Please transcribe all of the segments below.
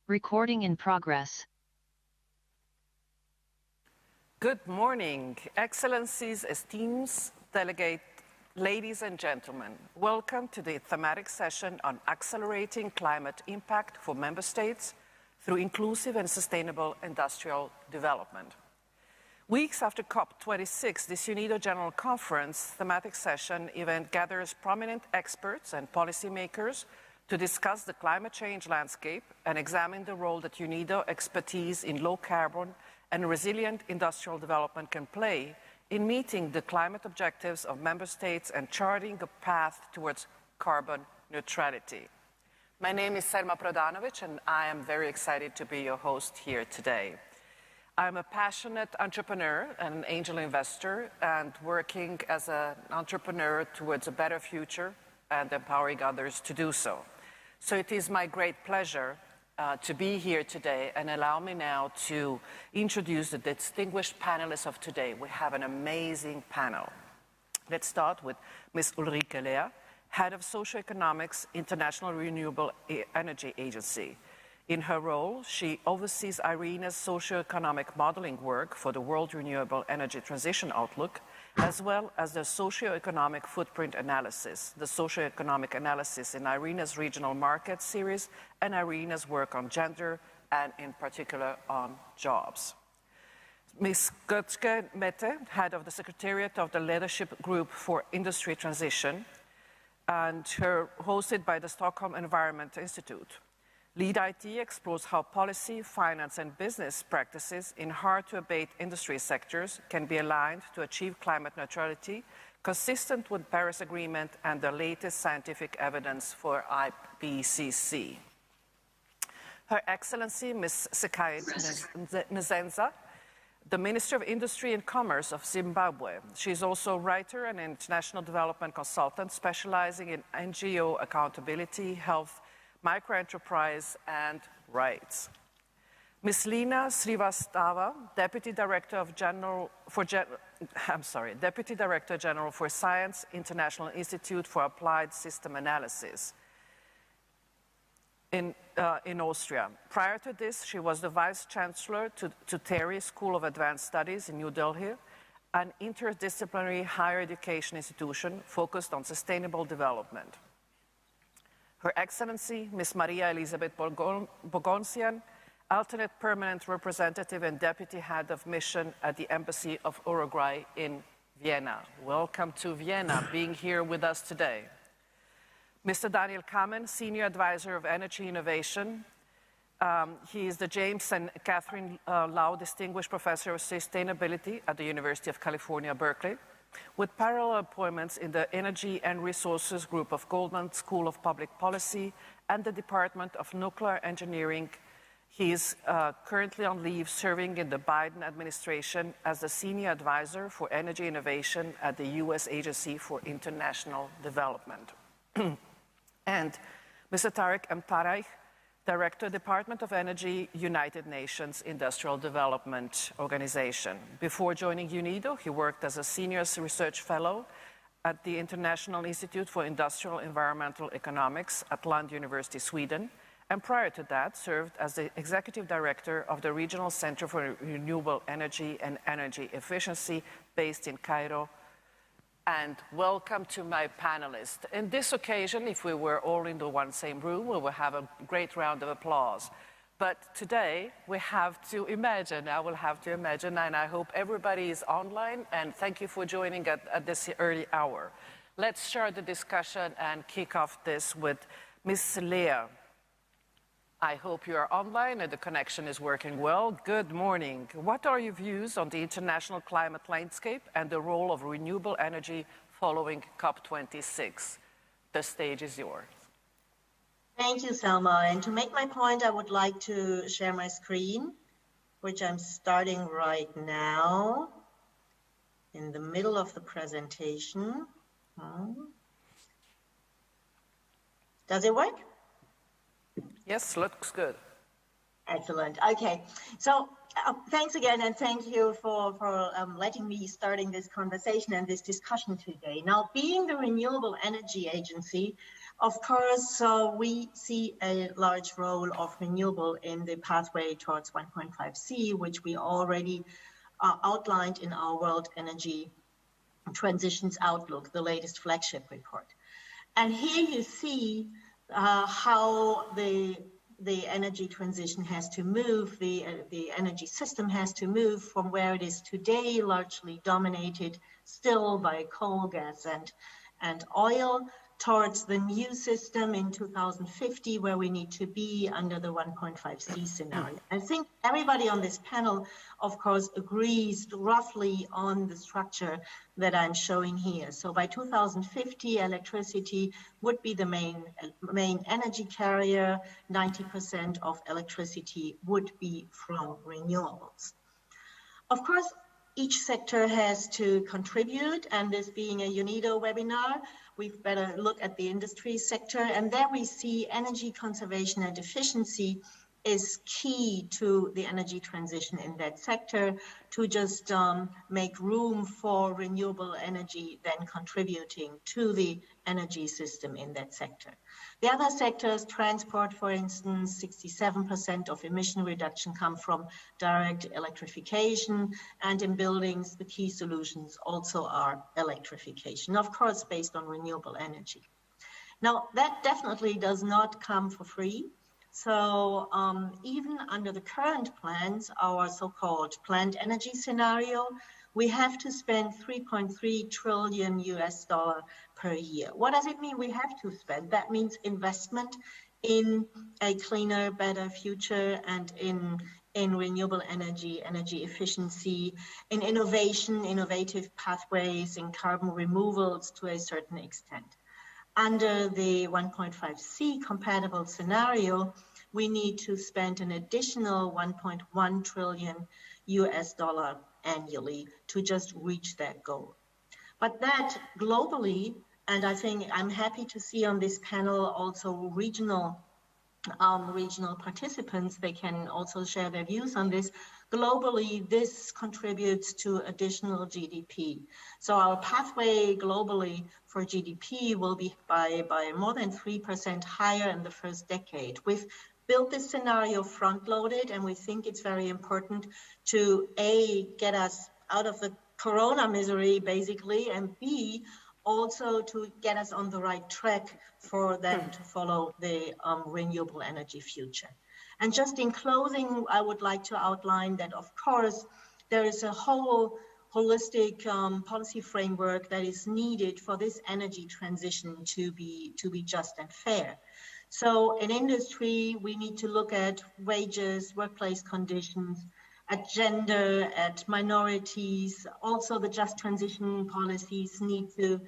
Recording in progress. Good morning, Excellencies, esteemed delegate Ladies and gentlemen, welcome to the thematic session on accelerating climate impact for member states through inclusive and sustainable industrial development. Weeks after COP26, this UNIDO General Conference thematic session event gathers prominent experts and policymakers to discuss the climate change landscape and examine the role that UNIDO expertise in low carbon and resilient industrial development can play in meeting the climate objectives of member states and charting a path towards carbon neutrality. My name is Selma Prodanovic, and I am very excited to be your host here today. I'm a passionate entrepreneur and an angel investor, and working as an entrepreneur towards a better future and empowering others to do so. So it is my great pleasure to be here today, and allow me now to introduce the distinguished panelists of today. We have an amazing panel. Let's start with Ms. Ulrike Lea, Head of Socioeconomics, International Renewable Energy Agency. In her role, she oversees IRENA's socioeconomic modeling work for the World Renewable Energy Transition Outlook, as well as the socioeconomic footprint analysis, the socioeconomic analysis in IRENA's regional market series, and IRENA's work on gender, and in particular on jobs. Ms. Götke Mette, Head of the Secretariat of the Leadership Group for Industry Transition, and her hosted by the Stockholm Environment Institute. Lead IT explores how policy, finance, and business practices in hard-to-abate industry sectors can be aligned to achieve climate neutrality, consistent with Paris Agreement and the latest scientific evidence for IPCC. Her Excellency, Ms. Sekai Nzenza, the Minister of Industry and Commerce of Zimbabwe. She is also a writer and international development consultant specializing in NGO accountability, health, microenterprise, and rights. Ms. Lina Srivastava, Deputy Director General for Science, International Institute for Applied System Analysis in Austria. Prior to this, she was the Vice Chancellor to TERI School of Advanced Studies in New Delhi, an interdisciplinary higher education institution focused on sustainable development. Her Excellency, Ms. Maria Elisabeth Bogonsian, alternate permanent representative and deputy head of mission at the Embassy of Uruguay in Vienna. Welcome to Vienna, being here with us today. Mr. Daniel Kamen, Senior Advisor of Energy Innovation. He is the James and Catherine Lau Distinguished Professor of Sustainability at the University of California, Berkeley, with parallel appointments in the Energy and Resources Group of Goldman School of Public Policy and the Department of Nuclear Engineering. He is currently on leave, serving in the Biden administration as the Senior Advisor for Energy Innovation at the U.S. Agency for International Development. And Mr. Tarek Mtareich, Director, Department of Energy, United Nations Industrial Development Organization. Before joining UNIDO, he worked as a Senior Research Fellow at the International Institute for Industrial Environmental Economics at Lund University, Sweden, and prior to that, served as the Executive Director of the Regional Center for Renewable Energy and Energy Efficiency based in Cairo. And welcome to my panelists. In this occasion, if we were all in the same room, we will have a great round of applause. But today, we have to imagine, I will have to imagine, and I hope everybody is online, and thank you for joining at this early hour. Let's start the discussion and kick off this with Ms. Lea. I hope you are online and the connection is working well. Good morning. What are your views on the international climate landscape and the role of renewable energy following COP26? The stage is yours. Thank you, Selma. And to make my point, I would like to share my screen, which I'm starting right now in the middle of the presentation. Does it work? Yes, looks good. Excellent. Okay. So thanks again, and thank you for letting me starting this conversation and this discussion today. Now, being the Renewable Energy Agency, of course, we see a large role of renewable in the pathway towards 1.5C, which we already outlined in our World Energy Transitions Outlook, the latest flagship report. And here you see how the energy transition has to move, the energy system has to move from where it is today, largely dominated still by coal, gas, and oil, towards the new system in 2050, where we need to be under the 1.5C scenario. I think everybody on this panel, of course, agrees roughly on the structure that I'm showing here. So by 2050, electricity would be the main energy carrier. 90% of electricity would be from renewables. Of course, each sector has to contribute, and this being a UNIDO webinar, we've better look at the industry sector, and there we see energy conservation and efficiency is key to the energy transition in that sector, to just make room for renewable energy then contributing to the energy system in that sector. The other sectors, transport, for instance, 67% of emission reduction come from direct electrification, and in buildings, the key solutions also are electrification, of course, based on renewable energy. Now, that definitely does not come for free. So even under the current plans, our so-called planned energy scenario, we have to spend 3.3 trillion US dollar per year. What does it mean we have to spend? That means investment in a cleaner, better future, and in renewable energy, energy efficiency, in innovation, innovative pathways, in carbon removals to a certain extent. Under the 1.5C compatible scenario, we need to spend an additional 1.1 trillion US dollar annually to just reach that goal. But that globally, and I think I'm happy to see on this panel also regional participants, they can also share their views on this. Globally, this contributes to additional GDP. So our pathway globally for GDP will be by more than 3% higher in the first decade. We've built this scenario front-loaded, and we think it's very important to A, get us out of the corona misery, basically, and B, also to get us on the right track for them to follow the renewable energy future. And just in closing, I would like to outline that, of course, there is a whole holistic policy framework that is needed for this energy transition to be just and fair. So in industry, we need to look at wages, workplace conditions, at gender, at minorities. Also, the just transition policies need to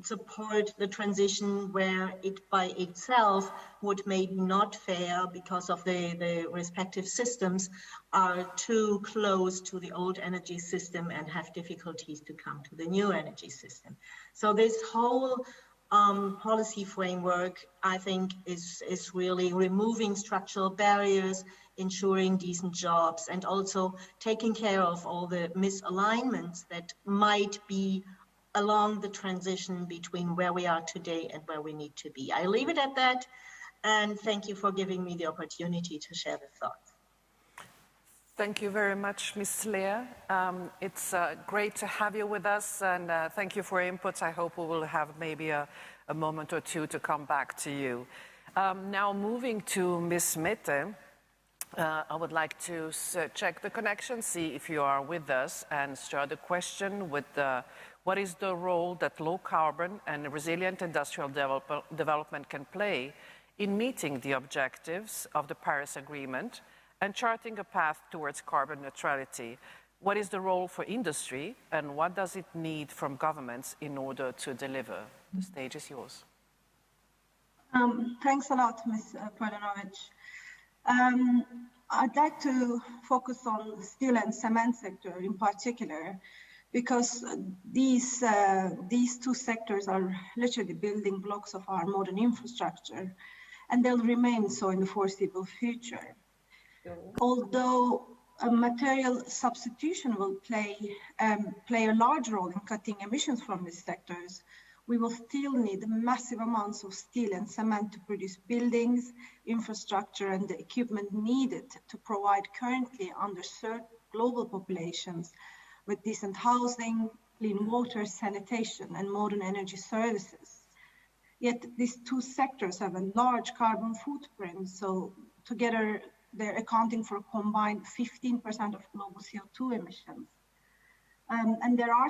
support the transition where it by itself would maybe not fair because of the respective systems are too close to the old energy system and have difficulties to come to the new energy system. So this whole policy framework, I think, is really removing structural barriers, ensuring decent jobs, and also taking care of all the misalignments that might be along the transition between where we are today and where we need to be. I leave it at that, and thank you for giving me the opportunity to share the thoughts. Thank you very much, Ms. Lear. It's great to have you with us, and thank you for your inputs. I hope we will have maybe a moment or two to come back to you. Now moving to Ms. Mette, I would like to check the connection, see if you are with us, and start the question with what is the role that low carbon and resilient industrial development can play in meeting the objectives of the Paris Agreement and charting a path towards carbon neutrality? What is the role for industry, and what does it need from governments in order to deliver? The stage is yours. Thanks a lot, Ms. Polanovic. I'd like to focus on steel and cement sector in particular, because these two sectors are literally building blocks of our modern infrastructure, and they'll remain so in the foreseeable future. Although a material substitution will play a large role in cutting emissions from these sectors, we will still need massive amounts of steel and cement to produce buildings, infrastructure, and the equipment needed to provide currently underserved global populations with decent housing, clean water, sanitation, and modern energy services. Yet these two sectors have a large carbon footprint, so together they're accounting for a combined 15% of global CO2 emissions. And there are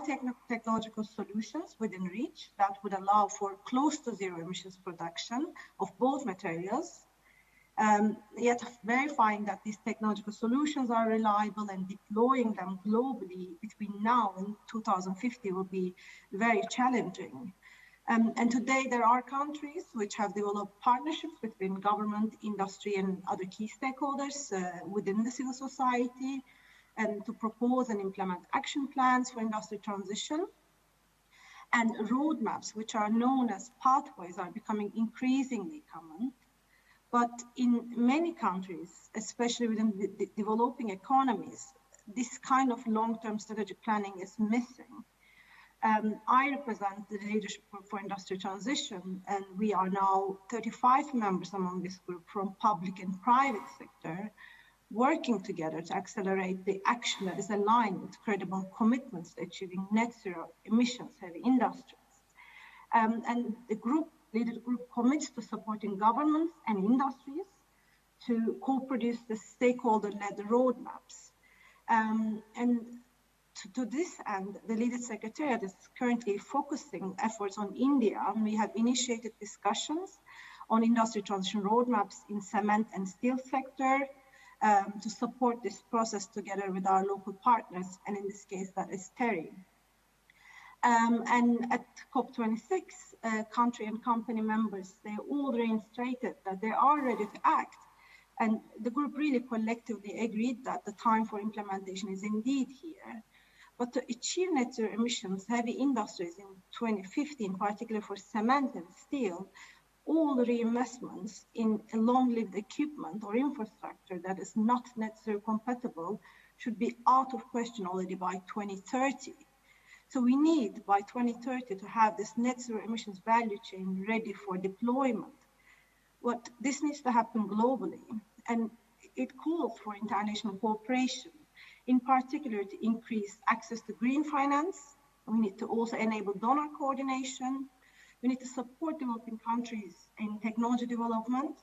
technological solutions within reach that would allow for close to zero emissions production of both materials. Yet verifying that these technological solutions are reliable and deploying them globally between now and 2050 will be very challenging. And today there are countries which have developed partnerships between government, industry, and other key stakeholders within the civil society, and to propose and implement action plans for industry transition. And roadmaps, which are known as pathways, are becoming increasingly common. But in many countries, especially within the developing economies, this kind of long-term strategic planning is missing. I represent the Leadership Group for Industry Transition, and we are now 35 members among this group from public and private sector, working together to accelerate the action that is aligned with credible commitments to achieving net zero emissions heavy industries. And the Leadership Group commits to supporting governments and industries to co-produce the stakeholder-led roadmaps. And to this end, the Leader Secretariat is currently focusing efforts on India, and we have initiated discussions on industry transition roadmaps in cement and steel sector, to support this process together with our local partners, and in this case, that is TERI. And at COP26, country and company members, they all reiterated that they are ready to act. And the group really collectively agreed that the time for implementation is indeed here. But to achieve net zero emissions, heavy industries in 2050, in particular for cement and steel, all reinvestments in a long-lived equipment or infrastructure that is not net zero compatible should be out of question already by 2030. So we need by 2030 to have this net zero emissions value chain ready for deployment. What this needs to happen globally, and it calls for international cooperation, in particular to increase access to green finance. We need to also enable donor coordination. We need to support developing countries in technology development.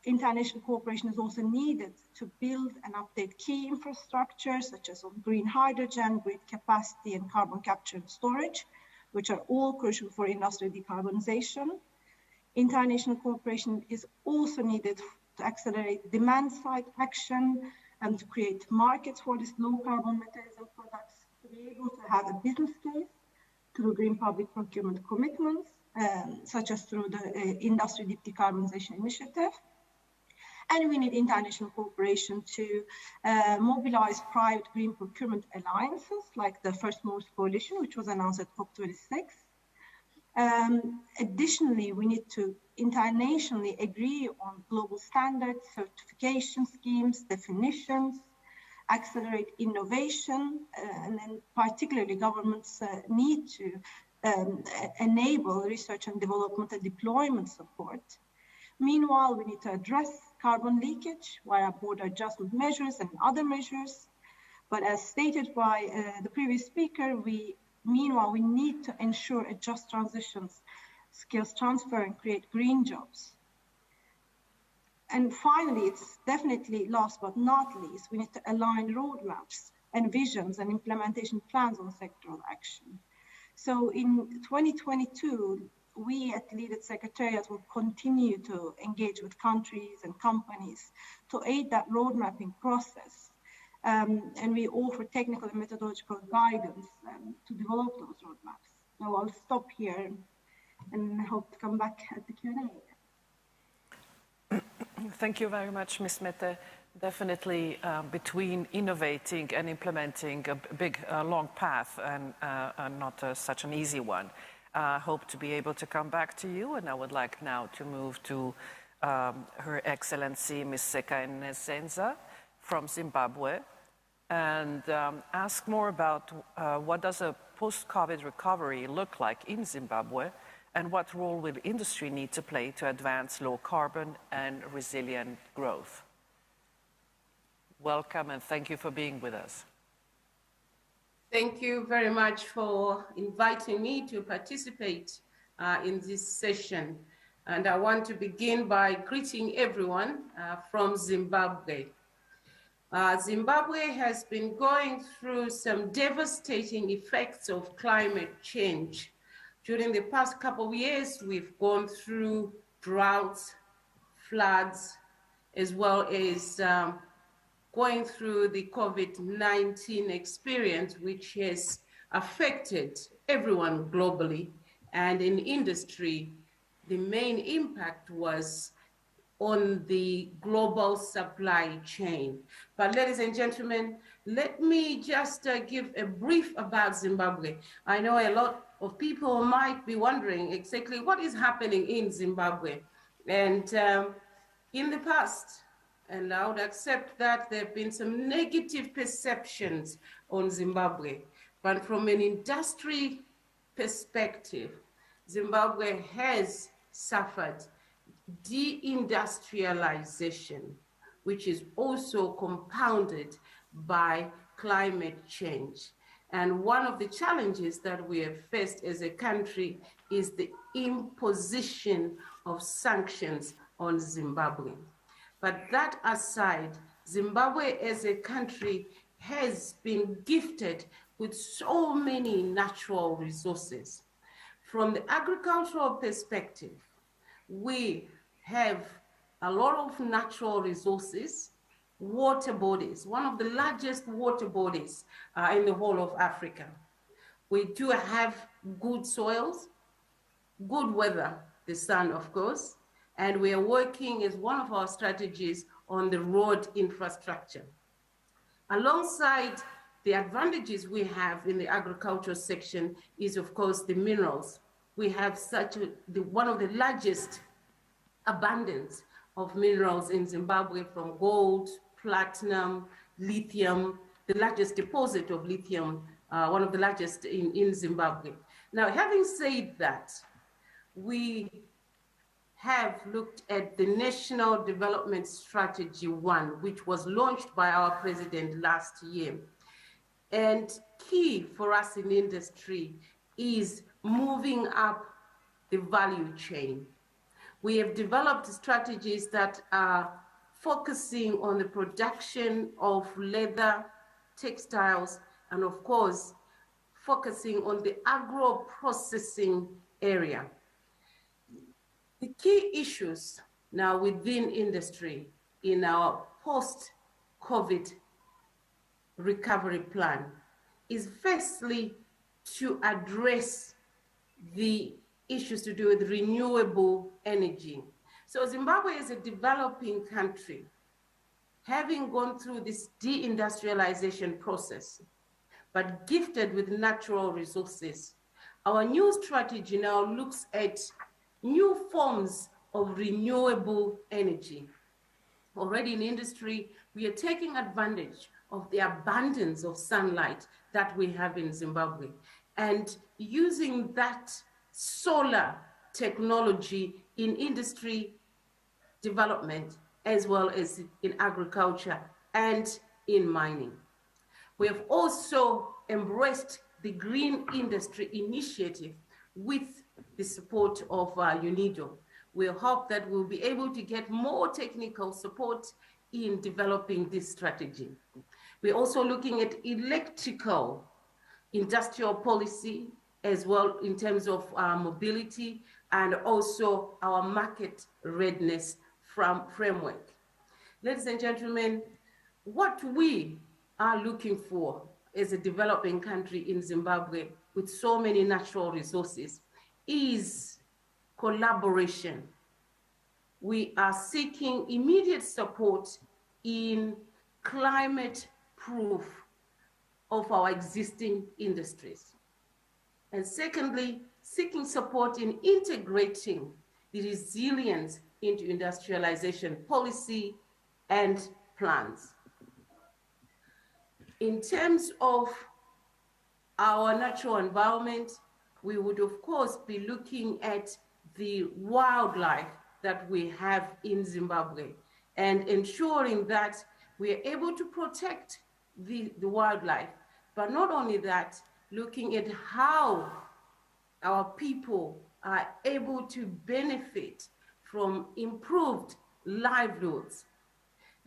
International cooperation is also needed to build and update key infrastructures such as on green hydrogen, grid capacity, and carbon capture and storage, which are all crucial for industrial decarbonization. International cooperation is also needed to accelerate demand-side action and to create markets for these low-carbon materials and products, to be able to have a business case through green public procurement commitments, such as through the Industry Deep Decarbonization Initiative. And we need international cooperation to mobilize private green procurement alliances, like the First Movers Coalition, which was announced at COP26. Additionally, we need to internationally agree on global standards, certification schemes, definitions, accelerate innovation, and then particularly governments need to enable research and development and deployment support. Meanwhile, we need to address carbon leakage via border adjustment measures and other measures. But as stated by the previous speaker, meanwhile, we need to ensure a just transitions, skills transfer, and create green jobs. And finally, it's definitely last but not least, we need to align roadmaps and visions and implementation plans on sectoral action. So in 2022, we at Leaded Secretariat will continue to engage with countries and companies to aid that road mapping process. And we offer technical and methodological guidance to develop those roadmaps. Now I'll stop here and hope to come back at the Q&A. Thank you very much, Ms. Mette. Definitely between innovating and implementing a big, long path and not such an easy one. Hope to be able to come back to you, and I would like now to move to Her Excellency Ms. Sekaine Senza from Zimbabwe and ask more about what does a post-COVID recovery look like in Zimbabwe, and what role will industry need to play to advance low carbon and resilient growth. Welcome and thank you for being with us. Thank you very much for inviting me to participate in this session. And I want to begin by greeting everyone from Zimbabwe. Zimbabwe has been going through some devastating effects of climate change. During the past couple of years, we've gone through droughts, floods, as well as going through the COVID-19 experience, which has affected everyone globally. And in industry, the main impact was on the global supply chain. But ladies and gentlemen, let me just give a brief about Zimbabwe. I know a lot of people might be wondering exactly what is happening in Zimbabwe. And in the past, and I would accept that there have been some negative perceptions on Zimbabwe, but from an industry perspective, Zimbabwe has suffered deindustrialization, which is also compounded by climate change. And one of the challenges that we have faced as a country is the imposition of sanctions on Zimbabwe. But that aside, Zimbabwe as a country has been gifted with so many natural resources. From the agricultural perspective, we have a lot of natural resources, water bodies, one of the largest water bodies in the whole of Africa. We do have good soils, good weather, the sun, of course, and we are working as one of our strategies on the road infrastructure. Alongside the advantages we have in the agricultural section is, of course, the minerals. We have one of the largest abundance of minerals in Zimbabwe, from gold, platinum, lithium, the largest deposit of lithium, one of the largest in Zimbabwe. Now, having said that, we have looked at the National Development Strategy 1, which was launched by our president last year. And key for us in industry is moving up the value chain. We have developed strategies that are focusing on the production of leather, textiles, and of course, focusing on the agro-processing area. The key issues now within industry in our post-COVID recovery plan is firstly to address the issues to do with renewable energy. So Zimbabwe is a developing country, having gone through this deindustrialization process, but gifted with natural resources. Our new strategy now looks at new forms of renewable energy. Already in industry, we are taking advantage of the abundance of sunlight that we have in Zimbabwe and using that solar technology in industry development as well as in agriculture and in mining. We have also embraced the Green Industry Initiative with the support of UNIDO. We hope that we'll be able to get more technical support in developing this strategy. We're also looking at electrical industrial policy as well in terms of mobility and also our market readiness framework. Ladies and gentlemen, what we are looking for as a developing country in Zimbabwe with so many natural resources is collaboration. We are seeking immediate support in climate proof of our existing industries. And secondly, seeking support in integrating the resilience into industrialization policy and plans. In terms of our natural environment, we would of course be looking at the wildlife that we have in Zimbabwe and ensuring that we are able to protect the wildlife But not only that, looking at how our people are able to benefit from improved livelihoods.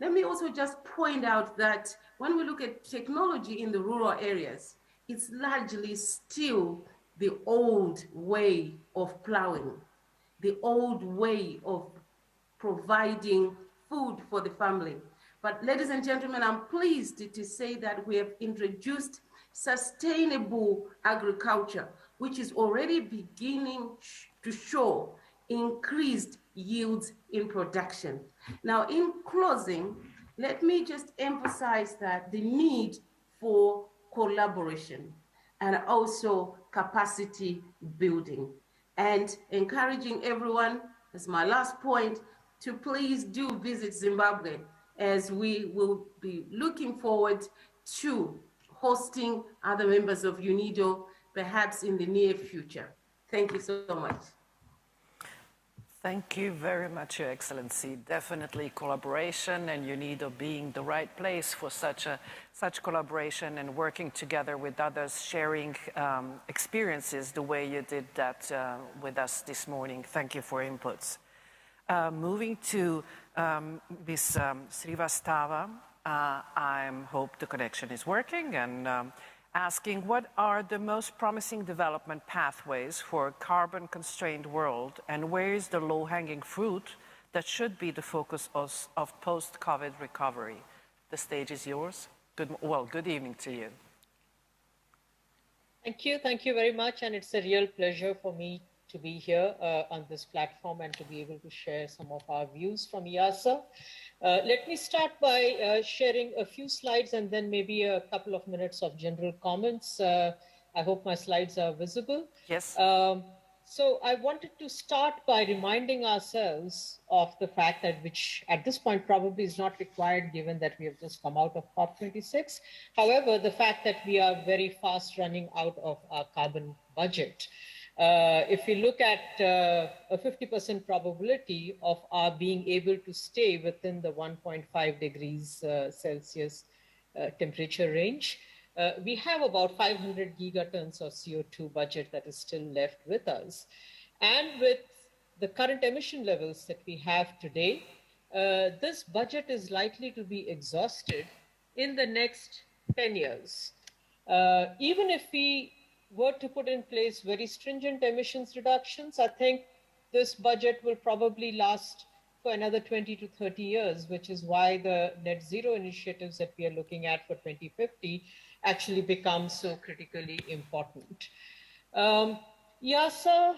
Let me also just point out that when we look at technology in the rural areas, it's largely still the old way of plowing, the old way of providing food for the family. But ladies and gentlemen, I'm pleased to say that we have introduced sustainable agriculture, which is already beginning to show increased yields in production. Now, in closing, let me just emphasize that the need for collaboration and also capacity building, and encouraging everyone, as my last point, to please do visit Zimbabwe, as we will be looking forward to hosting other members of UNIDO, perhaps in the near future. Thank you so much. Thank you very much, Your Excellency. Definitely collaboration, and UNIDO being the right place for such collaboration and working together with others, sharing experiences the way you did that with us this morning. Thank you for inputs. Moving to Ms. Srivastava, I hope the connection is working, and asking what are the most promising development pathways for a carbon-constrained world, and where is the low-hanging fruit that should be the focus of post-COVID recovery? The stage is yours. Good evening to you. Thank you very much, and it's a real pleasure for me to be here on this platform and to be able to share some of our views from EASA. Let me start by sharing a few slides and then maybe a couple of minutes of general comments. I hope my slides are visible. Yes. So I wanted to start by reminding ourselves of the fact that, which at this point probably is not required given that we have just come out of COP26. However, the fact that we are very fast running out of our carbon budget. If we look at a 50% probability of our being able to stay within the 1.5 degrees Celsius temperature range, we have about 500 gigatons of CO2 budget that is still left with us. And with the current emission levels that we have today, this budget is likely to be exhausted in the next 10 years. Even if we were to put in place very stringent emissions reductions, I think this budget will probably last for another 20 to 30 years, which is why the net zero initiatives that we are looking at for 2050 actually become so critically important. EASA,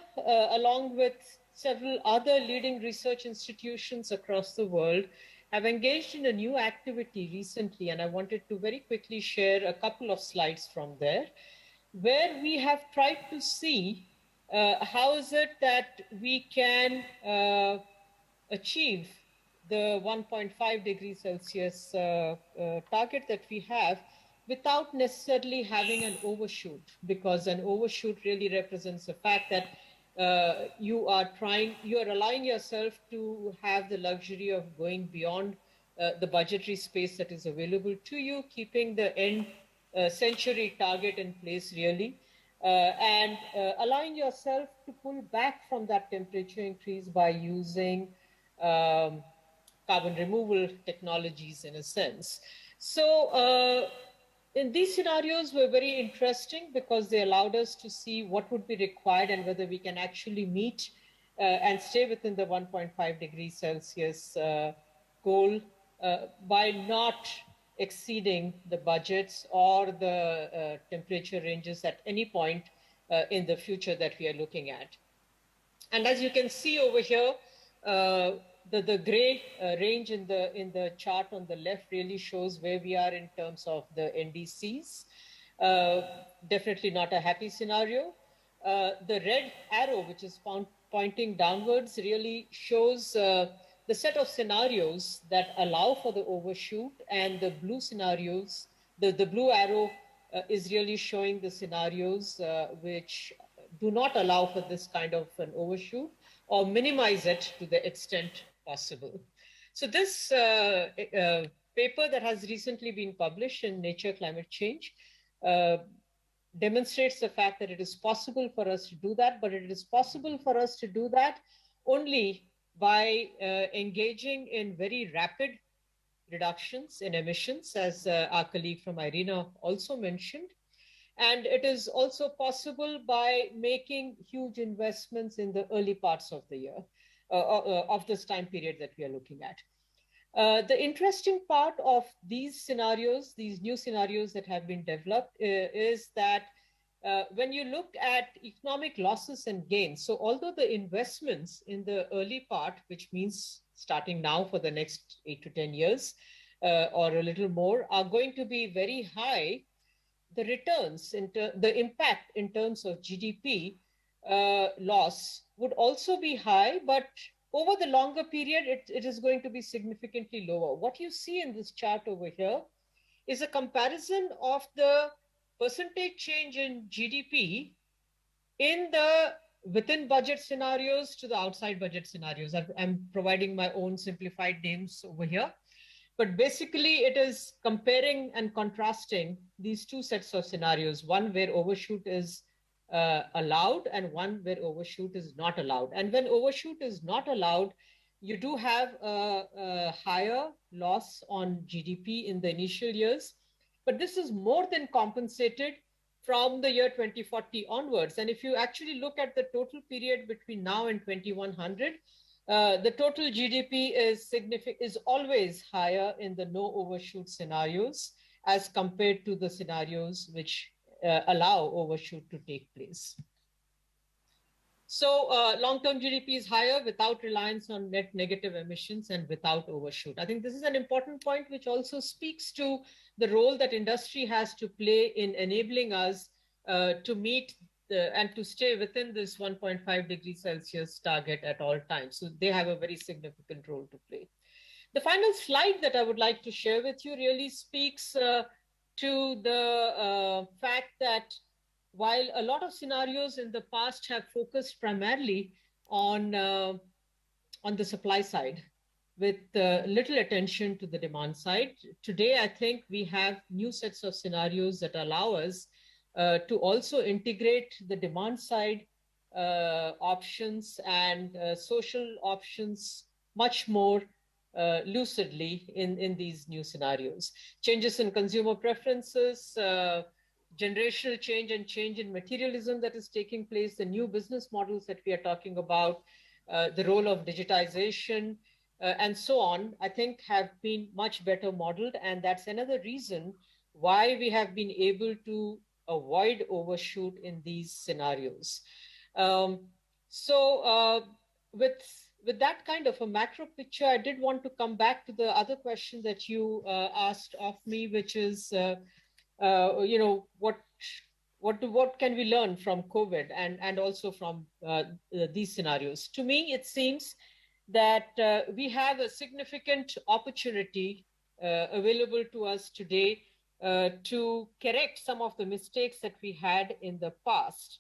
along with several other leading research institutions across the world, have engaged in a new activity recently, and I wanted to very quickly share a couple of slides from there, where we have tried to see how is it that we can achieve the 1.5 degrees Celsius target that we have without necessarily having an overshoot, because an overshoot really represents the fact that you are allowing yourself to have the luxury of going beyond the budgetary space that is available to you, keeping the end century target in place really, and allowing yourself to pull back from that temperature increase by using carbon removal technologies in a sense. So in these scenarios were very interesting because they allowed us to see what would be required and whether we can actually meet and stay within the 1.5 degrees Celsius goal by not exceeding the budgets or the temperature ranges at any point in the future that we are looking at. And as you can see over here, the gray range in the chart on the left really shows where we are in terms of the NDCs. Definitely not a happy scenario. The red arrow, which is pointing downwards, really shows the set of scenarios that allow for the overshoot, and the blue scenarios, the blue arrow is really showing the scenarios which do not allow for this kind of an overshoot or minimize it to the extent possible. So this paper that has recently been published in Nature Climate Change demonstrates the fact that it is possible for us to do that, but it is possible for us to do that only by engaging in very rapid reductions in emissions, as our colleague from IRENA also mentioned. And it is also possible by making huge investments in the early parts of the year, of this time period that we are looking at. The interesting part of these scenarios, these new scenarios that have been developed, is that when you look at economic losses and gains, so although the investments in the early part, which means starting now for the next 8 to 10 years or a little more, are going to be very high, the returns, the impact in terms of GDP loss would also be high, but over the longer period, it is going to be significantly lower. What you see in this chart over here is a comparison of the percentage change in GDP in the within budget scenarios to the outside budget scenarios. I'm providing my own simplified names over here. But basically, it is comparing and contrasting these two sets of scenarios, one where overshoot is allowed and one where overshoot is not allowed. And when overshoot is not allowed, you do have a higher loss on GDP in the initial years, but this is more than compensated from the year 2040 onwards. And if you actually look at the total period between now and 2100, the total GDP is always higher in the no overshoot scenarios as compared to the scenarios which allow overshoot to take place. So long-term GDP is higher without reliance on net negative emissions and without overshoot. I think this is an important point which also speaks to the role that industry has to play in enabling us to meet and to stay within this 1.5 degrees Celsius target at all times. So they have a very significant role to play. The final slide that I would like to share with you really speaks to the fact that while a lot of scenarios in the past have focused primarily on the supply side with little attention to the demand side, today I think we have new sets of scenarios that allow us to also integrate the demand side options and social options much more lucidly in these new scenarios. Changes in consumer preferences, generational change and change in materialism that is taking place, the new business models that we are talking about, the role of digitization, and so on, I think have been much better modeled. And that's another reason why we have been able to avoid overshoot in these scenarios. With that kind of a macro picture, I did want to come back to the other question that you asked of me, which is, what can we learn from COVID and also from these scenarios? To me, it seems that we have a significant opportunity available to us today to correct some of the mistakes that we had in the past.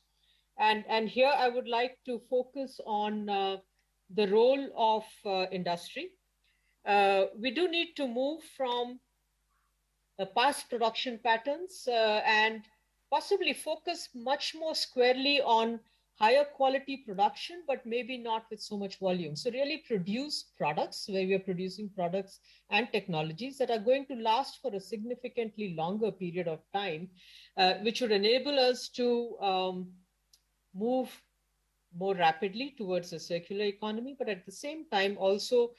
And here I would like to focus on the role of industry. We do need to move from past production patterns and possibly focus much more squarely on higher quality production, but maybe not with so much volume. So really produce products where we are producing products and technologies that are going to last for a significantly longer period of time, which would enable us to move more rapidly towards a circular economy, but at the same time also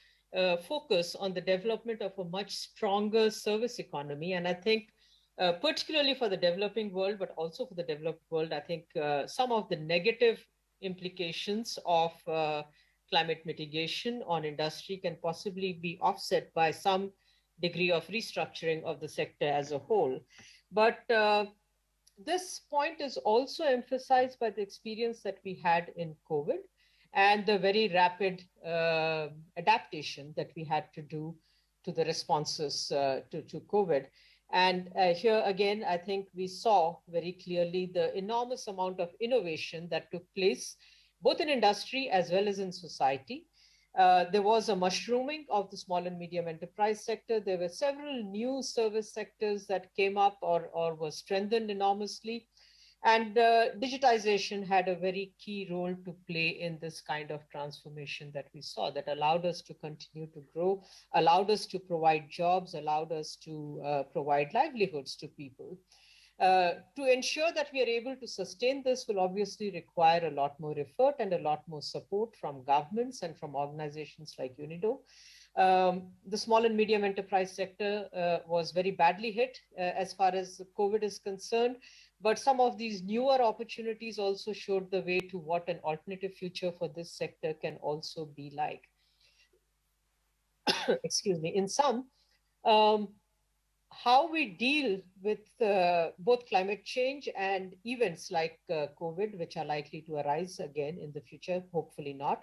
focus on the development of a much stronger service economy. And I think particularly for the developing world, but also for the developed world, I think some of the negative implications of climate mitigation on industry can possibly be offset by some degree of restructuring of the sector as a whole. But this point is also emphasized by the experience that we had in COVID and the very rapid adaptation that we had to do to the responses to COVID. And here again, I think we saw very clearly the enormous amount of innovation that took place, both in industry as well as in society. There was a mushrooming of the small and medium enterprise sector. There were several new service sectors that came up or were strengthened enormously. And digitization had a very key role to play in this kind of transformation that we saw, that allowed us to continue to grow, allowed us to provide jobs, allowed us to provide livelihoods to people. To ensure that we are able to sustain this will obviously require a lot more effort and a lot more support from governments and from organizations like UNIDO. The small and medium enterprise sector was very badly hit as far as COVID is concerned, but some of these newer opportunities also showed the way to what an alternative future for this sector can also be like. Excuse me. In sum, how we deal with both climate change and events like COVID, which are likely to arise again in the future, hopefully not,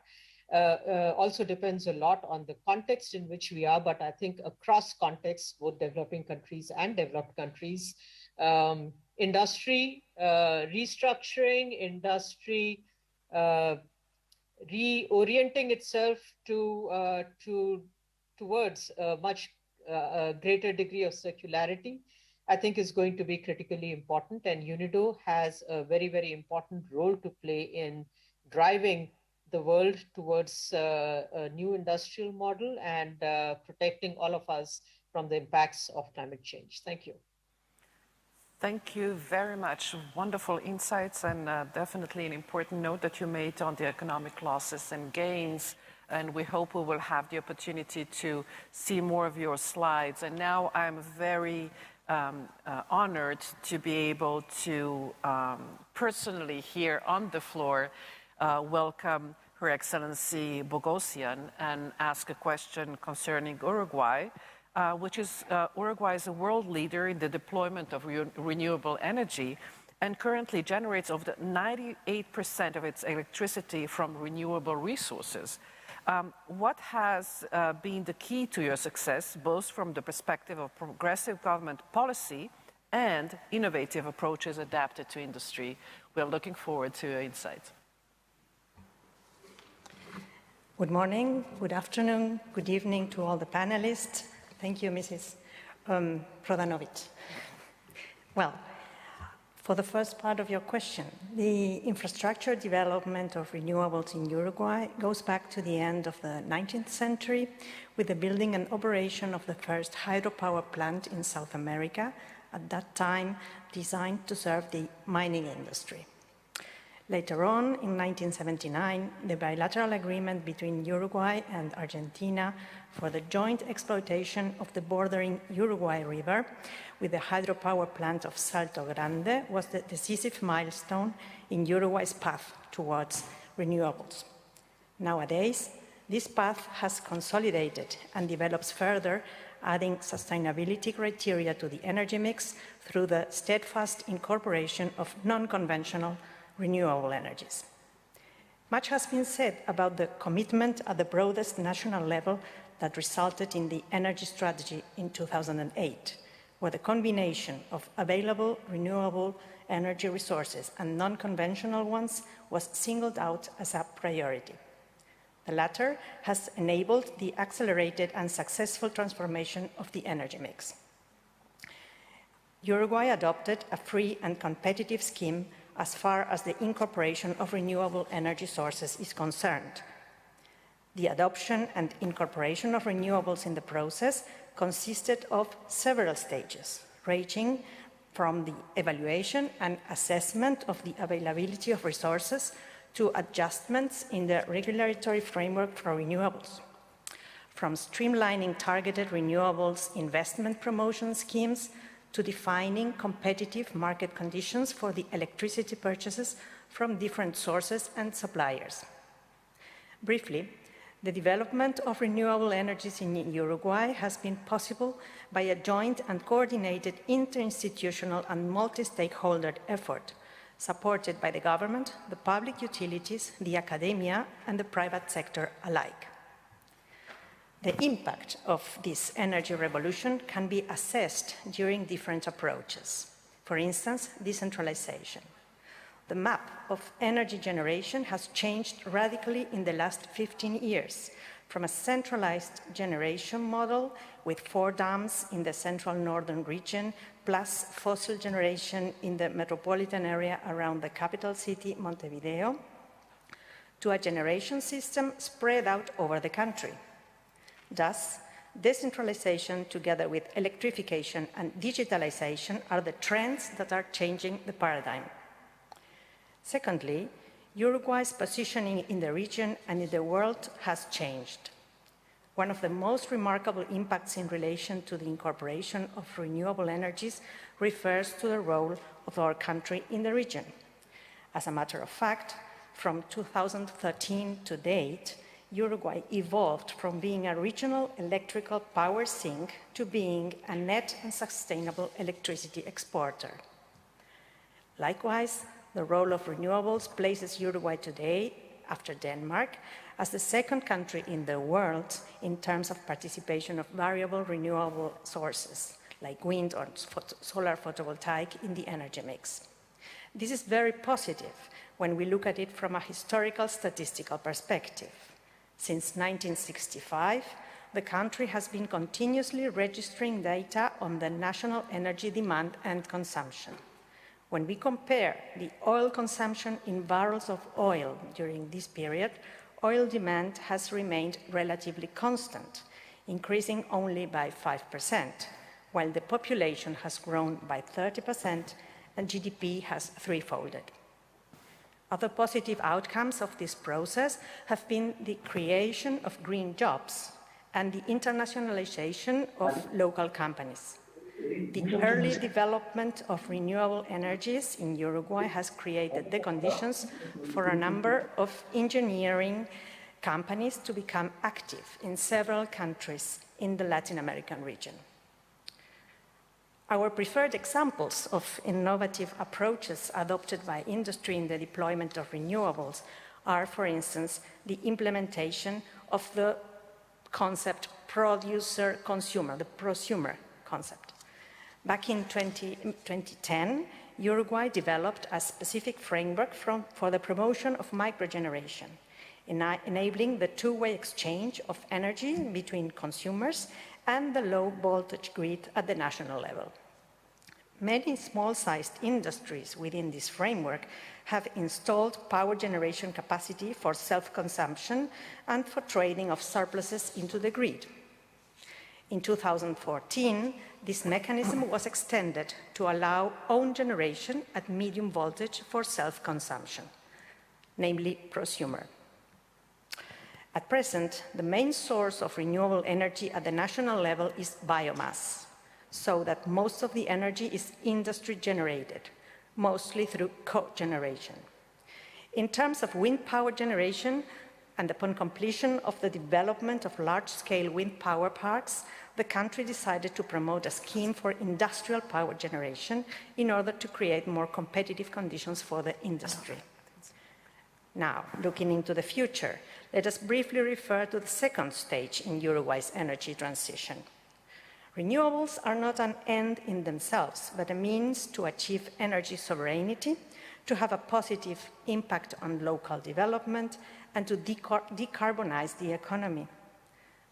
also depends a lot on the context in which we are. But I think across contexts, both developing countries and developed countries, industry restructuring, industry reorienting itself towards a much greater degree of circularity, I think is going to be critically important. And UNIDO has a very, very important role to play in driving the world towards a new industrial model and protecting all of us from the impacts of climate change. Thank you. Thank you very much. Wonderful insights, and definitely an important note that you made on the economic losses and gains. And we hope we will have the opportunity to see more of your slides. And now I'm very honored to be able to personally here on the floor welcome Her Excellency Bogosian and ask a question concerning Uruguay. Uruguay is a world leader in the deployment of renewable energy and currently generates over 98% of its electricity from renewable resources. What has been the key to your success, both from the perspective of progressive government policy and innovative approaches adapted to industry? We're looking forward to your insights. Good morning, good afternoon, good evening to all the panelists. Thank you, Mrs. Prodanovic. Well, for the first part of your question, the infrastructure development of renewables in Uruguay goes back to the end of the 19th century with the building and operation of the first hydropower plant in South America, at that time designed to serve the mining industry. Later on, in 1979, the bilateral agreement between Uruguay and Argentina for the joint exploitation of the bordering Uruguay River with the hydropower plant of Salto Grande was the decisive milestone in Uruguay's path towards renewables. Nowadays, this path has consolidated and develops further, adding sustainability criteria to the energy mix through the steadfast incorporation of non-conventional renewable energies. Much has been said about the commitment at the broadest national level that resulted in the energy strategy in 2008, where the combination of available renewable energy resources and non-conventional ones was singled out as a priority. The latter has enabled the accelerated and successful transformation of the energy mix. Uruguay adopted a free and competitive scheme as far as the incorporation of renewable energy sources is concerned. The adoption and incorporation of renewables in the process consisted of several stages, ranging from the evaluation and assessment of the availability of resources to adjustments in the regulatory framework for renewables. From streamlining targeted renewables investment promotion schemes to defining competitive market conditions for the electricity purchases from different sources and suppliers. Briefly, the development of renewable energies in Uruguay has been possible by a joint and coordinated interinstitutional and multi-stakeholder effort, supported by the government, the public utilities, the academia, and the private sector alike. The impact of this energy revolution can be assessed during different approaches. For instance, decentralization. The map of energy generation has changed radically in the last 15 years, from a centralized generation model with 4 dams in the central northern region, plus fossil generation in the metropolitan area around the capital city, Montevideo, to a generation system spread out over the country. Thus, decentralization together with electrification and digitalization are the trends that are changing the paradigm. Secondly, Uruguay's positioning in the region and in the world has changed. One of the most remarkable impacts in relation to the incorporation of renewable energies refers to the role of our country in the region. As a matter of fact, from 2013 to date, Uruguay evolved from being a regional electrical power sink to being a net and sustainable electricity exporter. Likewise, the role of renewables places Uruguay today, after Denmark, as the second country in the world in terms of participation of variable renewable sources, like wind or solar photovoltaic in the energy mix. This is very positive when we look at it from a historical statistical perspective. Since 1965, the country has been continuously registering data on the national energy demand and consumption. When we compare the oil consumption in barrels of oil during this period, oil demand has remained relatively constant, increasing only by 5%, while the population has grown by 30% and GDP has threefolded. Other positive outcomes of this process have been the creation of green jobs and the internationalization of local companies. The early development of renewable energies in Uruguay has created the conditions for a number of engineering companies to become active in several countries in the Latin American region. Our preferred examples of innovative approaches adopted by industry in the deployment of renewables are, for instance, the implementation of the concept producer-consumer, the prosumer concept. Back in 2010, Uruguay developed a specific framework for the promotion of microgeneration, enabling the two-way exchange of energy between consumers and the low-voltage grid at the national level. Many small-sized industries within this framework have installed power generation capacity for self-consumption and for trading of surpluses into the grid. In 2014, this mechanism was extended to allow own generation at medium voltage for self-consumption, namely prosumer. At present, the main source of renewable energy at the national level is biomass, so that most of the energy is industry generated, mostly through cogeneration. In terms of wind power generation, and upon completion of the development of large-scale wind power parks, the country decided to promote a scheme for industrial power generation in order to create more competitive conditions for the industry. Now, looking into the future, let us briefly refer to the second stage in Uruguay's energy transition. Renewables are not an end in themselves, but a means to achieve energy sovereignty, to have a positive impact on local development, and to decarbonize the economy.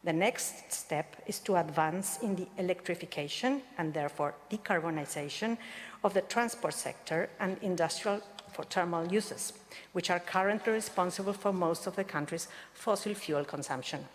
The next step is to advance in the electrification and therefore decarbonization of the transport sector and industrial for thermal uses, which are currently responsible for most of the country's fossil fuel consumption.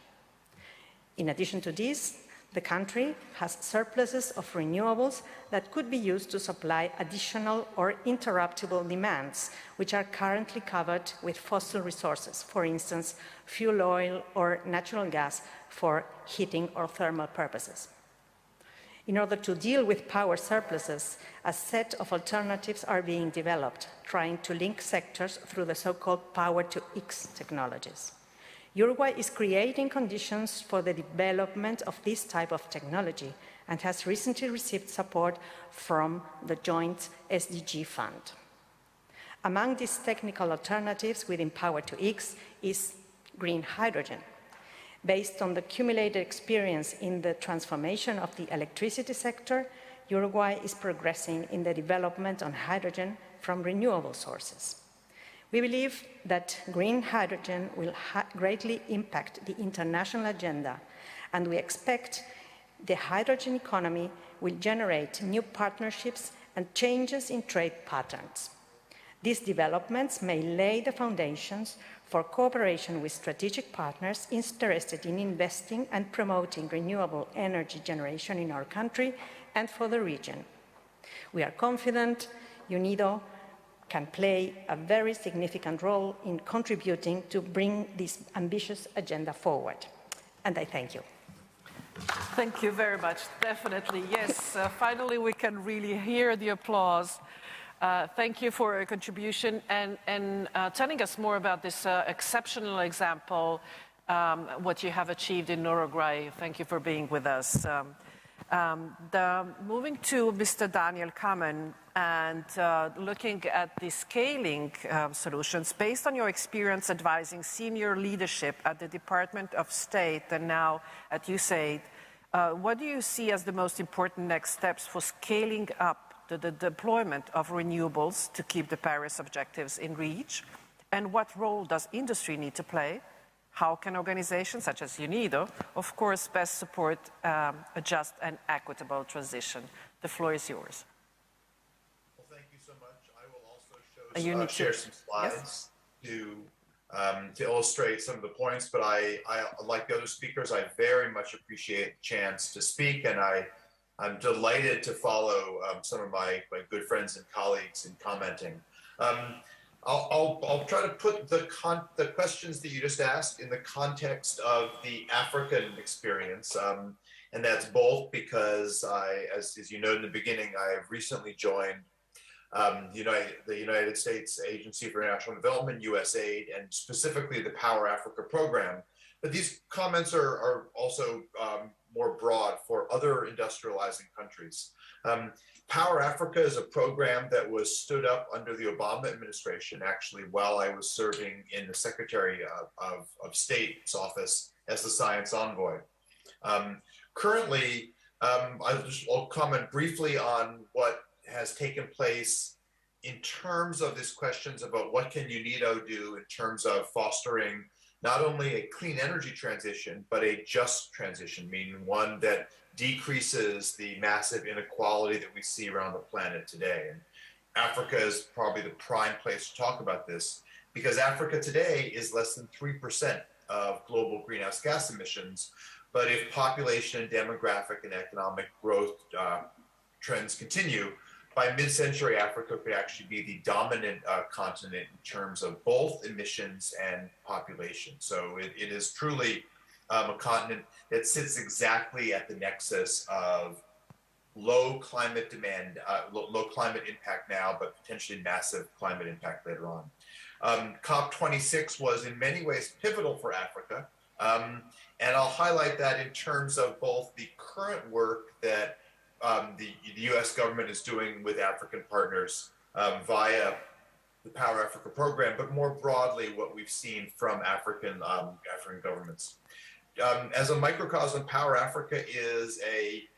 In addition to this, the country has surpluses of renewables that could be used to supply additional or interruptible demands, which are currently covered with fossil resources, for instance, fuel oil or natural gas for heating or thermal purposes. In order to deal with power surpluses, a set of alternatives are being developed, trying to link sectors through the so-called power-to-X technologies. Uruguay is creating conditions for the development of this type of technology and has recently received support from the joint SDG fund. Among these technical alternatives within Power-to-X is green hydrogen. Based on the accumulated experience in the transformation of the electricity sector, Uruguay is progressing in the development on hydrogen from renewable sources. We believe that green hydrogen will greatly impact the international agenda, and we expect the hydrogen economy will generate new partnerships and changes in trade patterns. These developments may lay the foundations for cooperation with strategic partners interested in investing and promoting renewable energy generation in our country and for the region. We are confident UNIDO can play a very significant role in contributing to bring this ambitious agenda forward. And I thank you. Thank you very much. Definitely, yes. Finally, we can really hear the applause. Thank you for your contribution and telling us more about this exceptional example, what you have achieved in Uruguay. Thank you for being with us. Moving to Mr. Daniel Kamen and looking at the scaling solutions, based on your experience advising senior leadership at the Department of State and now at USAID, what do you see as the most important next steps for scaling up the deployment of renewables to keep the Paris objectives in reach? And what role does industry need to play? How can organizations such as UNIDO, of course, best support a just and equitable transition? The floor is yours. Well, thank you so much. I will also share some slides to illustrate some of the points, but I, like the other speakers, I very much appreciate the chance to speak, and I'm delighted to follow some of my good friends and colleagues in commenting. I'll try to put the questions that you just asked in the context of the African experience, and that's both because as you know in the beginning, I have recently joined the United States Agency for International Development, USAID, and specifically the Power Africa program. But these comments are also more broad for other industrializing countries. Power Africa is a program that was stood up under the Obama administration, actually, while I was serving in the Secretary of State's office as the science envoy. Currently, I'll comment briefly on what has taken place in terms of these questions about what can UNIDO do in terms of fostering not only a clean energy transition, but a just transition, meaning one that decreases the massive inequality that we see around the planet today. And Africa is probably the prime place to talk about this, because Africa today is less than 3% of global greenhouse gas emissions. But if population and demographic and economic growth trends continue, by mid-century, Africa could actually be the dominant continent in terms of both emissions and population. So it is truly a continent that sits exactly at the nexus of low climate demand, low climate impact now, but potentially massive climate impact later on. COP26 was in many ways pivotal for Africa. And I'll highlight that in terms of both the current work that the US government is doing with African partners via the Power Africa program, but more broadly, what we've seen from African governments. As a microcosm, Power Africa is a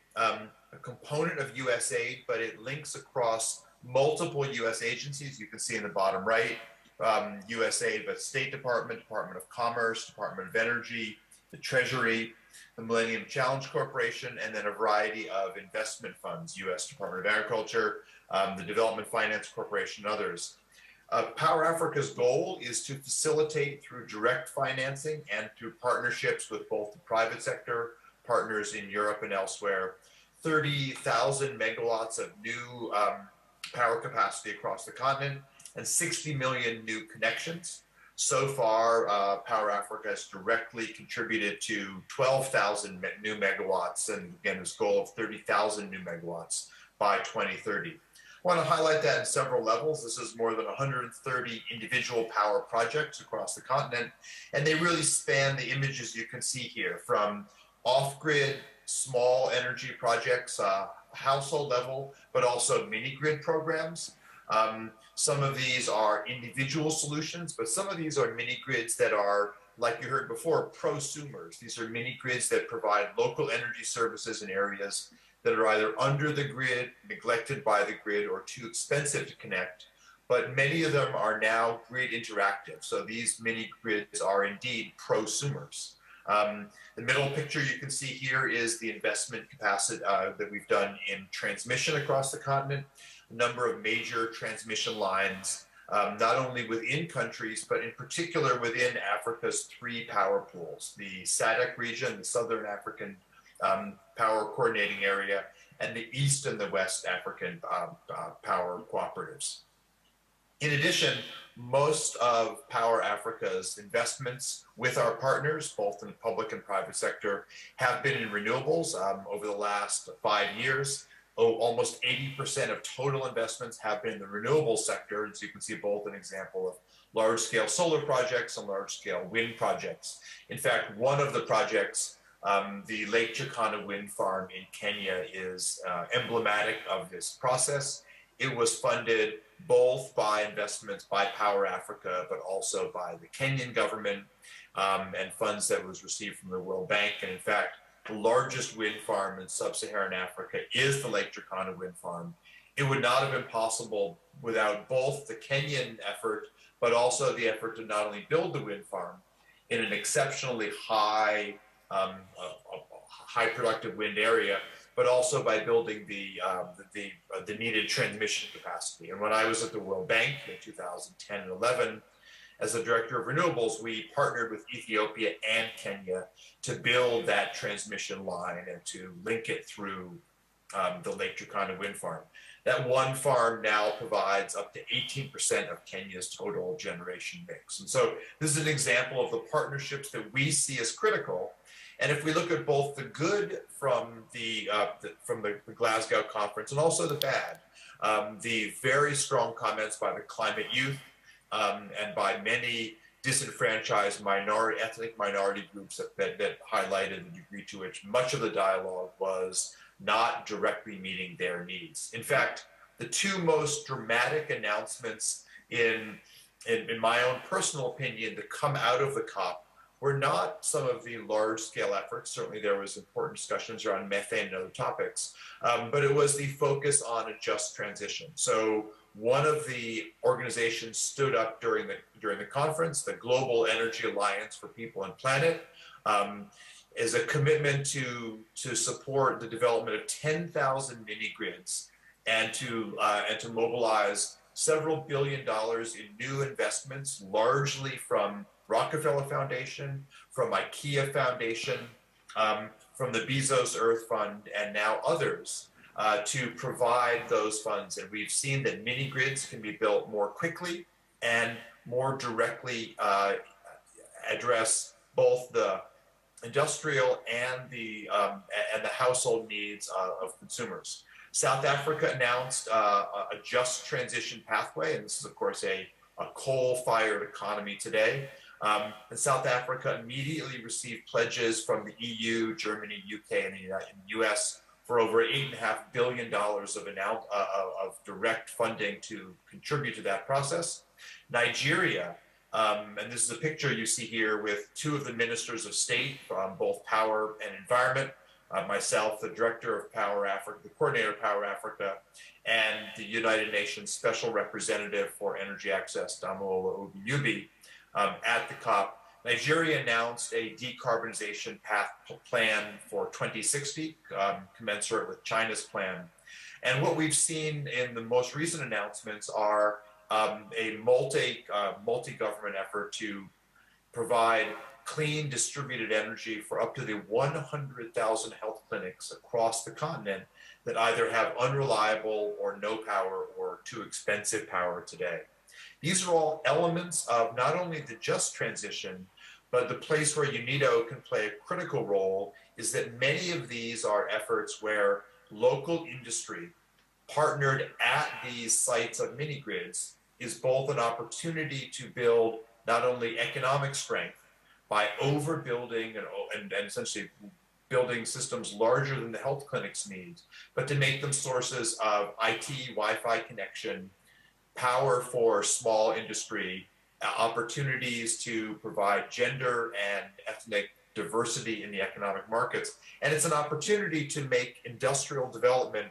component of USAID, but it links across multiple US agencies. You can see in the bottom right, USAID, but State Department, Department of Commerce, Department of Energy, the Treasury, the Millennium Challenge Corporation, and then a variety of investment funds, US Department of Agriculture, the Development Finance Corporation, and others. Power Africa's goal is to facilitate through direct financing and through partnerships with both the private sector, partners in Europe and elsewhere, 30,000 megawatts of new power capacity across the continent, and 60 million new connections. So far, Power Africa has directly contributed to 12,000 new megawatts, and again, this goal of 30,000 new megawatts by 2030. I want to highlight that in several levels. This is more than 130 individual power projects across the continent, and they really span the images you can see here, from off-grid, small energy projects, household level, but also mini-grid programs. Some of these are individual solutions, but some of these are mini-grids that are, like you heard before, prosumers. These are mini-grids that provide local energy services in areas that are either under the grid, neglected by the grid, or too expensive to connect, but many of them are now grid interactive. So these mini grids are indeed prosumers. The middle picture you can see here is the investment capacity that we've done in transmission across the continent, a number of major transmission lines, not only within countries, but in particular within Africa's three power pools, the SADC region, the Southern African Power Coordinating Area, and the East and the West African power cooperatives. In addition, most of Power Africa's investments with our partners, both in the public and private sector, have been in renewables over the last 5 years. Almost 80% of total investments have been in the renewable sector. As you can see, both an example of large-scale solar projects and large-scale wind projects. In fact, one of the projects, the Lake Turkana wind farm in Kenya, is emblematic of this process. It was funded both by investments by Power Africa, but also by the Kenyan government and funds that was received from the World Bank. And in fact, the largest wind farm in sub-Saharan Africa is the Lake Turkana wind farm. It would not have been possible without both the Kenyan effort, but also the effort to not only build the wind farm in an exceptionally high productive wind area, but also by building the needed transmission capacity. And when I was at the World Bank in 2010 and 11, as the director of renewables, we partnered with Ethiopia and Kenya to build that transmission line and to link it through the Lake Turkana wind farm. That one farm now provides up to 18% of Kenya's total generation mix. And so this is an example of the partnerships that we see as critical. And if we look at both the good from the Glasgow conference and also the bad, the very strong comments by the climate youth and by many disenfranchised ethnic minority groups that highlighted the degree to which much of the dialogue was not directly meeting their needs. In fact, the two most dramatic announcements in my own personal opinion that come out of the COP were not some of the large-scale efforts. Certainly there was important discussions around methane and other topics, but it was the focus on a just transition. So one of the organizations stood up during the conference, the Global Energy Alliance for People and Planet, is a commitment to support the development of 10,000 mini grids and to mobilize several $1 billion in new investments, largely from Rockefeller Foundation, from IKEA Foundation, from the Bezos Earth Fund, and now others to provide those funds. And we've seen that mini grids can be built more quickly and more directly address both the industrial and the household needs of consumers. South Africa announced a just transition pathway, and this is of course a coal-fired economy today. And South Africa immediately received pledges from the EU, Germany, UK, and the US for over $8.5 billion of direct funding to contribute to that process. Nigeria, and this is a picture you see here with two of the ministers of state from both power and environment, myself, the director of Power Africa, the coordinator of Power Africa, and the United Nations Special Representative for Energy Access, Damola Ogunyubi, at the COP. Nigeria announced a decarbonization plan for 2060, commensurate with China's plan. And what we've seen in the most recent announcements are a multi-government effort to provide clean distributed energy for up to the 100,000 health clinics across the continent that either have unreliable or no power or too expensive power today. These are all elements of not only the just transition, but the place where UNIDO can play a critical role is that many of these are efforts where local industry partnered at these sites of mini grids is both an opportunity to build not only economic strength by overbuilding and essentially building systems larger than the health clinics need, but to make them sources of IT, Wi-Fi connection, power for small industry, opportunities to provide gender and ethnic diversity in the economic markets. And it's an opportunity to make industrial development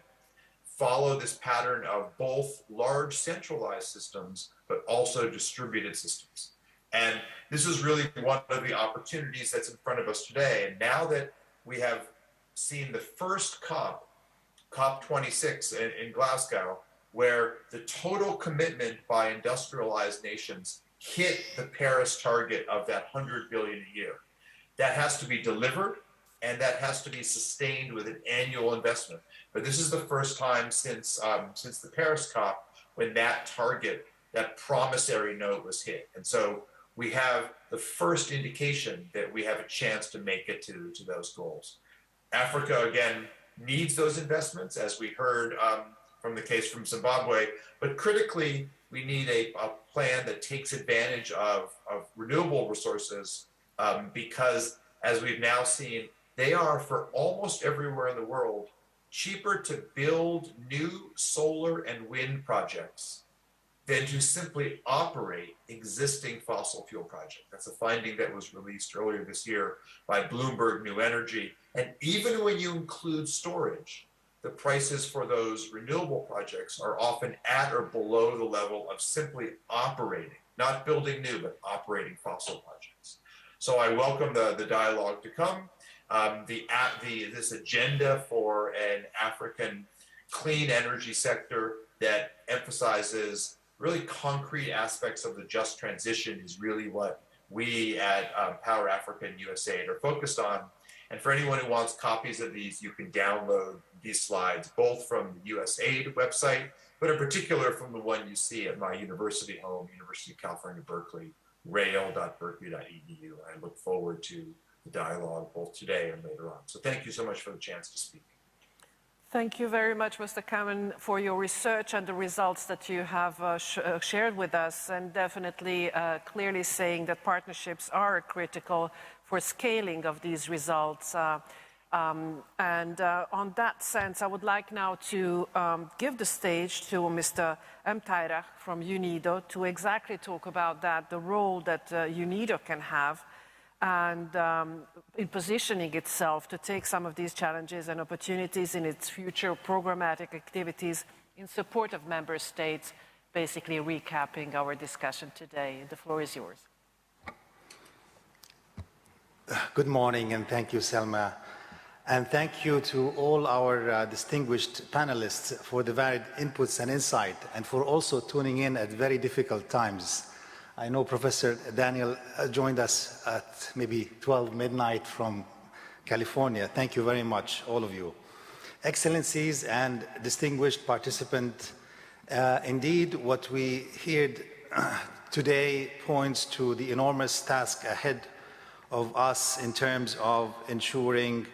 follow this pattern of both large centralized systems, but also distributed systems. And this is really one of the opportunities that's in front of us today. And now that we have seen the first COP26 in Glasgow, where the total commitment by industrialized nations hit the Paris target of that 100 billion a year. That has to be delivered, and that has to be sustained with an annual investment. But this is the first time since the Paris COP when that target, that promissory note was hit. And so we have the first indication that we have a chance to make it to those goals. Africa, again, needs those investments, as we heard from the case from Zimbabwe, but critically, we need a plan that takes advantage of renewable resources because, as we've now seen, they are, for almost everywhere in the world, cheaper to build new solar and wind projects than to simply operate existing fossil fuel projects. That's a finding that was released earlier this year by Bloomberg New Energy. And even when you include storage, the prices for those renewable projects are often at or below the level of simply operating, not building new, but operating fossil projects. So I welcome the dialogue to come. This agenda for an African clean energy sector that emphasizes really concrete aspects of the just transition is really what we at Power Africa and USAID are focused on. And for anyone who wants copies of these, you can download these slides, both from the USAID website, but in particular from the one you see at my university home, University of California, Berkeley, rail.berkeley.edu. I look forward to the dialogue both today and later on. So thank you so much for the chance to speak. Thank you very much, Mr. Kamen, for your research and the results that you have shared with us, and definitely clearly saying that partnerships are critical for scaling of these results. On that sense, I would like now to give the stage to Mr. Mtairach from UNIDO to exactly talk about that, the role that UNIDO can have and in positioning itself to take some of these challenges and opportunities in its future programmatic activities in support of member states, basically recapping our discussion today. The floor is yours. Good morning, and thank you, Selma. And thank you to all our distinguished panelists for the varied inputs and insight, and for also tuning in at very difficult times. I know Professor Daniel joined us at maybe 12 midnight from California. Thank you very much, all of you. Excellencies and distinguished participants, indeed, what we heard today points to the enormous task ahead of us in terms of ensuring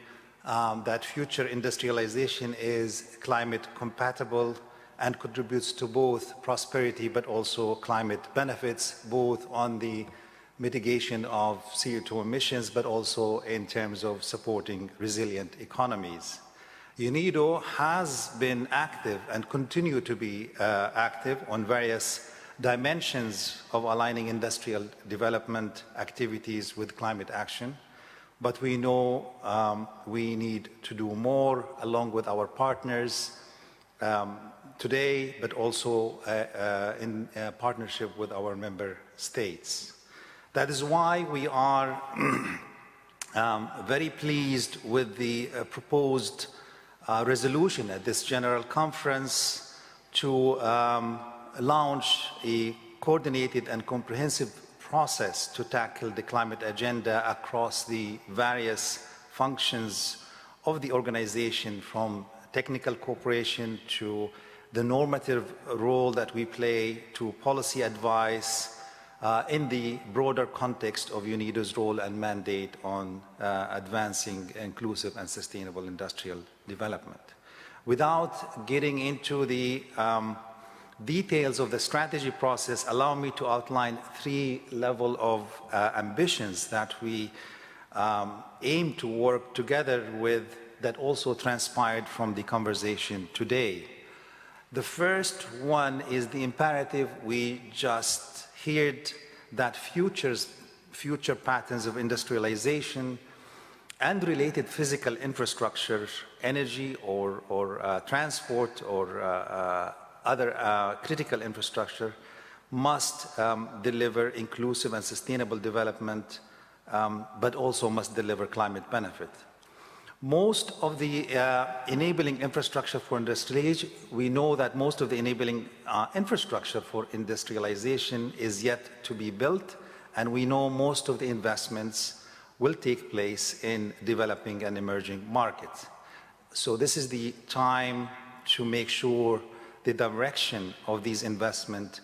that future industrialization is climate compatible and contributes to both prosperity but also climate benefits, both on the mitigation of CO2 emissions, but also in terms of supporting resilient economies. UNIDO has been active and continue to be active on various dimensions of aligning industrial development activities with climate action. But we know we need to do more along with our partners today, but also in partnership with our member states. That is why we are very pleased with the proposed resolution at this General Conference to launch a coordinated and comprehensive process to tackle the climate agenda across the various functions of the organization, from technical cooperation to the normative role that we play to policy advice in the broader context of UNIDO's role and mandate on advancing inclusive and sustainable industrial development. Without getting into the details of the strategy process, allow me to outline three levels of ambitions that we aim to work together with, that also transpired from the conversation today. The first one is the imperative we just heard, that future patterns of industrialization and related physical infrastructure, energy or transport or other critical infrastructure must deliver inclusive and sustainable development, but also must deliver climate benefit. Most of the enabling infrastructure for industrial age, we know that most of the enabling infrastructure for industrialization is yet to be built, and we know most of the investments will take place in developing and emerging markets. So this is the time to make sure the direction of these investments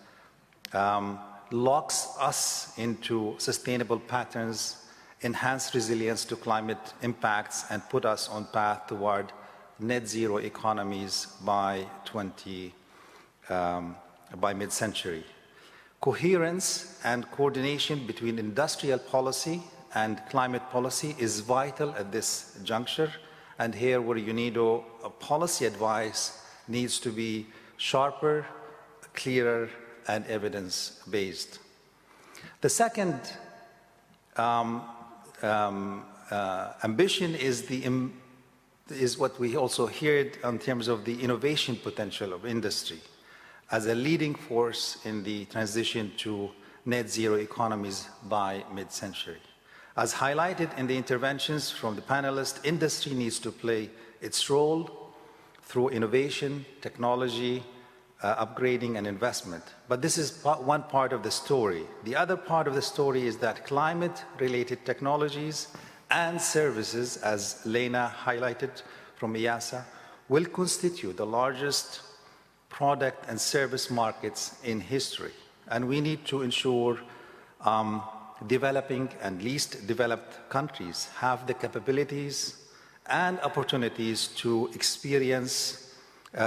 locks us into sustainable patterns, enhance resilience to climate impacts, and put us on path toward net zero economies by mid-century. Coherence and coordination between industrial policy and climate policy is vital at this juncture, and here where UNIDO policy advice needs to be sharper, clearer, and evidence-based. The second ambition is what we also heard in terms of the innovation potential of industry as a leading force in the transition to net zero economies by mid-century. As highlighted in the interventions from the panelists, industry needs to play its role through innovation, technology, upgrading, and investment. But this is one part of the story. The other part of the story is that climate-related technologies and services, as Lena highlighted from IASA, will constitute the largest product and service markets in history. And we need to ensure developing and least developed countries have the capabilities and opportunities to experience,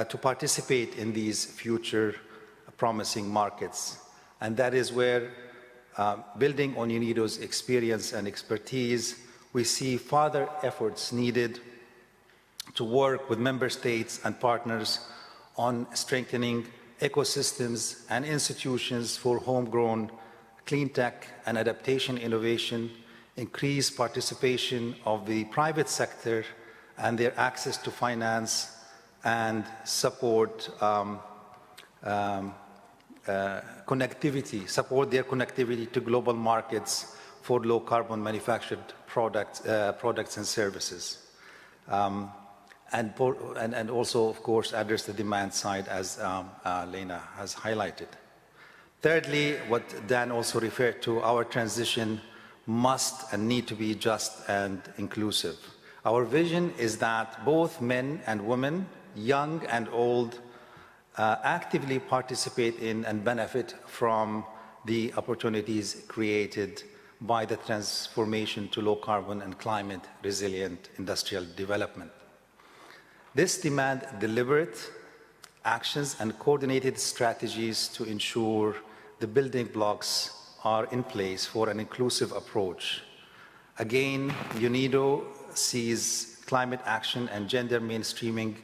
to participate in these future promising markets. And that is where, building on UNIDO's experience and expertise, we see further efforts needed to work with member states and partners on strengthening ecosystems and institutions for homegrown clean tech and adaptation innovation, increase participation of the private sector and their access to finance, and support connectivity, support their connectivity to global markets for low carbon manufactured products and services. And also, of course, address the demand side, as Lena has highlighted. Thirdly, what Dan also referred to, our transition must and need to be just and inclusive. Our vision is that both men and women, young and old, actively participate in and benefit from the opportunities created by the transformation to low carbon and climate resilient industrial development. This demands deliberate actions and coordinated strategies to ensure the building blocks are in place for an inclusive approach. Again, UNIDO sees climate action and gender mainstreaming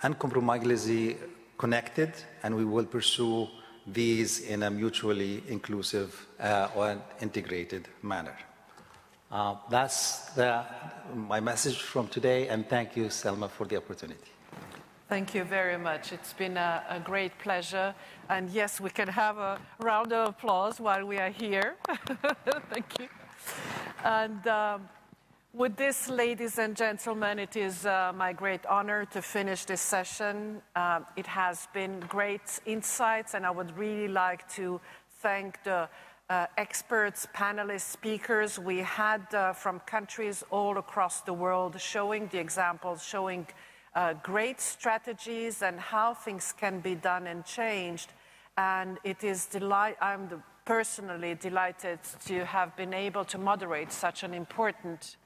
uncompromisingly connected, and we will pursue these in a mutually inclusive or integrated manner. That's my message from today, and thank you, Selma, for the opportunity. Thank you very much. It's been a great pleasure. And yes, we can have a round of applause while we are here. Thank you. And with this, ladies and gentlemen, it is my great honor to finish this session. It has been great insights, and I would really like to thank the experts, panelists, speakers we had from countries all across the world, showing the examples, showing great strategies and how things can be done and changed. And it is I'm personally delighted to have been able to moderate such an important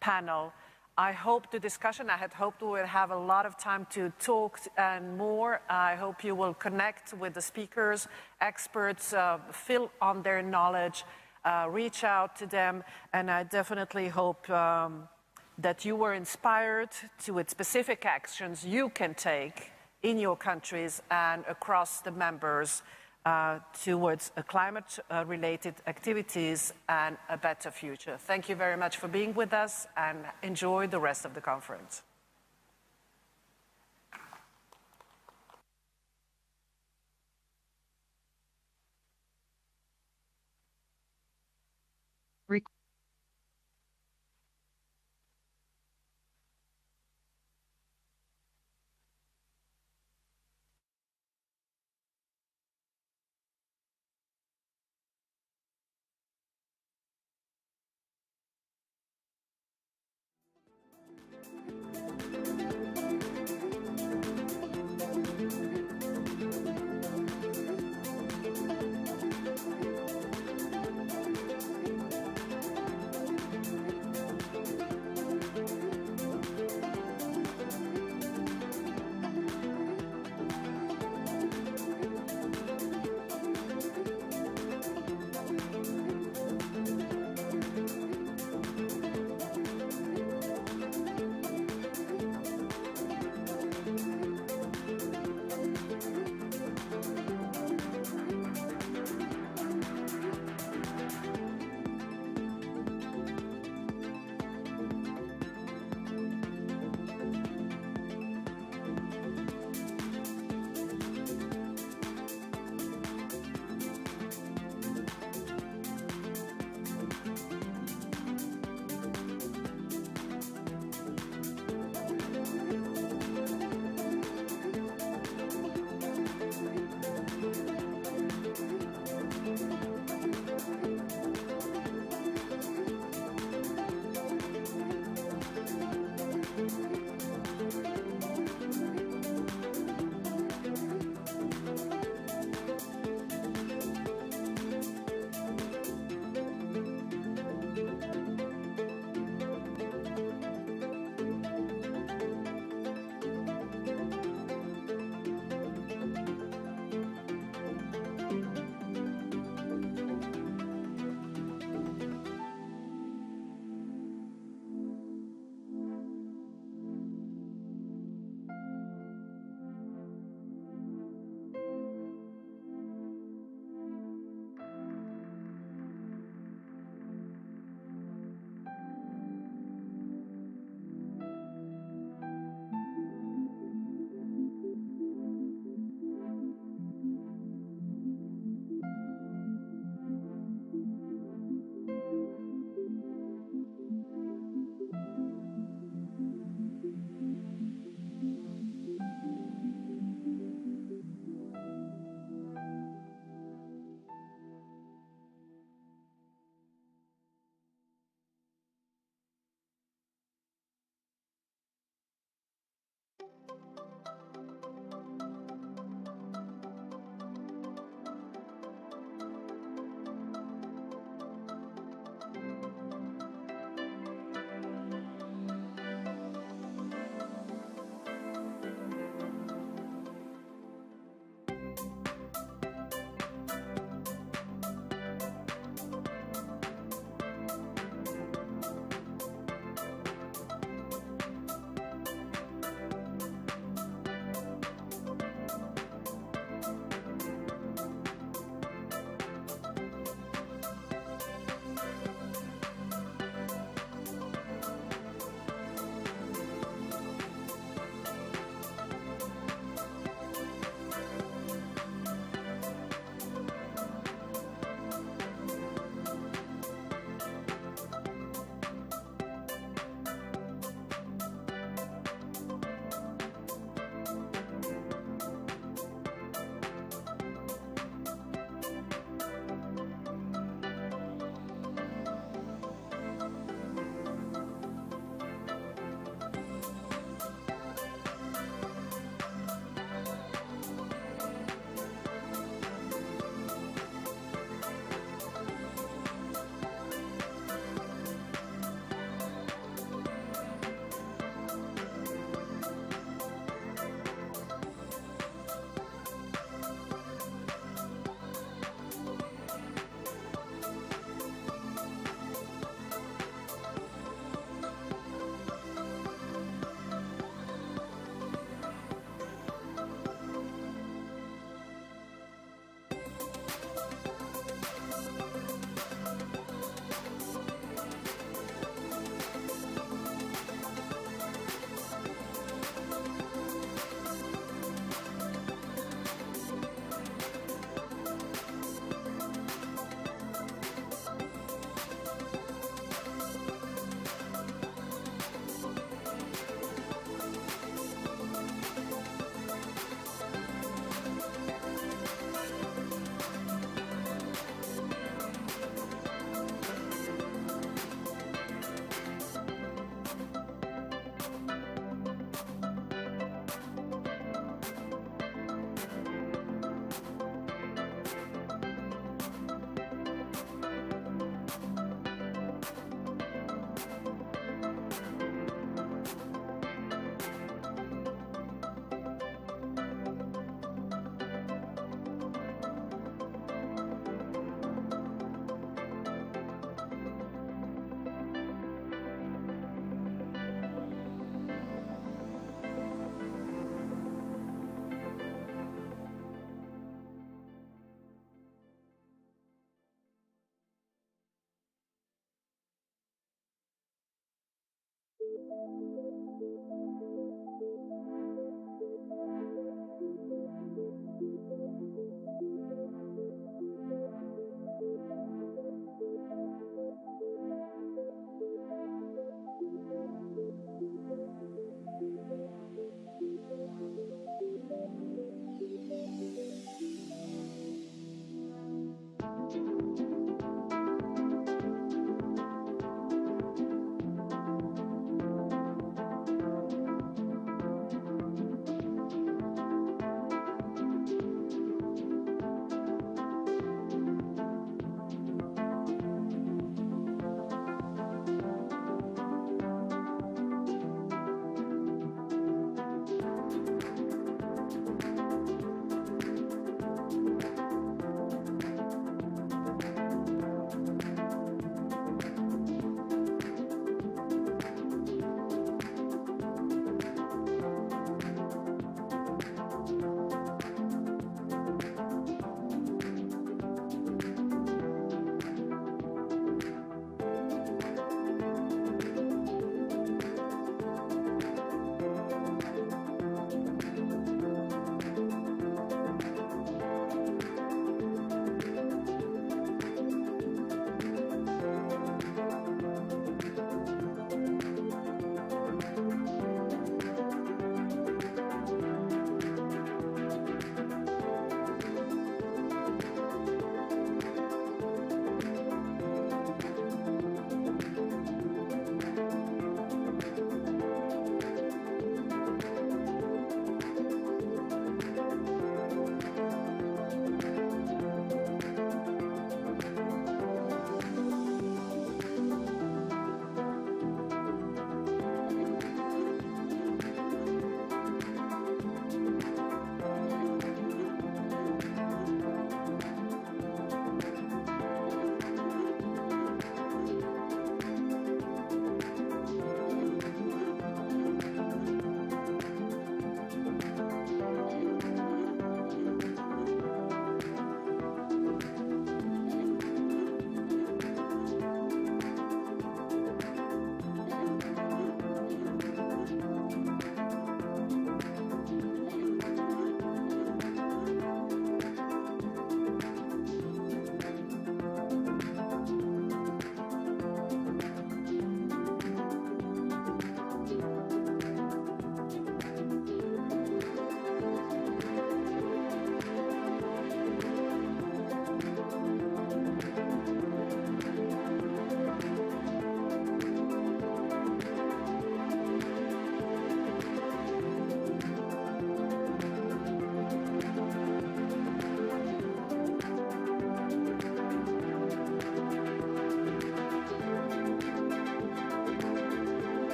panel. I hope the discussion, I had hoped we would have a lot of time to talk and more. I hope you will connect with the speakers, experts, fill on their knowledge, reach out to them, and I definitely hope that you were inspired with specific actions you can take in your countries and across the members towards climate-related activities and a better future. Thank you very much for being with us, and enjoy the rest of the conference.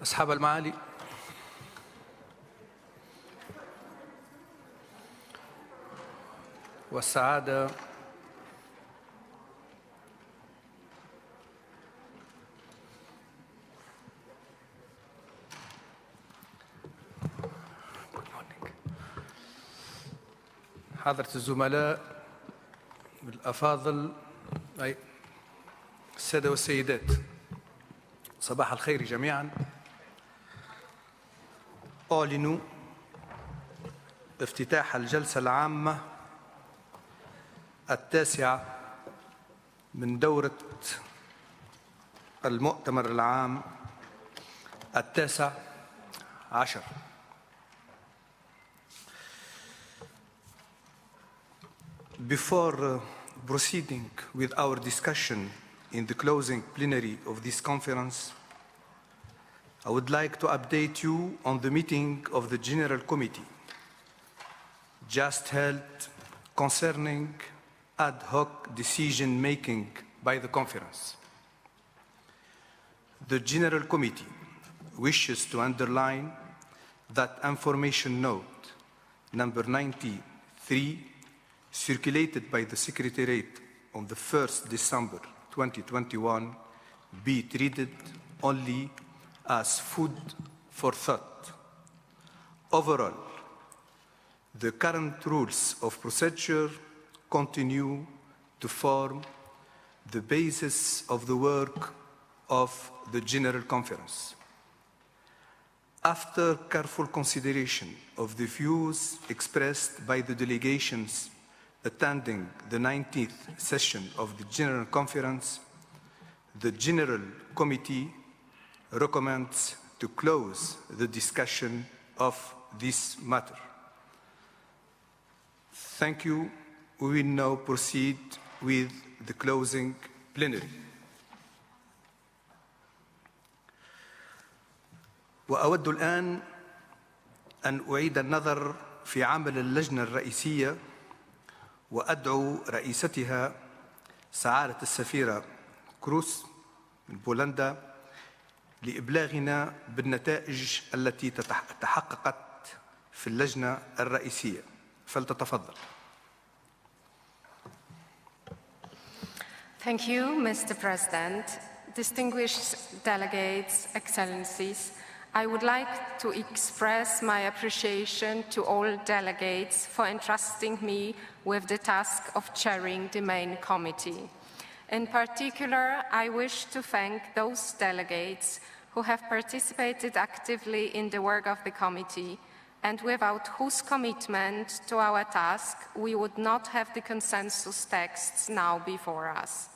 أصحاب المعالي، والسعادة حضرة الزملاء الأفاضل، أي السادة والسيدات، صباح الخير جميعا. أعلن افتتاح الجلسة العامة التاسعة من دورة المؤتمر العام التاسع عشر. Before proceeding with our discussion in the closing plenary of this conference, I would like to update you on the meeting of the General Committee just held concerning ad hoc decision-making by the conference. The General Committee wishes to underline that information note number 93 circulated by the Secretariat on the 1st December 2021 be treated only as food for thought. Overall, the current rules of procedure continue to form the basis of the work of the General Conference. After careful consideration of the views expressed by the delegations attending the 19th session of the General Conference, the General Committee recommends to close the discussion of this matter. Thank you. We will now proceed with the closing plenary. وأود الآن أن أعيد النظر في عمل اللجنة الرئيسية وأدعو رئيستها سعادة السفيرة كروس من بولندا لإبلاغنا بالنتائج التي تحققت في اللجنة الرئيسية. فلتتفضل. Thank you, Mr. President. Distinguished delegates, excellencies, I would like to express my appreciation to all delegates for entrusting me with the task of chairing the main committee. In particular, I wish to thank those delegates who have participated actively in the work of the committee and without whose commitment to our task we would not have the consensus texts now before us.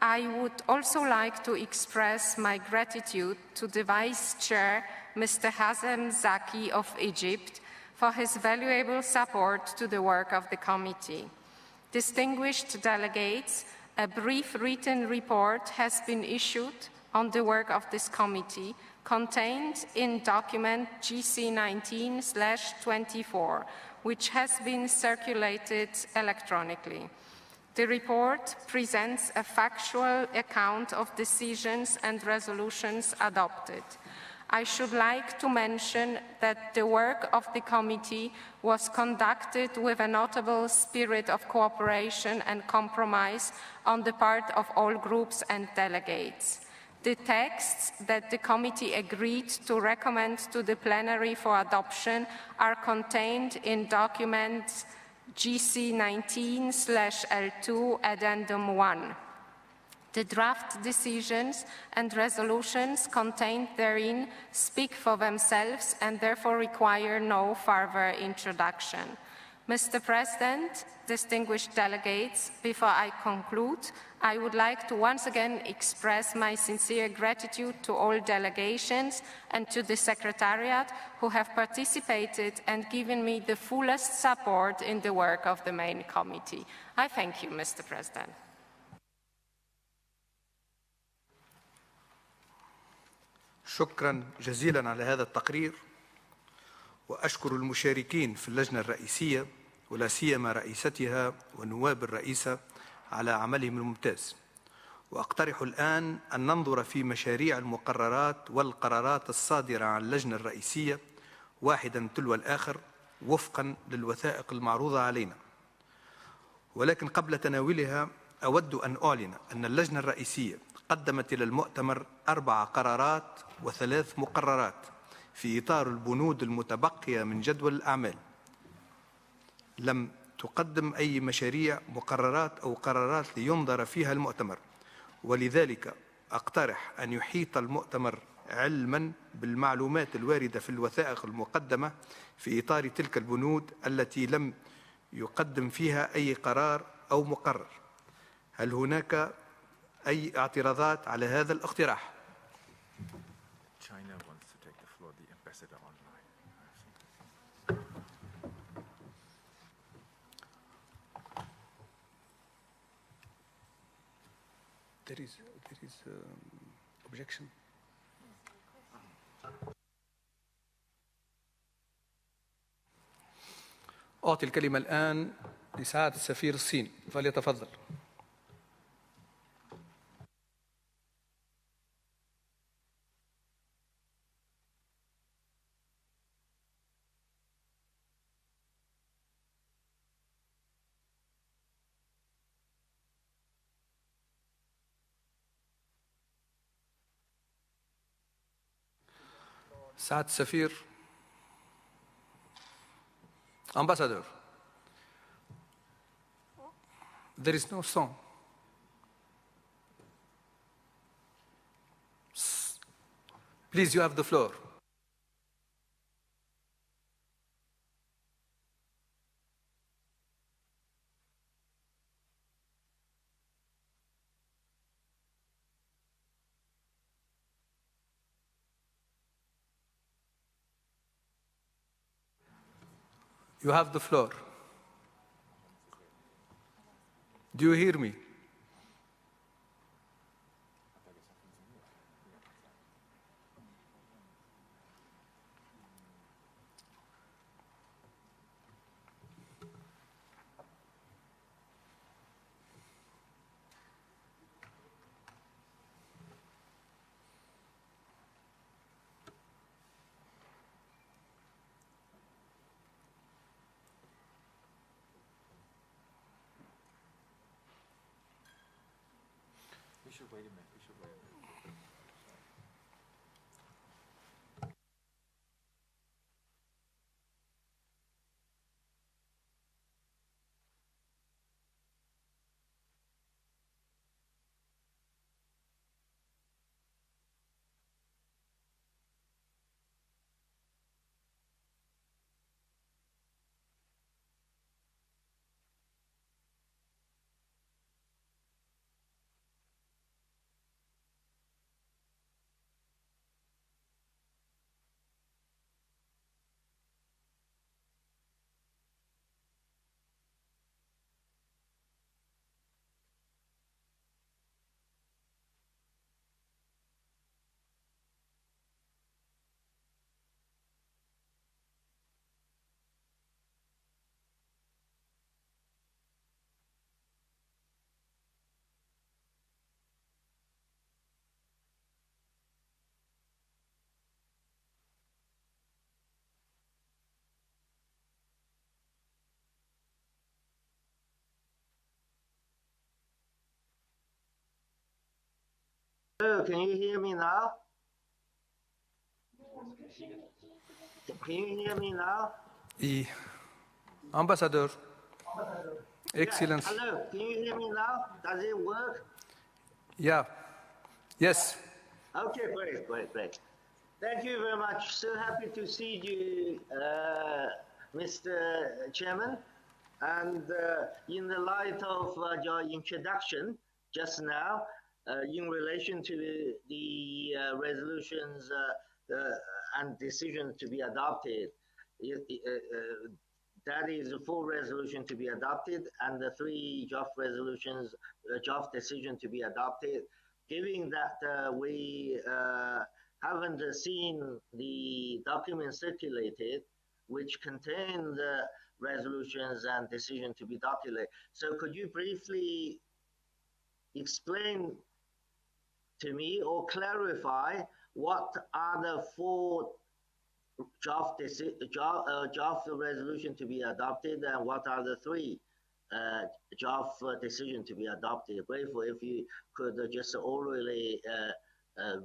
I would also like to express my gratitude to the Vice Chair, Mr. Hazem Zaki of Egypt, for his valuable support to the work of the committee. Distinguished delegates, a brief written report has been issued on the work of this committee, contained in document GC19/24, which has been circulated electronically. The report presents a factual account of decisions and resolutions adopted. I should like to mention that the work of the committee was conducted with a notable spirit of cooperation and compromise on the part of all groups and delegates. The texts that the committee agreed to recommend to the plenary for adoption are contained in documents GC19/L2 Addendum 1. The draft decisions and resolutions contained therein speak for themselves and therefore require no further introduction. Mr. President, distinguished delegates, before I conclude, I would like to once again express my sincere gratitude to all delegations and to the Secretariat who have participated and given me the fullest support in the work of the main committee. I thank you, Mr. President. شكرا جزيلا على هذا التقرير، وأشكر المشاركين في اللجنة الرئيسية ولا سيما رئيستها ونواب الرئيسة على عملهم الممتاز. وأقترح الآن أن ننظر في مشاريع المقررات والقرارات الصادرة عن اللجنة الرئيسية واحدا تلو الآخر وفقا للوثائق المعروضة علينا. ولكن قبل تناولها أود أن أعلن أن اللجنة الرئيسية قدمت إلى المؤتمر 4 قرارات و3 مقررات في إطار البنود المتبقية من جدول الأعمال. لم تقدم أي مشاريع مقررات أو قرارات لينظر فيها المؤتمر، ولذلك أقترح أن يحيط المؤتمر علما بالمعلومات الواردة في الوثائق المقدمة في إطار تلك البنود التي لم يقدم فيها أي قرار أو مقرر. هل هناك أي اعتراضات على هذا الاقتراح؟ There is objection. أعطي الكلمة الآن لسعادة السفير الصيني، فليتفضل. سعادة السفير. Ambassador, there is no song. Please, you have the floor. You have the floor. Do you hear me? Wait a minute. Hello, can you hear me now? Can you hear me now? Ambassador, Excellence. Yeah. Hello, can you hear me now? Does it work? Yeah. Yes. Okay, great. Thank you very much. So happy to see you, Mr. Chairman. And in the light of your introduction just now, in relation to the resolutions and decisions to be adopted, that is a full resolution to be adopted, and the 3 draft resolutions, draft decision to be adopted. Given that we haven't seen the documents circulated, which contain the resolutions and decision to be adopted. So could you briefly explain to me or clarify what are the 4 draft resolution to be adopted and what are the 3 draft decision to be adopted. Grateful if you could just orally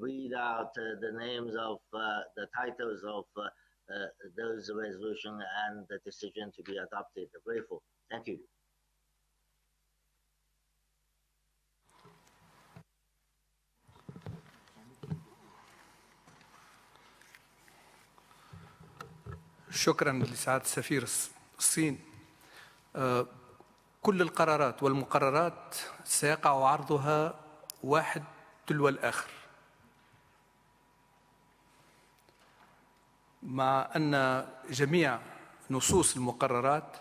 read out the names of the titles of those resolution and the decision to be adopted. Grateful. Thank you. شكرا لسعادة السفير الصين. كل القرارات والمقررات سيقع عرضها واحد تلو الآخر، مع أن جميع نصوص المقررات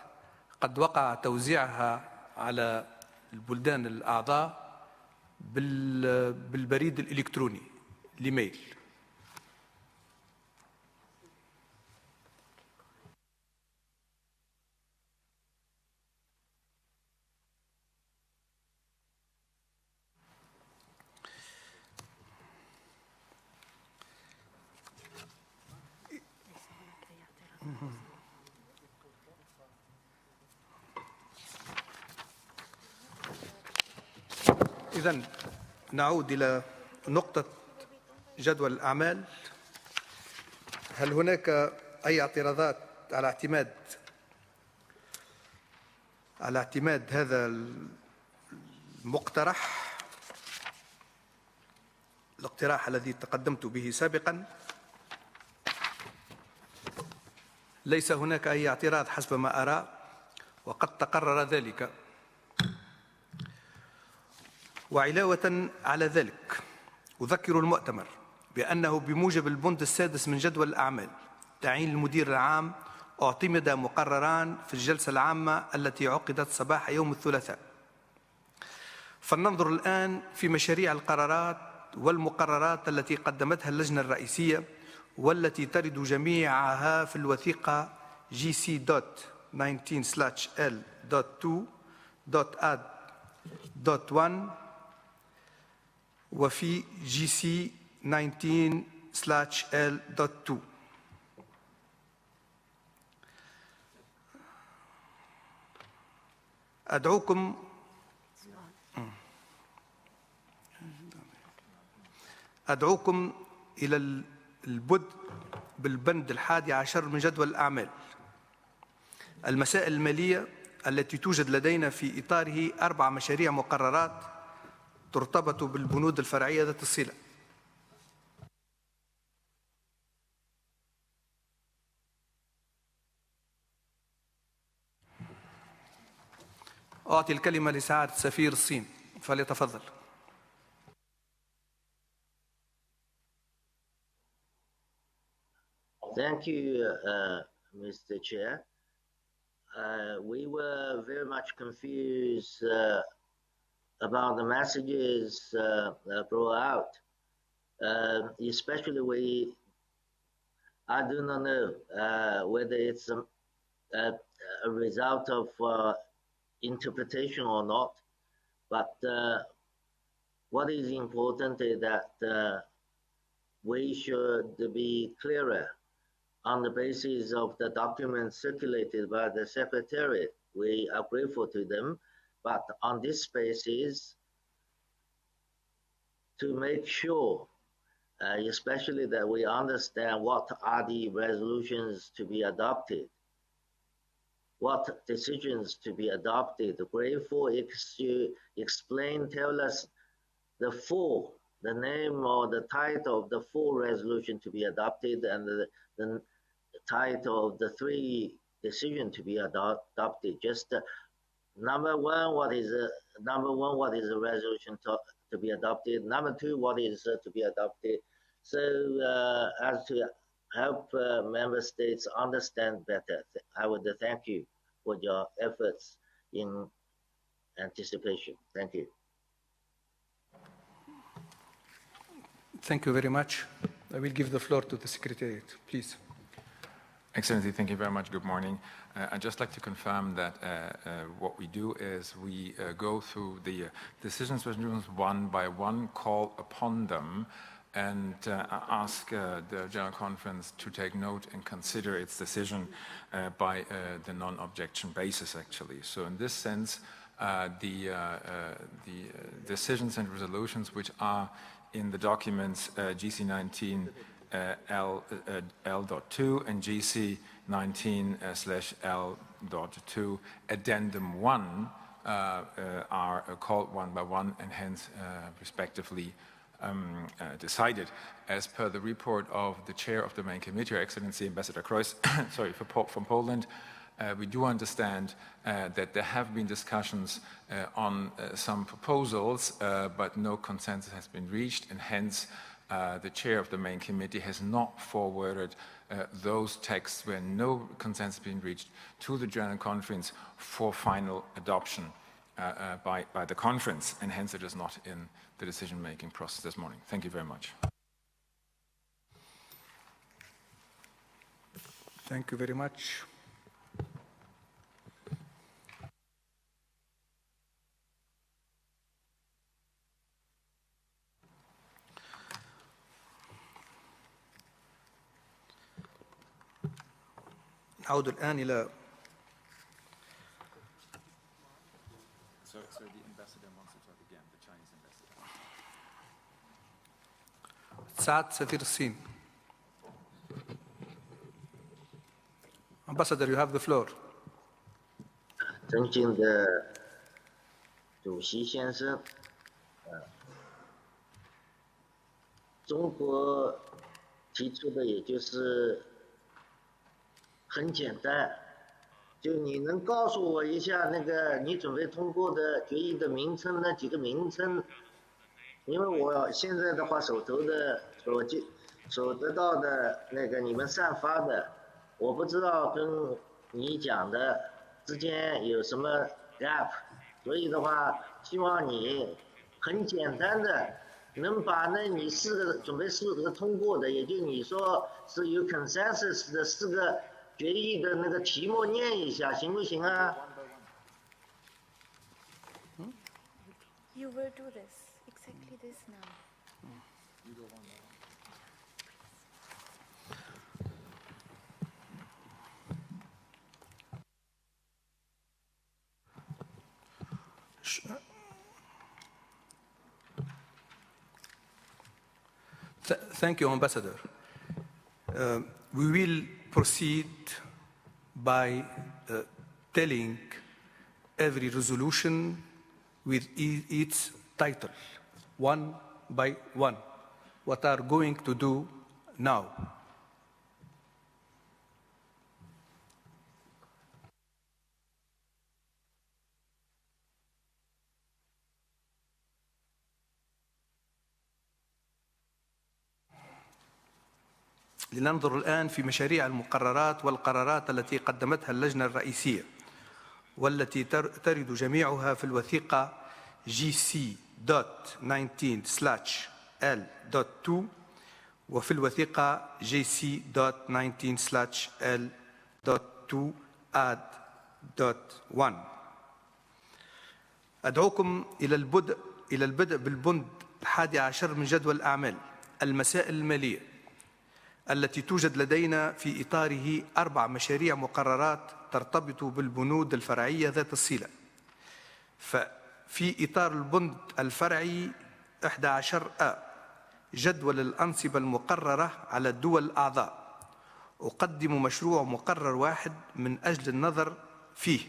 قد وقع توزيعها على البلدان الأعضاء بالبريد الإلكتروني الإيميل. إذن نعود إلى نقطة جدول الأعمال. هل هناك أي اعتراضات على اعتماد هذا المقترح، الاقتراح الذي تقدمت به سابقا؟ ليس هناك أي اعتراض حسب ما أرى، وقد تقرر ذلك. وعلاوة على ذلك أذكر المؤتمر بأنه بموجب البند السادس من جدول الأعمال تعيين المدير العام اعتمد مقرران في الجلسة العامة التي عقدت صباح يوم الثلاثاء. فلننظر الآن في مشاريع القرارات والمقررات التي قدمتها اللجنة الرئيسية والتي ترد جميعها في الوثيقة GC.19/L.2.add.1 وفي GC19/L.2. أدعوكم إلى البدء بالبند 11 من جدول الأعمال. المسائل المالية التي توجد لدينا في إطاره 4 مشاريع مقررات ترتبط بالبنود الفرعية ذات الصلة. أعطي الكلمة لسعادة سفير الصين فليتفضل. Thank you, Mr. Chair. We were very much confused about the messages brought out, especially I do not know whether it's a result of interpretation or not, but what is important is that we should be clearer on the basis of the documents circulated by the Secretariat. We are grateful to them, but on this basis, to make sure, especially that we understand what are the resolutions to be adopted, what decisions to be adopted. Grateful if you explain, tell us the name or the title of the full resolution to be adopted and the title of the 3 decisions to be adopted. Just number 1, what is the resolution to be adopted? Number 2, what is to be adopted? So as to help member states understand better, I would thank you for your efforts in anticipation. Thank you. Thank you very much. I will give the floor to the Secretariat, please. Excellency, thank you very much. Good morning. I'd just like to confirm that what we do is we go through the decisions one by one, call upon them, and ask the General Conference to take note and consider its decision by the non-objection basis, actually. So in this sense, the decisions and resolutions which are in the documents GC19 L.2 and GC 19/L.2 addendum 1 are called one by one and hence respectively decided. As per the report of the chair of the main committee, Her Excellency Ambassador Kreuz, from Poland, we do understand that there have been discussions on some proposals, but no consensus has been reached, and hence the chair of the main committee has not forwarded those texts where no consensus has been reached to the General Conference for final adoption by the conference, and hence it is not in the decision-making process this morning. Thank you very much. Thank you very much. نعود الآن إلى سعادة سفير الصين. Ambassador, you have the floor. 尊敬的主席先生，中国提出的也就是很简单，就你能告诉我一下那个你准备通过的决议的名称那几个名称？因为我现在的话手头的所得到的那个你们散发的，我不知道跟你讲的之间有什么 gap， 所以的话希望你很简单的能把那你准备4个通过的，也就你说是有 consensus 的4个决议的那个题目念一下，行不行啊？ You will do this, exactly this now. Thank you, Ambassador. We will proceed by telling every resolution with its title, one by one, what are going to do now. لننظر الآن في مشاريع المقررات والقرارات التي قدمتها اللجنة الرئيسية والتي ترد جميعها في الوثيقة GC.19/L.2 وفي الوثيقة GC.19/L.2 أدعوكم إلى البدء بالبند 11 من جدول الأعمال المسائل المالية التي توجد لدينا في إطاره 4 مشاريع مقررات ترتبط بالبنود الفرعية ذات الصلة. ففي إطار البند الفرعي 11A جدول الأنصبة المقررة على الدول الأعضاء، أقدم مشروع مقرر واحد من أجل النظر فيه.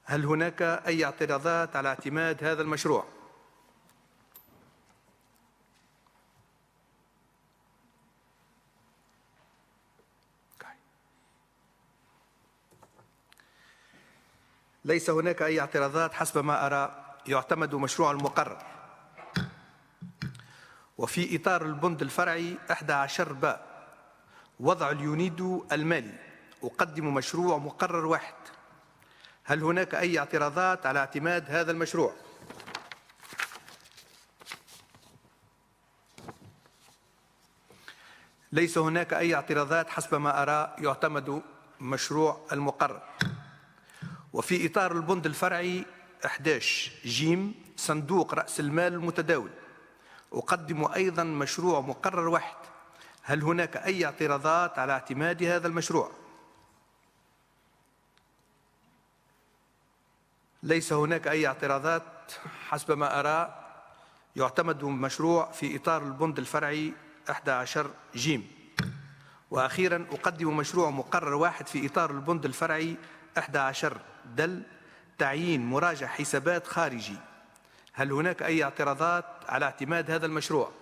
هل هناك أي اعتراضات على اعتماد هذا المشروع؟ ليس هناك أي اعتراضات حسب ما أرى، يعتمد مشروع المقرر. وفي إطار البند الفرعي 11 وضع اليونيدو المالي، أقدم مشروع مقرر واحد. هل هناك أي اعتراضات على اعتماد هذا المشروع؟ ليس هناك أي اعتراضات حسب ما أرى يعتمد مشروع المقرر. وفي إطار البند الفرعي 11 جيم صندوق رأس المال المتداول أقدم أيضا مشروع مقرر واحد. هل هناك أي اعتراضات على اعتماد هذا المشروع؟ ليس هناك أي اعتراضات حسب ما أرى يعتمد مشروع في إطار البند الفرعي 11 جيم. وأخيرا أقدم مشروع مقرر واحد في إطار البند الفرعي 11 دل تعيين مراجع حسابات خارجي. هل هناك أي اعتراضات على اعتماد هذا المشروع؟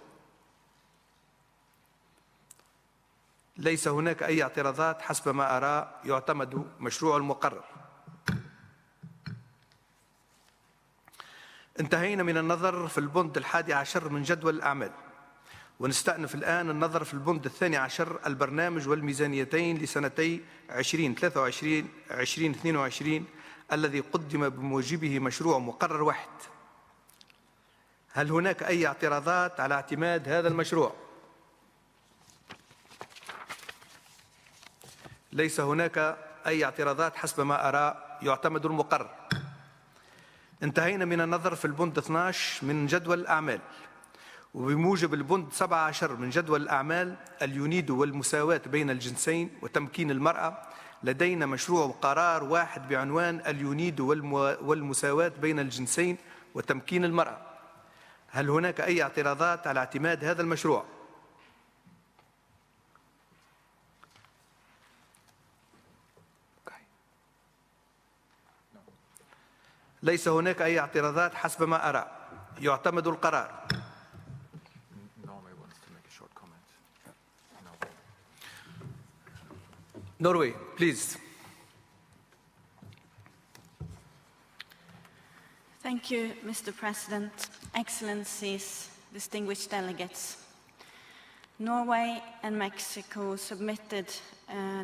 ليس هناك أي اعتراضات حسب ما أرى يعتمد مشروع المقرر. انتهينا من النظر في البند 11 من جدول الأعمال، ونستأنف الآن النظر في البند 12 البرنامج والميزانيتين لسنتي 2023 2022 الذي قدم بموجبه مشروع مقرر واحد. هل هناك أي اعتراضات على اعتماد هذا المشروع؟ ليس هناك أي اعتراضات حسب ما أرى يعتمد المقرر. انتهينا من النظر في البند 12 من جدول الأعمال، وبموجب البند 17 من جدول الأعمال اليونيدو والمساواة بين الجنسين وتمكين المرأة لدينا مشروع قرار واحد بعنوان اليونيدو والمساواة بين الجنسين وتمكين المرأة. هل هناك أي اعتراضات على اعتماد هذا المشروع؟ ليس هناك أي اعتراضات حسب ما أرى يعتمد القرار. Norway, please. Thank you, Mr. President, Excellencies, distinguished delegates. Norway and Mexico submitted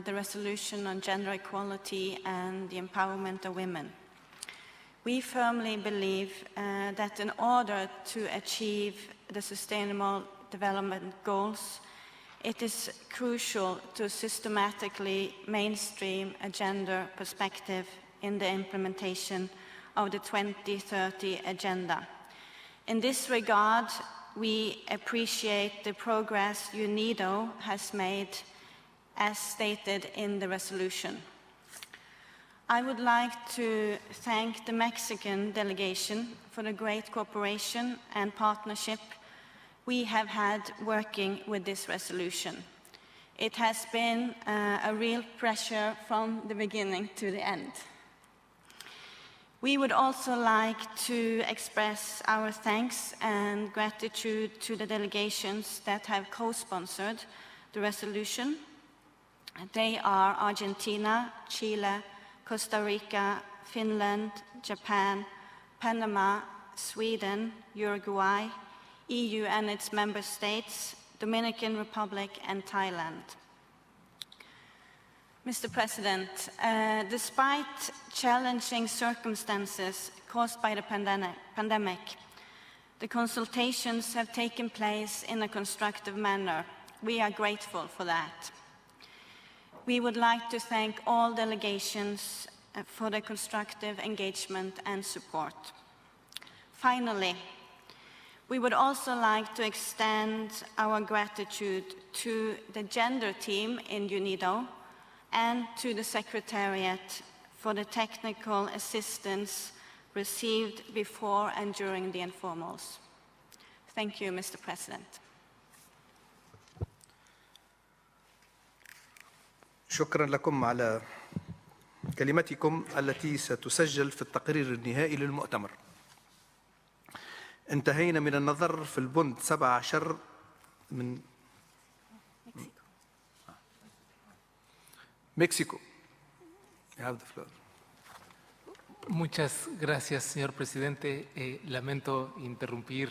the resolution on gender equality and the empowerment of women. We firmly believe that in order to achieve the Sustainable Development Goals, it is crucial to systematically mainstream a gender perspective in the implementation of the 2030 Agenda. In this regard, we appreciate the progress UNIDO has made as stated in the resolution. I would like to thank the Mexican delegation for the great cooperation and partnership we have had working with this resolution. It has been a real pleasure from the beginning to the end. We would also like to express our thanks and gratitude to the delegations that have co-sponsored the resolution. They are Argentina, Chile, Costa Rica, Finland, Japan, Panama, Sweden, Uruguay, EU and its member states, Dominican Republic, and Thailand. Mr. President, despite challenging circumstances caused by the pandemic, the consultations have taken place in a constructive manner. We are grateful for that. We would like to thank all delegations for their constructive engagement and support. Finally, we would also like to extend our gratitude to the gender team in UNIDO and to the Secretariat for the technical assistance received before and during the informals. Thank you, Mr. President. شكرا لكم على كلمتكم التي ستسجل في التقرير النهائي للمؤتمر. انتهينا من النظر في البند 17 من México. You have the floor. Muchas gracias, señor presidente. Lamento interrumpir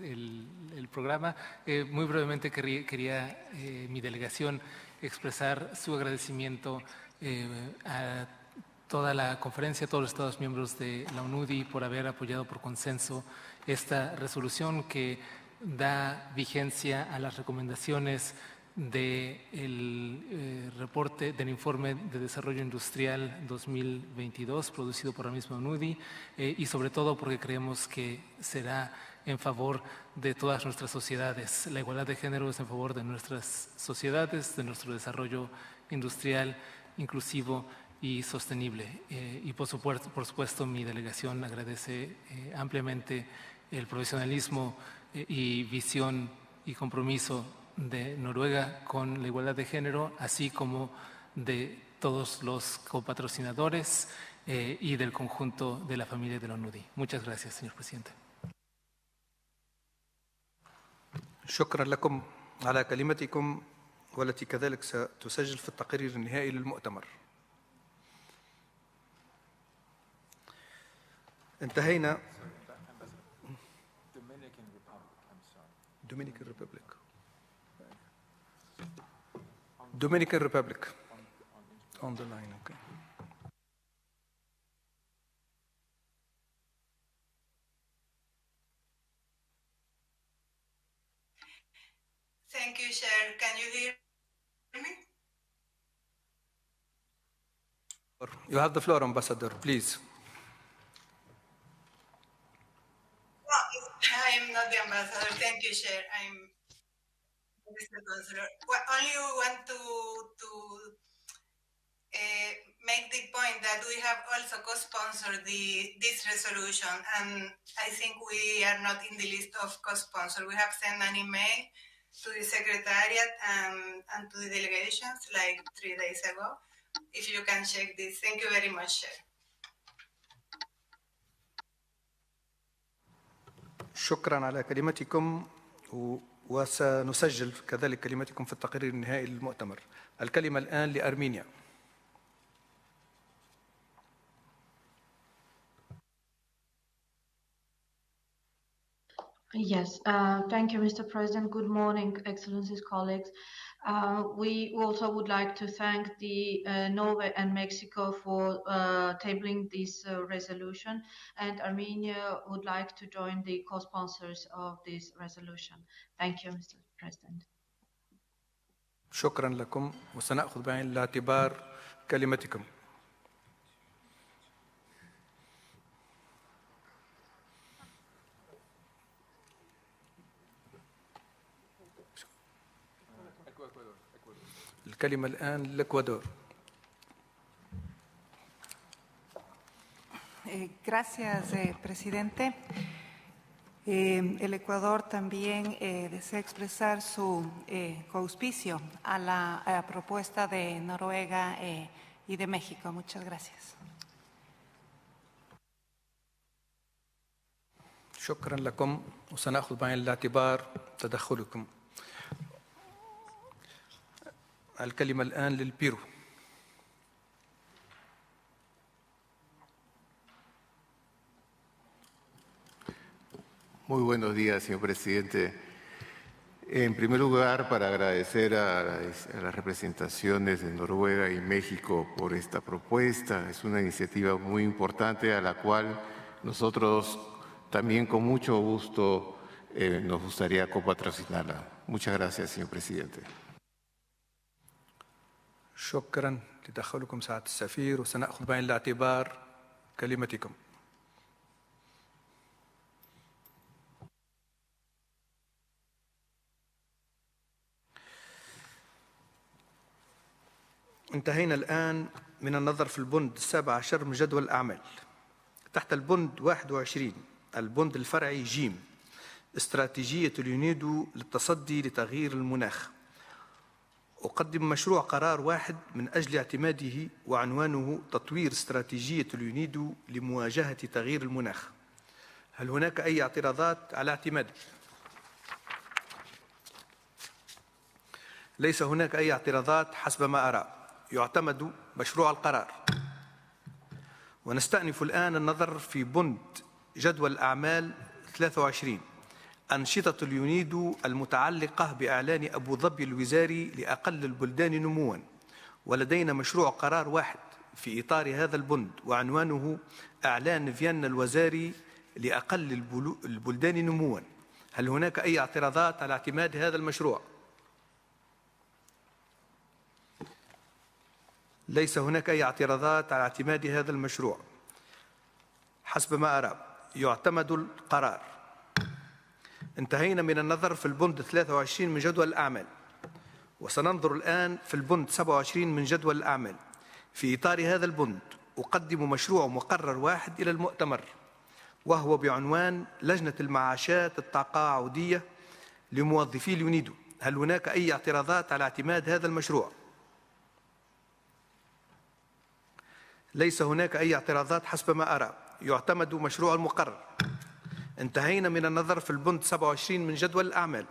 el programa. Muy brevemente quería mi delegación expresar su agradecimiento a toda la conferencia, a todos los Estados miembros de la UNUDI por haber apoyado por consenso esta resolución que da vigencia a las recomendaciones del reporte del Informe de Desarrollo Industrial 2022 producido por la misma UNIDO y sobre todo porque creemos que será en favor de todas nuestras sociedades. La igualdad de género es en favor de nuestras sociedades, de nuestro desarrollo industrial, inclusivo y sostenible. Y por supuesto, mi delegación agradece ampliamente el profesionalismo y visión y compromiso de Noruega con la igualdad de género, así como de todos los copatrocinadores y del conjunto de la familia de la UNIDO. Muchas gracias, señor presidente. شكرا لكم على كلمتكم والتي كذلك ستسجل في التقرير النهائي للمؤتمر. انتهينا Dominican Republic on the line, okay. Thank you, Chair. Can you hear me? You have the floor, Ambassador, please. No, I am not the ambassador. Thank you, Chair. I'm Mr. Consular. Well, only want to make the point that we have also co-sponsored this resolution, and I think we are not in the list of co-sponsors. We have sent an email to the Secretariat and to the delegations like 3 days ago. If you can check this. Thank you very much, Chair. شكرا على كلمتكم وسنسجل كذلك كلمتكم في التقرير النهائي للمؤتمر. الكلمة الآن لأرمينيا. Yes, thank you, Mr. President. Good morning, Excellencies, colleagues. We also would like to thank the Norway and Mexico for tabling this resolution, and Armenia would like to join the co-sponsors of this resolution. Thank you, Mr. President. شكرا لكم وسنأخذ بعين الاعتبار كلمتكم. الكلمة الآن للإكوادور. Gracias, presidente. El Ecuador también desea expresar su coauspicio a la propuesta de Noruega y de México. Muchas gracias. شكرا لكم وسنأخذ بعين الاعتبار تدخلكم. الكلمة الآن للبيرو. Muy buenos días, señor presidente. En primer lugar, para agradecer a las representaciones de Noruega y México por esta propuesta. Es una iniciativa muy importante a la cual nosotros también con mucho gusto nos gustaría copatrocinarla. Muchas gracias, señor presidente. شكرا لتدخلكم سعادة السفير وسنأخذ بعين الاعتبار كلمتكم. انتهينا الآن من النظر في البند 17 من جدول الأعمال. تحت البند 21 البند الفرعي جيم استراتيجية اليونيدو للتصدي لتغيير المناخ. أقدم مشروع قرار واحد من أجل اعتماده وعنوانه تطوير استراتيجية اليونيدو لمواجهة تغيير المناخ. هل هناك أي اعتراضات على اعتماده؟ ليس هناك أي اعتراضات حسب ما أرى. يعتمد مشروع القرار. ونستأنف الآن النظر في بند جدول الأعمال 23 أنشطة اليونيدو المتعلقة بإعلان أبو ظبي الوزاري لأقل البلدان نمواً. ولدينا مشروع قرار واحد في إطار هذا البند وعنوانه إعلان فيينا الوزاري لأقل البلدان نمواً. هل هناك أي اعتراضات على اعتماد هذا المشروع؟ ليس هناك أي اعتراضات على اعتماد هذا المشروع. حسب ما أرى يعتمد القرار. انتهينا من النظر في البند 23 من جدول الأعمال، وسننظر الآن في البند 27 من جدول الأعمال. في إطار هذا البند أقدم مشروع مقرر واحد إلى المؤتمر، وهو بعنوان لجنة المعاشات التقاعدية لموظفي اليونيدو. هل هناك أي اعتراضات على اعتماد هذا المشروع؟ ليس هناك أي اعتراضات حسب ما أرى. يعتمد مشروع المقرر. انتهينا من النظر في البند 27 من جدول الأعمال،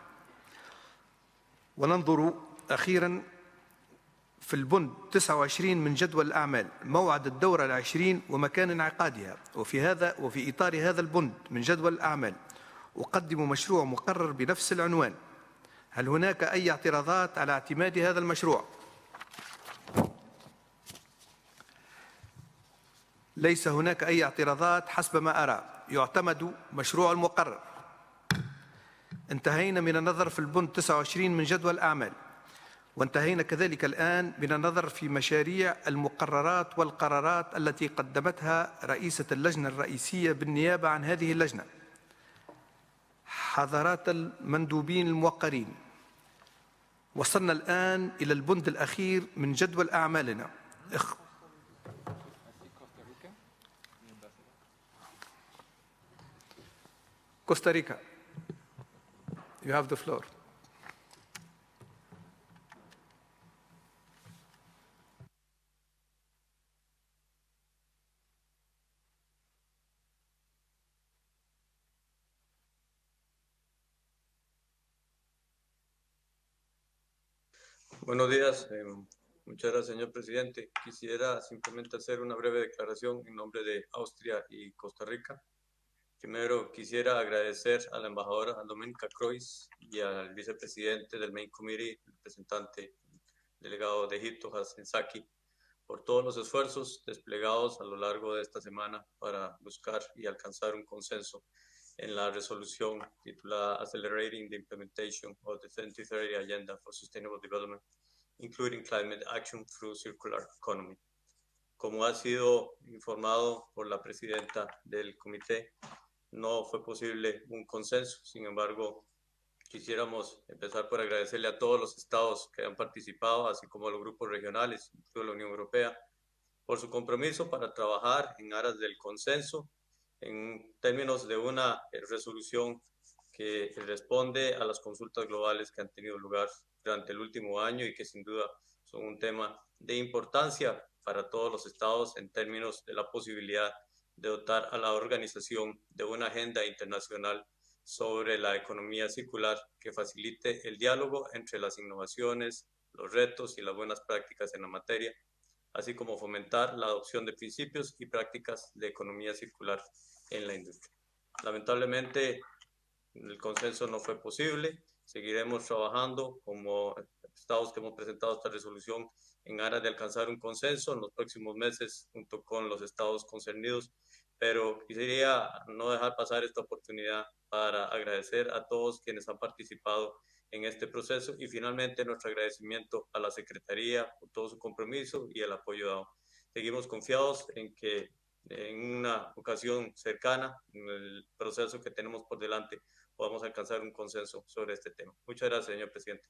وننظر أخيرا في البند 29 من جدول الأعمال موعد الدورة العشرين ومكان انعقادها. وفي إطار هذا البند من جدول الأعمال أقدم مشروع مقرر بنفس العنوان. هل هناك أي اعتراضات على اعتماد هذا المشروع؟ ليس هناك أي اعتراضات حسب ما أرى. يعتمد مشروع المقرر. انتهينا من النظر في البند 29 من جدول الأعمال، وانتهينا كذلك الآن من النظر في مشاريع المقررات والقرارات التي قدمتها رئيسة اللجنة الرئيسية بالنيابة عن هذه اللجنة. حضرات المندوبين الموقرين، وصلنا الآن إلى البند الأخير من جدول أعمالنا. Costa Rica, you have the floor. Buenos días. Muchas gracias, señor presidente. Quisiera simplemente hacer una breve declaración en nombre de Austria y Costa Rica. Primero, quisiera agradecer a la embajadora Dominica Croix y al vicepresidente del Main Committee, el representante delegado de Egipto, Hassan Saki, por todos los esfuerzos desplegados a lo largo de esta semana para buscar y alcanzar un consenso en la resolución titulada Accelerating the Implementation of the 2030 Agenda for Sustainable Development, including Climate Action through Circular Economy. Como ha sido informado por la presidenta del comité, no fue posible un consenso. Sin embargo, quisiéramos empezar por agradecerle a todos los estados que han participado, así como a los grupos regionales, incluso la Unión Europea, por su compromiso para trabajar en aras del consenso en términos de una resolución que responde a las consultas globales que han tenido lugar durante el último año y que sin duda son un tema de importancia para todos los estados en términos de la posibilidad de dotar a la organización de una agenda internacional sobre la economía circular que facilite el diálogo entre las innovaciones, los retos y las buenas prácticas en la materia, así como fomentar la adopción de principios y prácticas de economía circular en la industria. Lamentablemente, el consenso no fue posible. Seguiremos trabajando como estados que hemos presentado esta resolución en aras de alcanzar un consenso en los próximos meses junto con los estados concernidos, pero quisiera no dejar pasar esta oportunidad para agradecer a todos quienes han participado en este proceso y finalmente nuestro agradecimiento a la Secretaría por todo su compromiso y el apoyo dado. Seguimos confiados en que en una ocasión cercana, en el proceso que tenemos por delante, podamos alcanzar un consenso sobre este tema. Muchas gracias, señor presidente.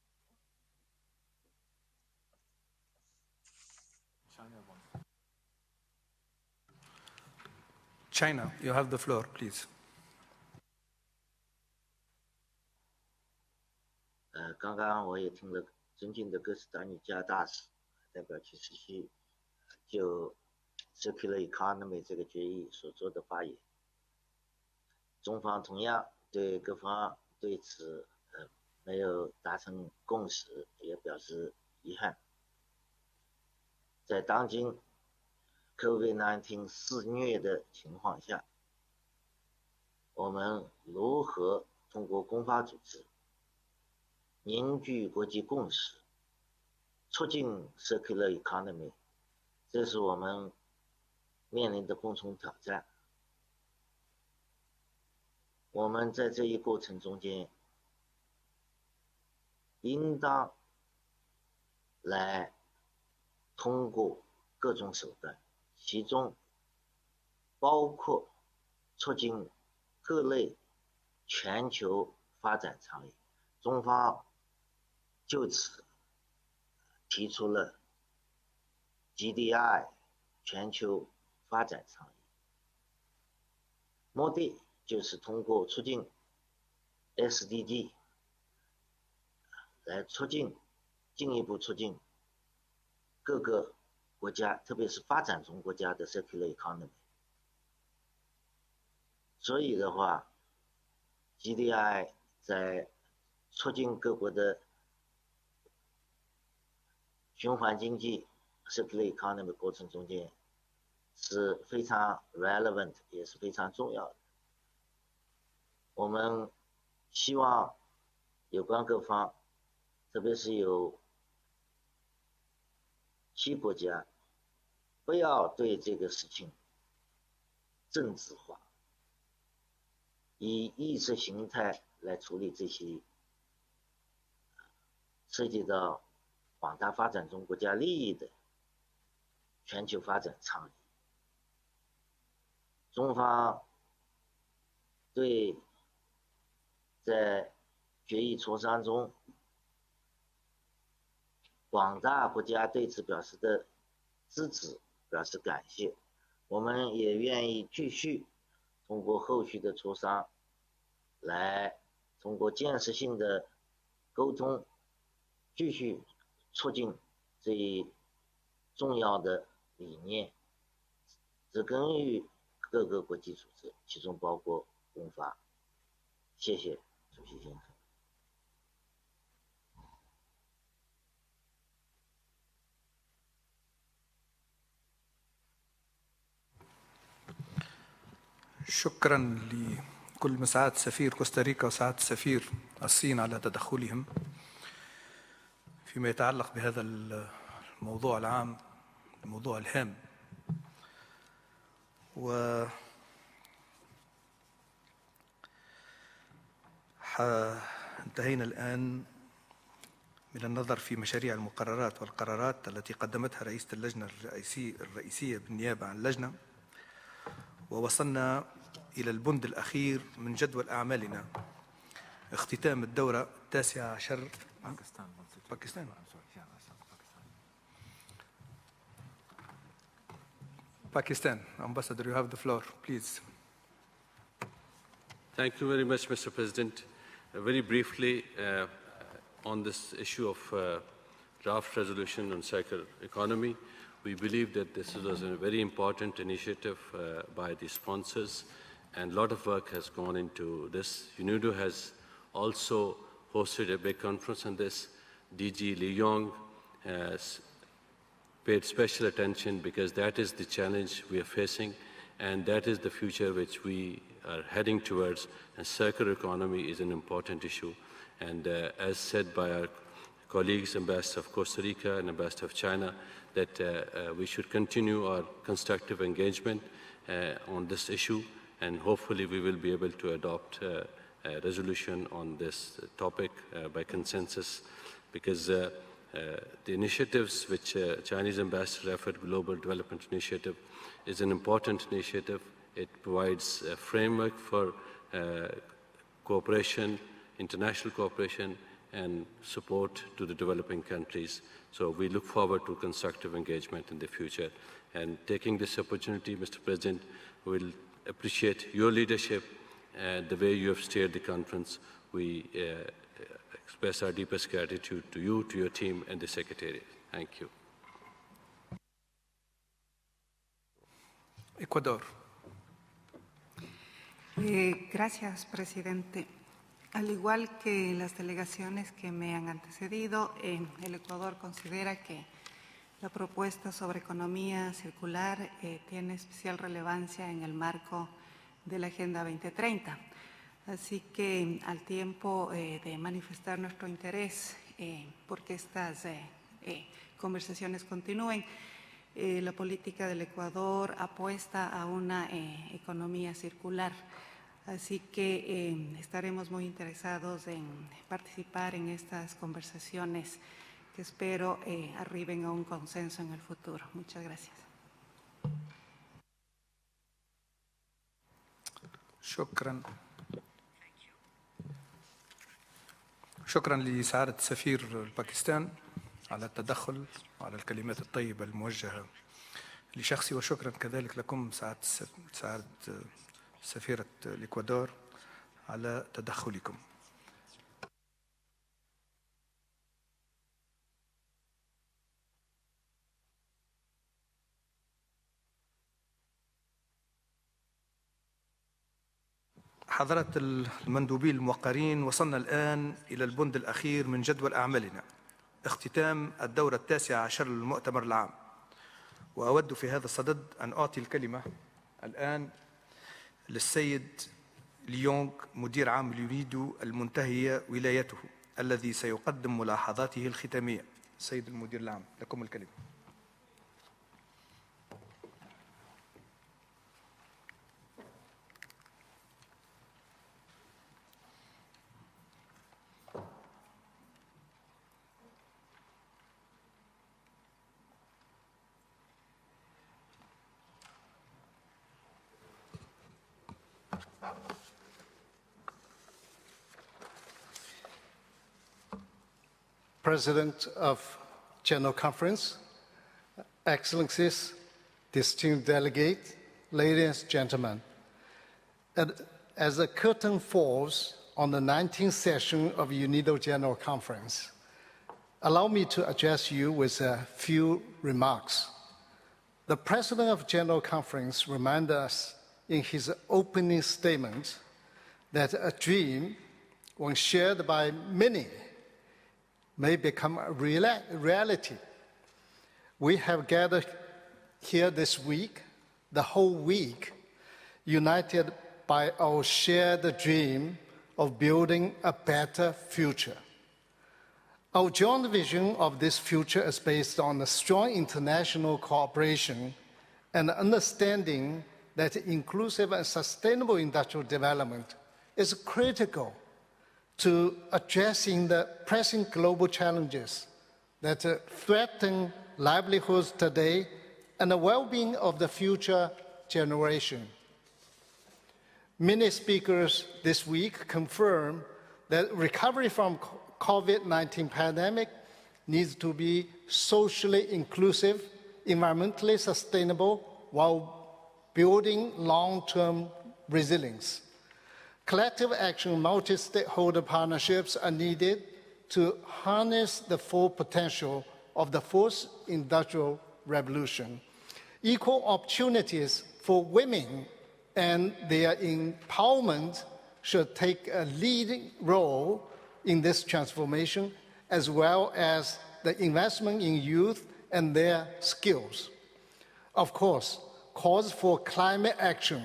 China, you have the floor, please. 刚刚我也听了尊敬的哥斯达黎加大使代表去持续就 Circular Economy 这个决议所做的发言，中方同样对各方对此没有达成共识也表示遗憾。在当今 COVID-19 肆虐的情况下，我们如何通过公发组织凝聚国际共识，促进 Circular Economy， 这是我们面临的共同挑战。我们在这一过程中间，应当来通过各种手段，其中包括促进各类全球发展倡议。中方就此提出了 GDI 全球发展倡议，目的就是通过促进 SDG 来进一步促进各个国家，特别是发展中国家的 circular economy。所以的话 ，GDI 在促进各国的循环经济 circular economy 过程中间是非常 relevant， 也是非常重要的。我们希望有关各方，特别是有些国家，不要对这个事情政治化，以意识形态来处理这些涉及到广大发展中国家利益的全球发展倡议。中方对在决议磋商中广大国家对此表示的支持表示感谢，我们也愿意继续通过后续的磋商，来通过建设性的沟通，继续促进这一重要的理念，植根于各个国际组织，其中包括公法。谢谢主席先生。شكرا لكل مساعد سفير كوستاريكا وسعادة سفير الصين على تدخلهم فيما يتعلق بهذا الموضوع العام، الموضوع الهام. انتهينا الآن من النظر في مشاريع المقررات والقرارات التي قدمتها رئيسة اللجنة الرئيسية بالنيابة عن اللجنة، ووصلنا إلى البند الأخير من جدول أعمالنا، اختتام الدورة 19. باكستان. Pakistan. Ambassador, you have the floor, please. Thank you very much, Mr. President. Very briefly, on this issue of draft resolution on circular economy, we believe that this was a very important initiative by the sponsors, and a lot of work has gone into this. UNIDO has also hosted a big conference on this. DG Li Yong has paid special attention because that is the challenge we are facing, and that is the future which we are heading towards, and circular economy is an important issue. And as said by our colleagues, Ambassador of Costa Rica and Ambassador of China, that we should continue our constructive engagement on this issue, and hopefully we will be able to adopt a resolution on this topic by consensus, because the initiatives which Chinese ambassador referred Global Development Initiative is an important initiative. It provides a framework for cooperation, international cooperation, and support to the developing countries. So we look forward to constructive engagement in the future. And taking this opportunity, Mr. President, we'll appreciate your leadership and the way you have steered the conference. We express our deepest gratitude to you, to your team, and the Secretariat. Thank you. Ecuador. Gracias, presidente. Al igual que las delegaciones que me han antecedido, el Ecuador considera que la propuesta sobre economía circular tiene especial relevancia en el marco de la Agenda 2030. Así que al tiempo de manifestar nuestro interés porque estas conversaciones continúen, la política del Ecuador apuesta a una economía circular. Así que estaremos muy interesados en participar en estas conversaciones que espero arriben a un consenso en el futuro. Muchas gracias. شكرا. شكرا لسعادة سفير الباكستان على التدخل وعلى الكلمات الطيبة الموجهة لشخصي، وشكرا كذلك لكم سعادة سفيرة الإكوادور على تدخلكم. حضرة المندوبين الموقرين، وصلنا الآن إلى البند الأخير من جدول أعمالنا، اختتام الدورة 19 للمؤتمر العام. وأود في هذا الصدد أن أعطي الكلمة الآن للسيد ليونغ مدير عام اليونيدو المنتهية ولايته، الذي سيقدم ملاحظاته الختامية. السيد المدير العام، لكم الكلمة. President of General Conference, Excellencies, distinguished delegates, ladies and gentlemen, as the curtain falls on the 19th session of UNIDO General Conference, allow me to address you with a few remarks. The President of General Conference reminded us in his opening statement that a dream, when shared by many, may become a reality. We have gathered here this week, the whole week, united by our shared dream of building a better future. Our joint vision of this future is based on a strong international cooperation and understanding that inclusive and sustainable industrial development is critical to addressing the pressing global challenges that threaten livelihoods today and the well-being of the future generation. Many speakers this week confirm that recovery from COVID-19 pandemic needs to be socially inclusive, environmentally sustainable, while building long-term resilience. Collective action, multi-stakeholder partnerships are needed to harness the full potential of the fourth industrial revolution. Equal opportunities for women and their empowerment should take a leading role in this transformation, as well as the investment in youth and their skills. Of course, calls for climate action,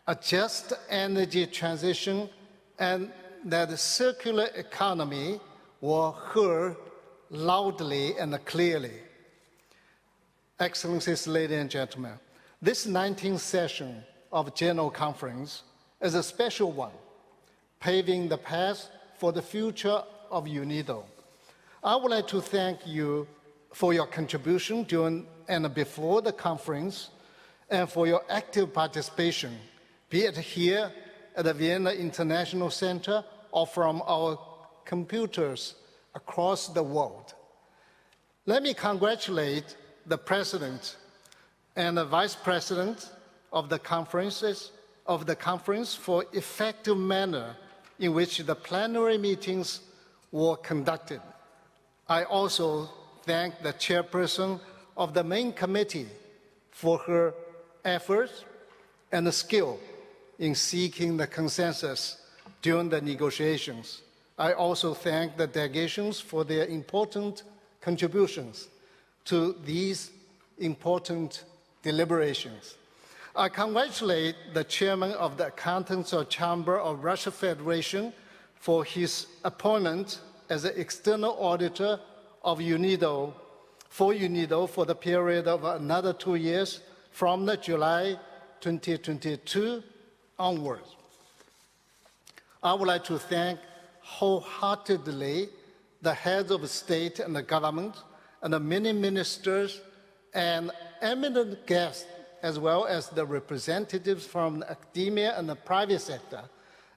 a just energy transition, and that the circular economy were heard loudly and clearly. Excellencies, ladies and gentlemen, this 19th session of General Conference is a special one, paving the path for the future of UNIDO. I would like to thank you for your contribution during and before the conference and for your active participation, be it here at the Vienna International Center or from our computers across the world. Let me congratulate the President and the Vice President of the conference for effective manner in which the plenary meetings were conducted. I also thank the chairperson of the main committee for her efforts and the skill in seeking the consensus during the negotiations. I also thank the delegations for their important contributions to these important deliberations. I congratulate the chairman of the Accountants Chamber of Russia Federation for his appointment as the external auditor of UNIDO for the period of another 2 years from the July 2022 onwards. I would like to thank wholeheartedly the heads of state and the government and the many ministers and eminent guests, as well as the representatives from academia and the private sector,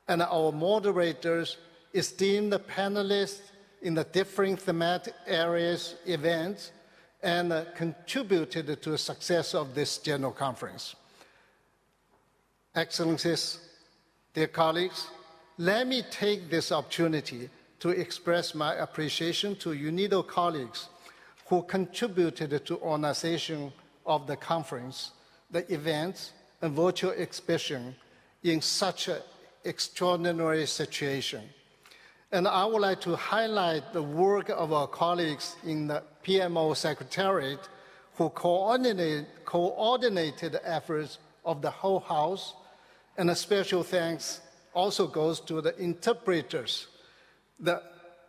and our moderators, esteemed panelists in the different thematic areas, events, and contributed to the success of this General Conference. Excellencies, dear colleagues, let me take this opportunity to express my appreciation to UNIDO colleagues who contributed to organization of the conference, the events, and virtual exhibition in such an extraordinary situation. And I would like to highlight the work of our colleagues in the PMO Secretariat who coordinated the efforts of the whole House, and a special thanks also goes to the interpreters, the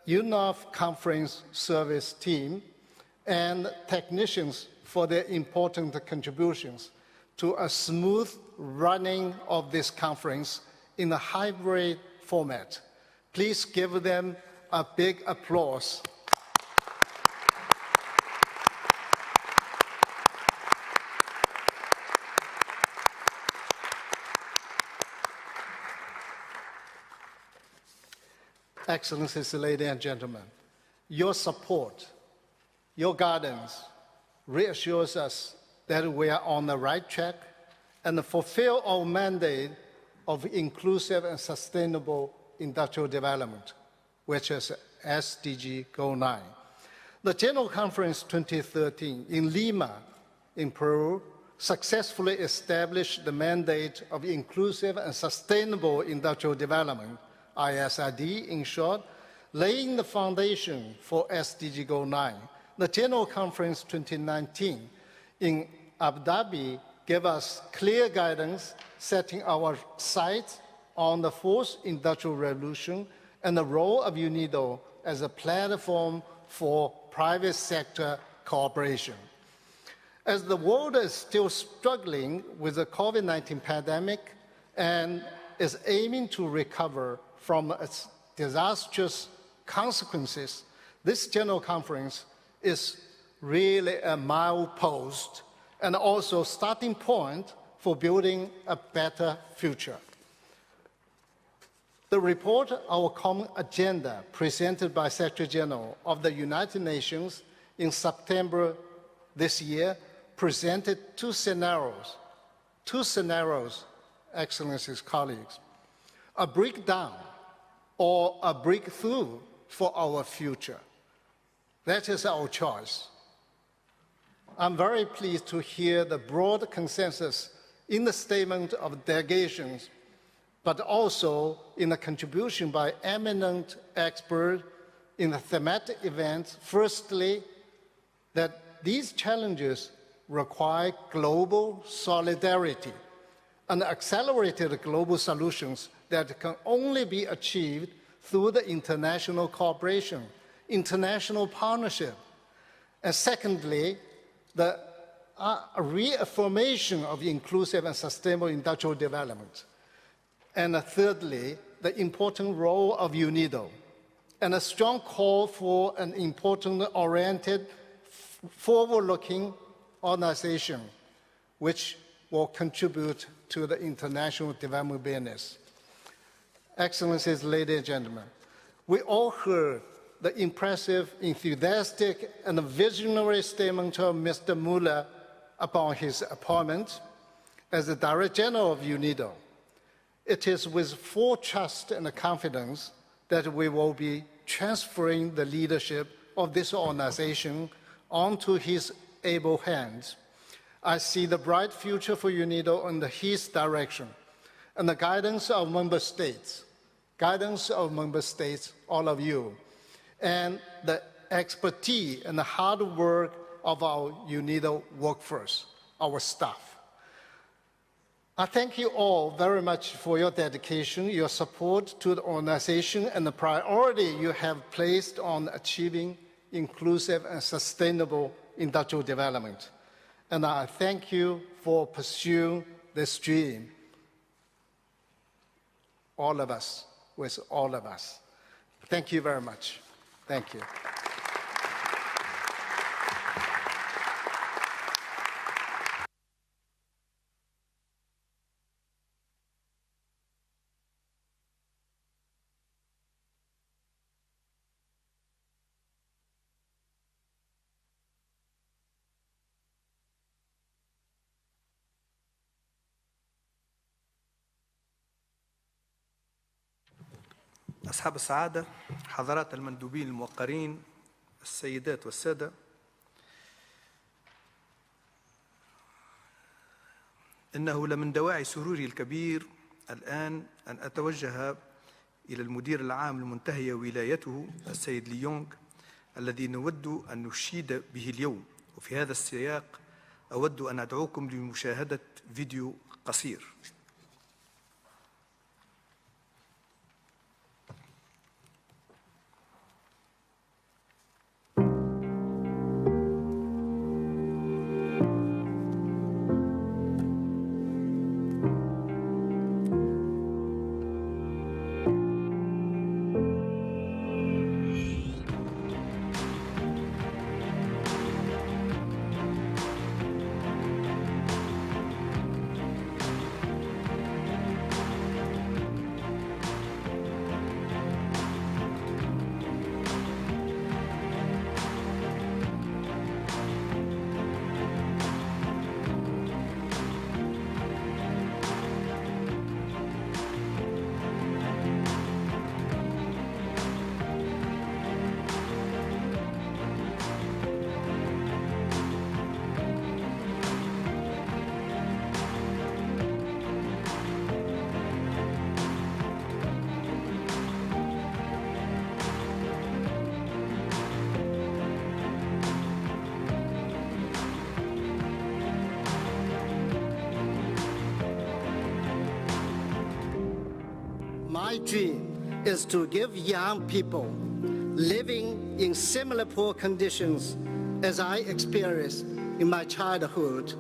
UNOF Conference Service team, and technicians for their important contributions to a smooth running of this conference in a hybrid format. Please give them a big applause. Excellencies, ladies and gentlemen, your support, your guidance reassures us that we are on the right track and fulfill our mandate of inclusive and sustainable industrial development, which is SDG Goal 9. The General Conference 2013 in Lima, in Peru, successfully established the mandate of inclusive and sustainable industrial development, ISID in short, laying the foundation for SDG Goal 9. The General Conference 2019 in Abu Dhabi gave us clear guidance, setting our sights on the fourth industrial revolution and the role of UNIDO as a platform for private sector cooperation. As the world is still struggling with the COVID-19 pandemic and is aiming to recover from its disastrous consequences, this General Conference is really a milepost and also starting point for building a better future. The report, Our Common Agenda, presented by Secretary General of the United Nations in September this year, presented two scenarios, Excellencies, colleagues, a breakdown or a breakthrough for our future. That is our choice. I'm very pleased to hear the broad consensus in the statement of delegations, but also in the contribution by eminent experts in the thematic events. Firstly, that these challenges require global solidarity and accelerated global solutions that can only be achieved through the international cooperation, international partnership. And secondly, the reaffirmation of inclusive and sustainable industrial development. And thirdly, the important role of UNIDO, and a strong call for an important-oriented, forward-looking organization which will contribute to the international development business. Excellencies, ladies and gentlemen, we all heard the impressive, enthusiastic, and visionary statement of Mr. Muller upon his appointment as the Director General of UNIDO. It is with full trust and confidence that we will be transferring the leadership of this organization onto his able hands. I see the bright future for UNIDO under his direction and the guidance of member states, all of you, and the expertise and the hard work of our UNIDO workforce, our staff. I thank you all very much for your dedication, your support to the organization, and the priority you have placed on achieving inclusive and sustainable industrial development. And I thank you for pursuing this dream. All of us with all of us. Thank you very much. Thank you. أصحاب السعادة، حضرات المندوبين الموقرين، السيدات والسادة، إنه لمن دواعي سروري الكبير الآن أن أتوجه إلى المدير العام المنتهية ولايته السيد ليونغ الذي نود أن نشيد به اليوم. وفي هذا السياق أود أن أدعوكم لمشاهدة فيديو قصير. My dream is to give young people living in similar poor conditions as I experienced in my childhood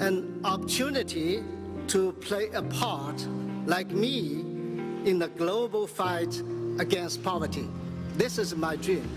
an opportunity to play a part, like me, in the global fight against poverty. This is my dream.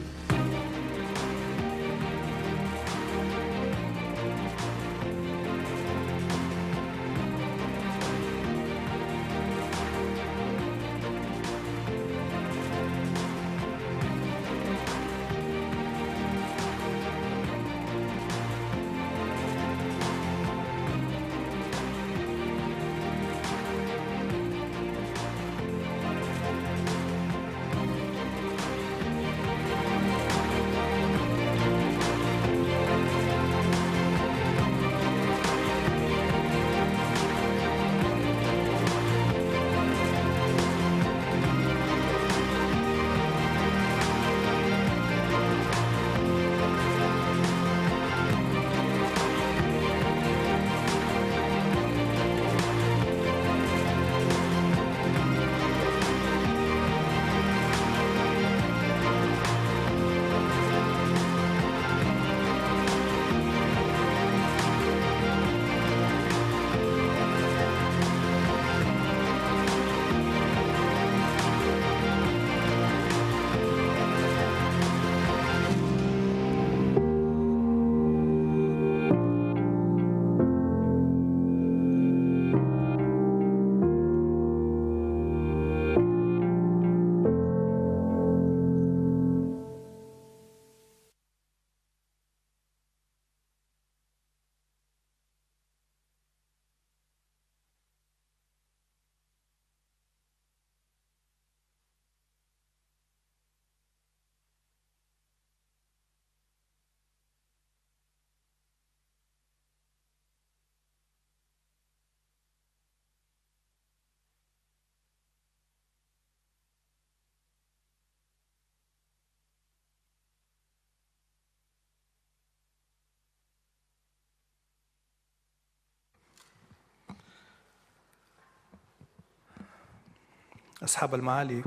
أصحاب المعالي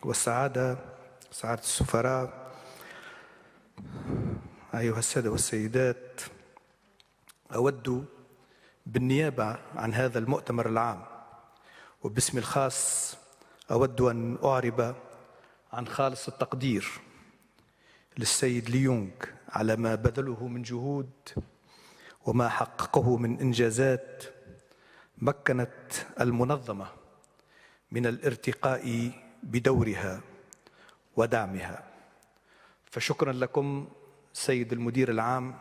والسعادة، سعادة السفراء، أيها السادة والسيدات، أود بالنيابة عن هذا المؤتمر العام وباسمي الخاص أود أن أعرب عن خالص التقدير للسيد ليونغ على ما بذله من جهود وما حققه من إنجازات مكنت المنظمة من الارتقاء بدورها ودعمها. فشكرا لكم سيد المدير العام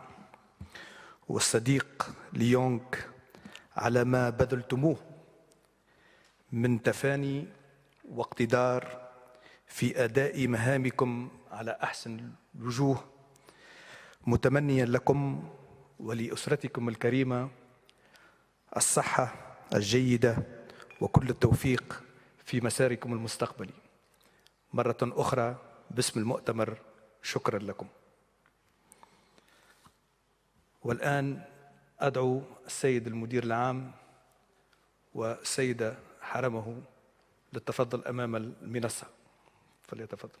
والصديق ليونغ على ما بذلتموه من تفاني واقتدار في أداء مهامكم على أحسن الوجوه، متمنيا لكم ولأسرتكم الكريمة الصحة الجيدة وكل التوفيق في مساركم المستقبلي. مرة أخرى باسم المؤتمر شكرا لكم. والآن أدعو السيد المدير العام والسيدة حرمه للتفضل أمام المنصة، فليتفضل.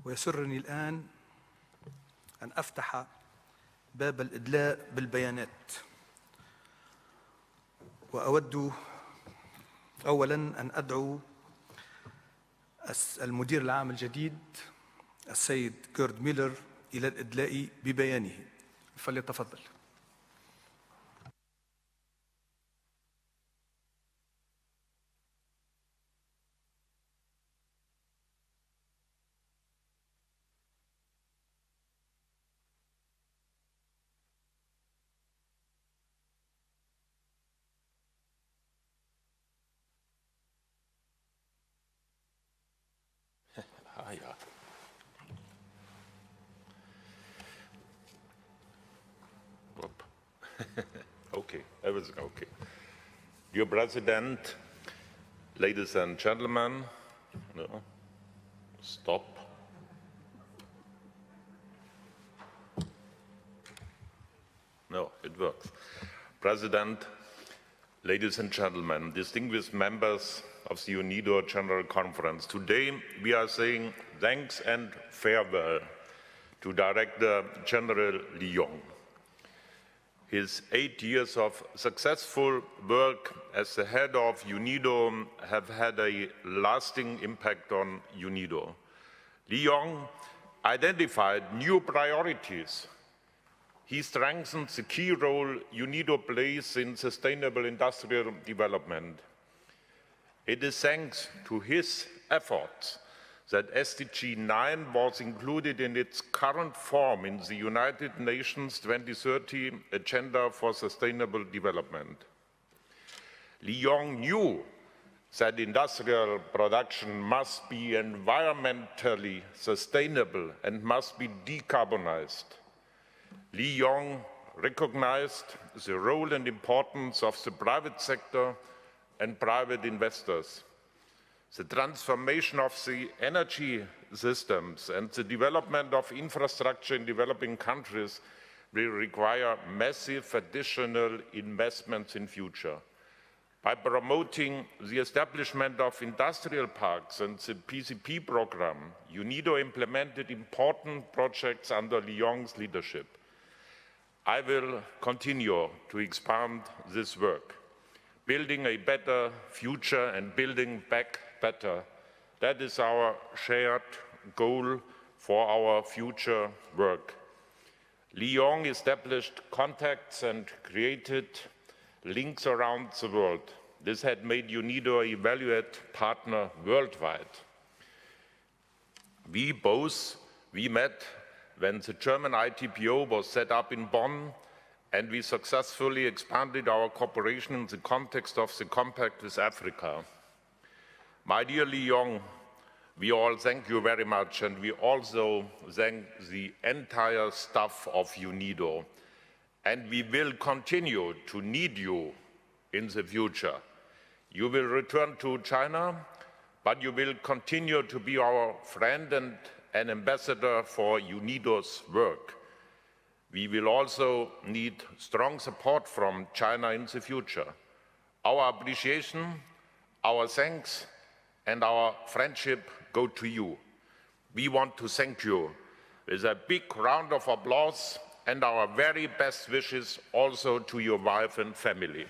ويسرني الآن أن أفتح باب الإدلاء بالبيانات، وأود أولاً أن أدعو المدير العام الجديد السيد كيرد ميلر إلى الإدلاء ببيانه، فليتفضل. Ja. Okay, everything okay. Dear President, ladies and gentlemen, no, stop. No, it works. President, ladies and gentlemen, distinguished members of the UNIDO General Conference, today we are saying thanks and farewell to Director General Lyon. His 8 years of successful work as the head of UNIDO have had a lasting impact on UNIDO. Li Yong identified new priorities. He strengthens the key role UNIDO plays in sustainable industrial development. It is thanks to his efforts that SDG 9 was included in its current form in the United Nations 2030 Agenda for Sustainable Development. Li Yong knew that industrial production must be environmentally sustainable and must be decarbonized. Li Yong recognized the role and importance of the private sector and private investors. The transformation of the energy systems and the development of infrastructure in developing countries will require massive additional investments in future. By promoting the establishment of industrial parks and the PCP program, UNIDO implemented important projects under Li Yong's leadership. I will continue to expand this work, building a better future and building back better. That is our shared goal for our future work. Li Yong established contacts and created links around the world. This had made UNIDO a valued partner worldwide. We met when the German ITPO was set up in Bonn, and we successfully expanded our cooperation in the context of the Compact with Africa. My dear Li Yong, we all thank you very much, and we also thank the entire staff of UNIDO. And we will continue to need you in the future. You will return to China, but you will continue to be our friend and an ambassador for UNIDO's work. We will also need strong support from China in the future. Our appreciation, our thanks, and our friendship go to you. We want to thank you with a big round of applause and our very best wishes also to your wife and family.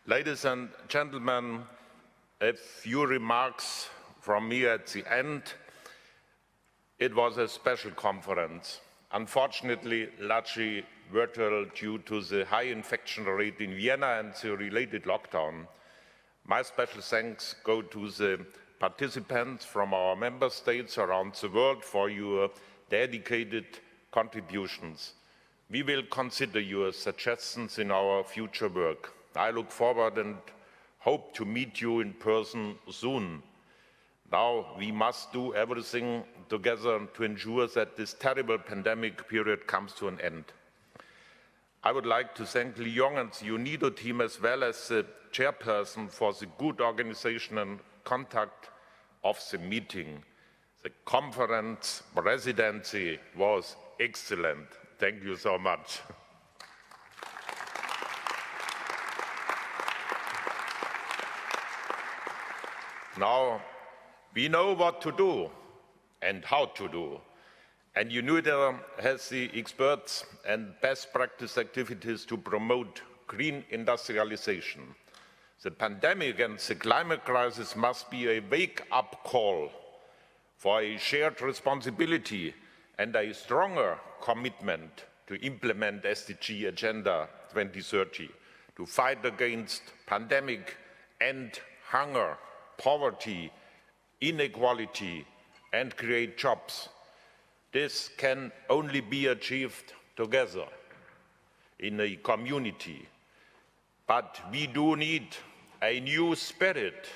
Ladies and gentlemen, a few remarks from me at the end. It was a special conference. Unfortunately, largely virtual due to the high infection rate in Vienna and the related lockdown. My special thanks go to the participants from our member states around the world for your dedicated contributions. We will consider your suggestions in our future work. I look forward and hope to meet you in person soon. Now we must do everything together to ensure that this terrible pandemic period comes to an end. I would like to thank Li Yong and the UNIDO team as well as the chairperson for the good organization and conduct of the meeting. The conference presidency was excellent. Thank you so much. Now, we know what to do and how to do. And UNIDO has the experts and best practice activities to promote green industrialization. The pandemic and the climate crisis must be a wake-up call for a shared responsibility and a stronger commitment to implement SDG Agenda 2030, to fight against pandemic and hunger, poverty, inequality, and create jobs. This can only be achieved together in a community. But we do need a new spirit,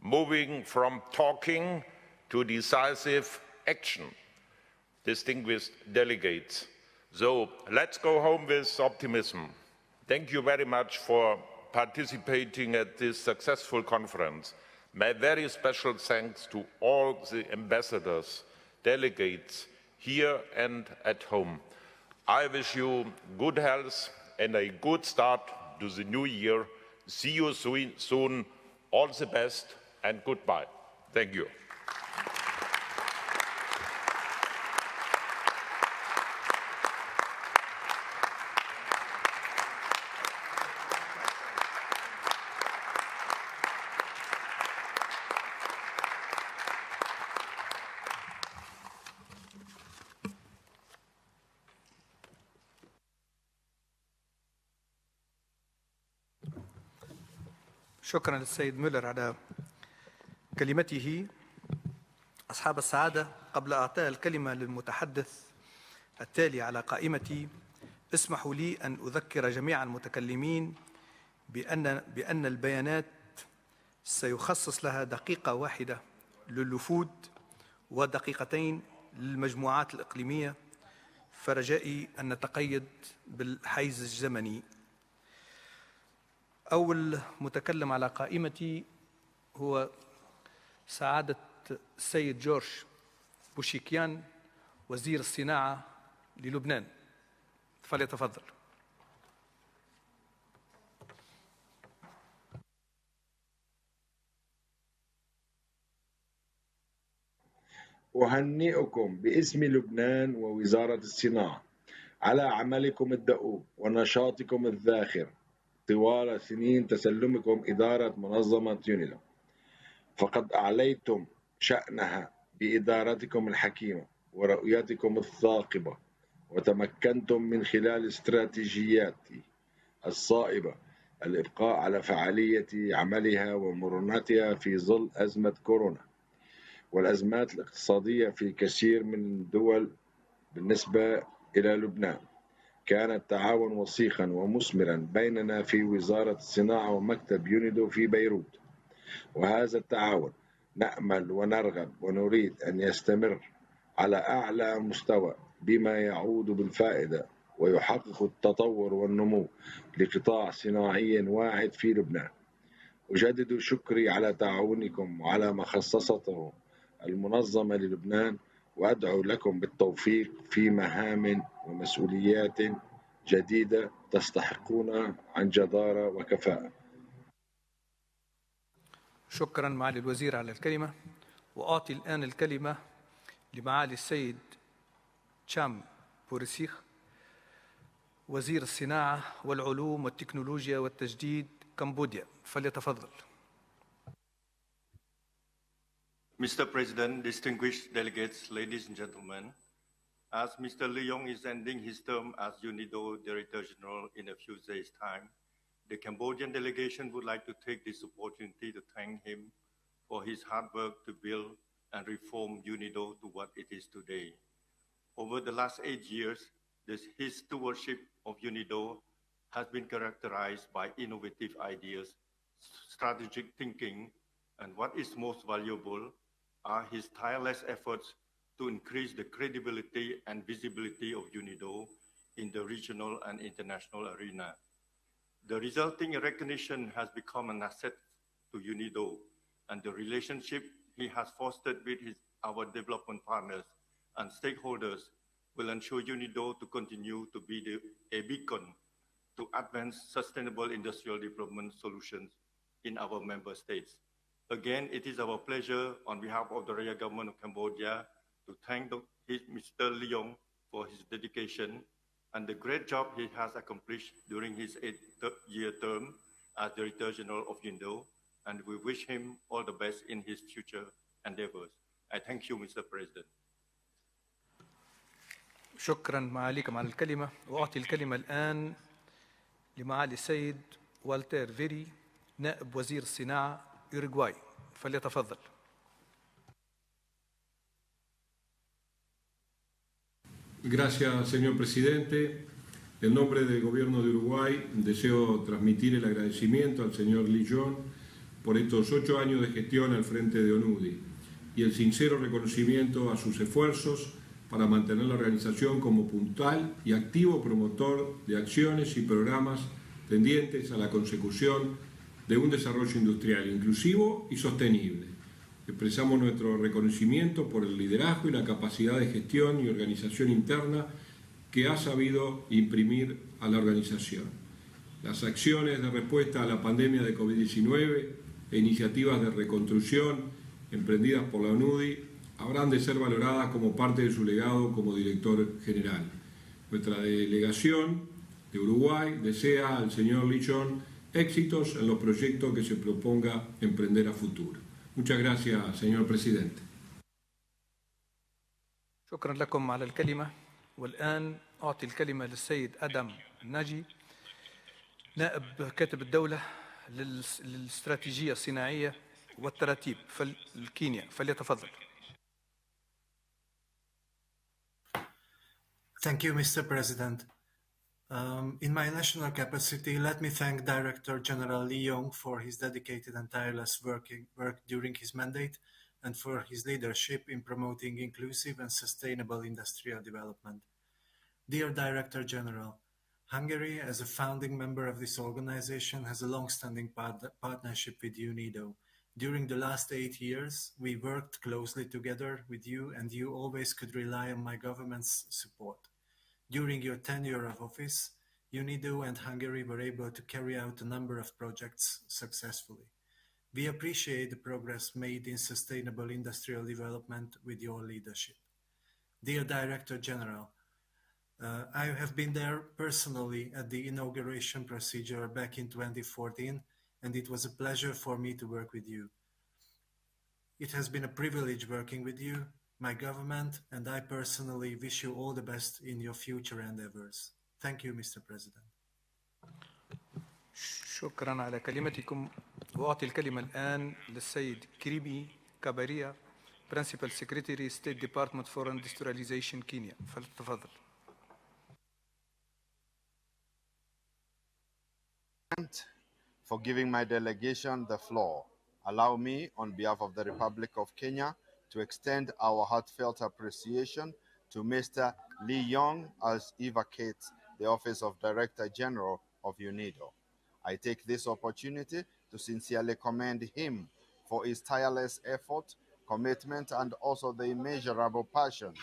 moving from talking to decisive action. Distinguished delegates, so let's go home with optimism. Thank you very much for participating at this successful conference. My very special thanks to all the ambassadors, delegates here and at home. I wish you good health and a good start to the new year. See you soon. All the best and goodbye. Thank you. شكرا للسيد مولر على كلمته. أصحاب السعادة، قبل أعطاء الكلمة للمتحدث التالي على قائمتي، اسمحوا لي أن أذكر جميع المتكلمين بأن البيانات سيخصص لها دقيقة واحدة للوفود ودقيقتين للمجموعات الإقليمية، فرجائي أن نتقيد بالحيز الزمني. أول متكلم على قائمتي هو سعادة السيد جورج بوشيكيان، وزير الصناعة للبنان، فليتفضل. أهنئكم باسم لبنان ووزارة الصناعة على عملكم الدؤوب ونشاطكم الذاخر طوال سنين تسلمكم إدارة منظمة يونيدو، فقد أعليتم شأنها بإدارتكم الحكيمة ورؤيتكم الثاقبة، وتمكنتم من خلال استراتيجيات الصائبة الإبقاء على فعالية عملها ومرونتها في ظل أزمة كورونا والأزمات الاقتصادية في كثير من الدول. بالنسبة إلى لبنان، كان التعاون وثيقا ومثمرا بيننا في وزارة الصناعة ومكتب يونيدو في بيروت، وهذا التعاون نأمل ونرغب ونريد أن يستمر على أعلى مستوى بما يعود بالفائدة ويحقق التطور والنمو لقطاع صناعي واعد في لبنان. أجدد شكري على تعاونكم وعلى ما خصصته المنظمة للبنان، وأدعو لكم بالتوفيق في مهام ومسؤوليات جديدة تستحقون عن جدارة وكفاءة. شكرا معالي الوزير على الكلمة، وأعطي الآن الكلمة لمعالي السيد تشام بوريسيخ، وزير الصناعة والعلوم والتكنولوجيا والتجديد كمبوديا، فليتفضل. Mr. President, distinguished delegates, ladies and gentlemen, as Mr. Leong is ending his term as UNIDO Director General in a few days' time, the Cambodian delegation would like to take this opportunity to thank him for his hard work to build and reform UNIDO to what it is today. Over the last 8 years, his stewardship of UNIDO has been characterized by innovative ideas, strategic thinking, and what is most valuable are his tireless efforts to increase the credibility and visibility of UNIDO in the regional and international arena. The resulting recognition has become an asset to UNIDO, and the relationship he has fostered with our development partners and stakeholders will ensure UNIDO to continue to be a beacon to advance sustainable industrial development solutions in our member states. Again, it is our pleasure on behalf of the Royal Government of Cambodia to thank Mr. Leong for his dedication and the great job he has accomplished during his 8-year term as Director General of UNIDO, and we wish him all the best in his future endeavors. I thank you, Mr. President. شكرا معاليكم على الكلمة، وأعطي الكلمة الآن لمعالي السيد والتير فيري، نائب وزير الصناعة أوروغواي، فليتفضل. Gracias, señor presidente. En nombre del gobierno de Uruguay, deseo transmitir el agradecimiento al señor Leong por estos 8 años de gestión al frente de UNIDO y el sincero reconocimiento a sus esfuerzos para mantener la organización como puntual y activo promotor de acciones y programas tendientes a la consecución de un desarrollo industrial inclusivo y sostenible. Expresamos nuestro reconocimiento por el liderazgo y la capacidad de gestión y organización interna que ha sabido imprimir a la organización. Las acciones de respuesta a la pandemia de COVID-19 e iniciativas de reconstrucción emprendidas por la UNIDO habrán de ser valoradas como parte de su legado como director general. Nuestra delegación de Uruguay desea al señor Leong éxitos en los proyectos que se proponga emprender a futuro. Muchas gracias, señor presidente. شكرا لكم على الكلمة، والآن أعطي الكلمة للسيد أدم ناجي، نائب كاتب الدولة للاستراتيجية الصناعية والتراتيب في كينيا. فليتفضل. Thank you, Mr. President. In my national capacity, let me thank Director General Lee Yong for his dedicated and tireless work during his mandate and for his leadership in promoting inclusive and sustainable industrial development. Dear Director General, Hungary, as a founding member of this organization, has a long-standing partnership with UNIDO. During the last 8 years, we worked closely together with you, and you always could rely on my government's support. During your tenure of office, UNIDO and Hungary were able to carry out a number of projects successfully. We appreciate the progress made in sustainable industrial development with your leadership. Dear Director General, I have been there personally at the inauguration procedure back in 2014, and it was a pleasure for me to work with you. It has been a privilege working with you. My government and I personally wish you all the best in your future endeavors. Thank you, Mr. President. شكرا على كلمتكم. وأعطي الكلمة الآن للسيد كريمي كاباريا Principal Secretary State Department for Industrialization Kenya. فلتفضل. For giving my delegation the floor. Allow me, on behalf of the Republic of Kenya, to extend our heartfelt appreciation to Mr. Lee Yong as he vacates the office of Director General of UNIDO. I take this opportunity to sincerely commend him for his tireless effort, commitment, and also the immeasurable passion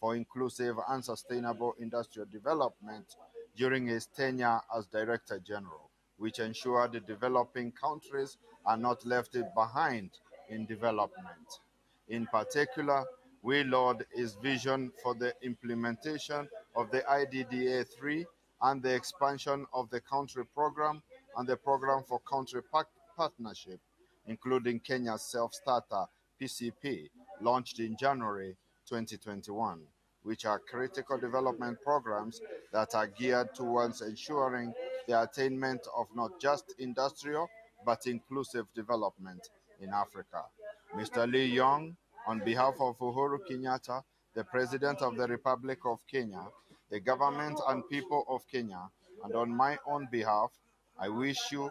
for inclusive and sustainable industrial development during his tenure as Director General, which ensured the developing countries are not left behind in development. In particular, we laud his vision for the implementation of the IDDA 3 and the expansion of the country program and the program for country partnership, including Kenya's self-starter PCP, launched in January 2021, which are critical development programs that are geared towards ensuring the attainment of not just industrial, but inclusive development in Africa. Mr. Lee Yong, on behalf of Uhuru Kenyatta, the President of the Republic of Kenya, the government and people of Kenya, and on my own behalf, I wish you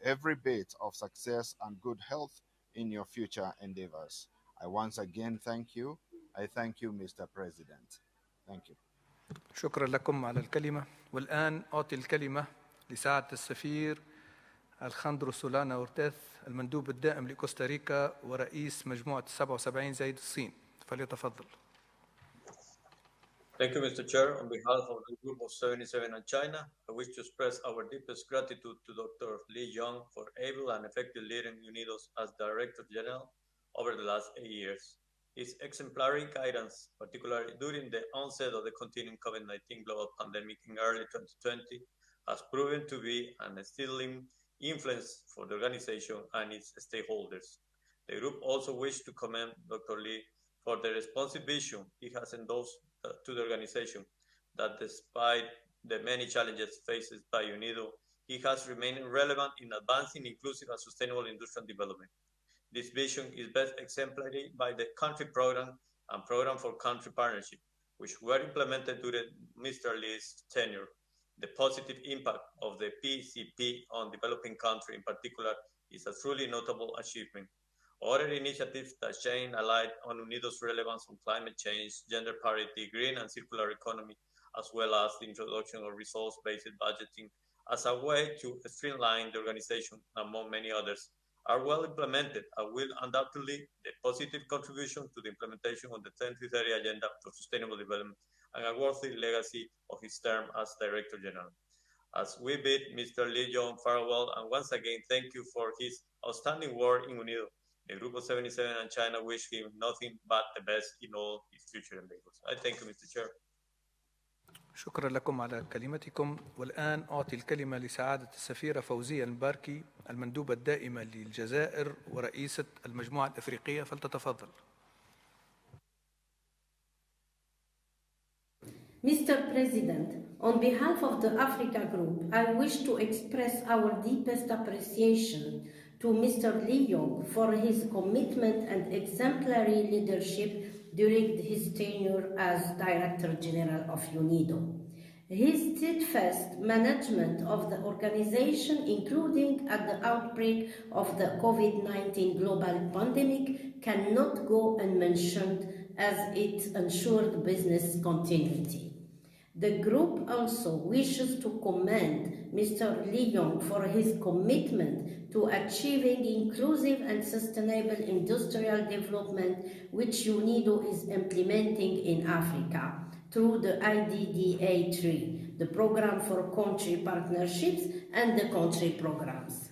every bit of success and good health in your future endeavors. I once again thank you. I thank you, Mr. President. Thank you. شكرا لكم على الكلمة. والآن أعطي الكلمة لسعادة السفير الخاندرو سولانا أورتيث المندوب الدائم لكوستاريكا ورئيس مجموعة 77 زائد الصين. فليتفضل. Thank you, Mr. Chair. On behalf of the Group of 77 and China, I wish to express our deepest gratitude to Dr. Lee Yong for able and effective leading UNIDO as Director General over the last 8 years. His exemplary guidance, particularly during the onset of the continuing COVID-19 global pandemic in early 2020, has proven to be an instilling influence for the organization and its stakeholders. The group also wishes to commend Dr. Lee for the responsive vision he has endorsed to the organization, that despite the many challenges faced by UNIDO, he has remained relevant in advancing inclusive and sustainable industrial development. This vision is best exemplified by the country program and program for country partnership, which were implemented during Mr. Lee's tenure. The positive impact of the PCP on developing countries in particular is a truly notable achievement. Other initiatives that shine a light on UNIDO's relevance on climate change, gender parity, green and circular economy, as well as the introduction of resource-based budgeting as a way to streamline the organization, among many others, are well implemented and will undoubtedly be a positive contribution to the implementation of the 2030 Agenda for Sustainable Development and a worthy legacy of his term as Director General. As we bid Mr. Lee Yong farewell, and once again thank you for his outstanding work in UNIDO, the Group of 77 and China wish him nothing but the best in all his future endeavors. I thank you, Mr. Chair. شكرا لكم على كلمتكم. والآن أعطي الكلمة لسعادة السفيرة فوزية المباركي المندوبة الدائمة للجزائر ورئيسة المجموعة الأفريقية. فلتتفضل. Mr. President, On behalf of the Africa Group, I wish to express our deepest appreciation to Mr. Lee Yong for his commitment and exemplary leadership during his tenure as Director General of UNIDO. His steadfast management of the organization, including at the outbreak of the COVID-19 global pandemic, cannot go unmentioned as it ensured business continuity. The group also wishes to commend Mr. Lee Yong for his commitment to achieving inclusive and sustainable industrial development, which UNIDO is implementing in Africa through the IDDA3, the Program for Country Partnerships, and the country programs.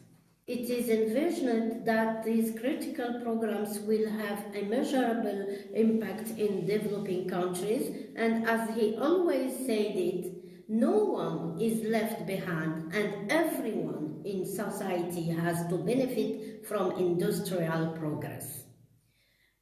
It is envisioned that these critical programs will have a measurable impact in developing countries, and as he always said it, no one is left behind and everyone in society has to benefit from industrial progress.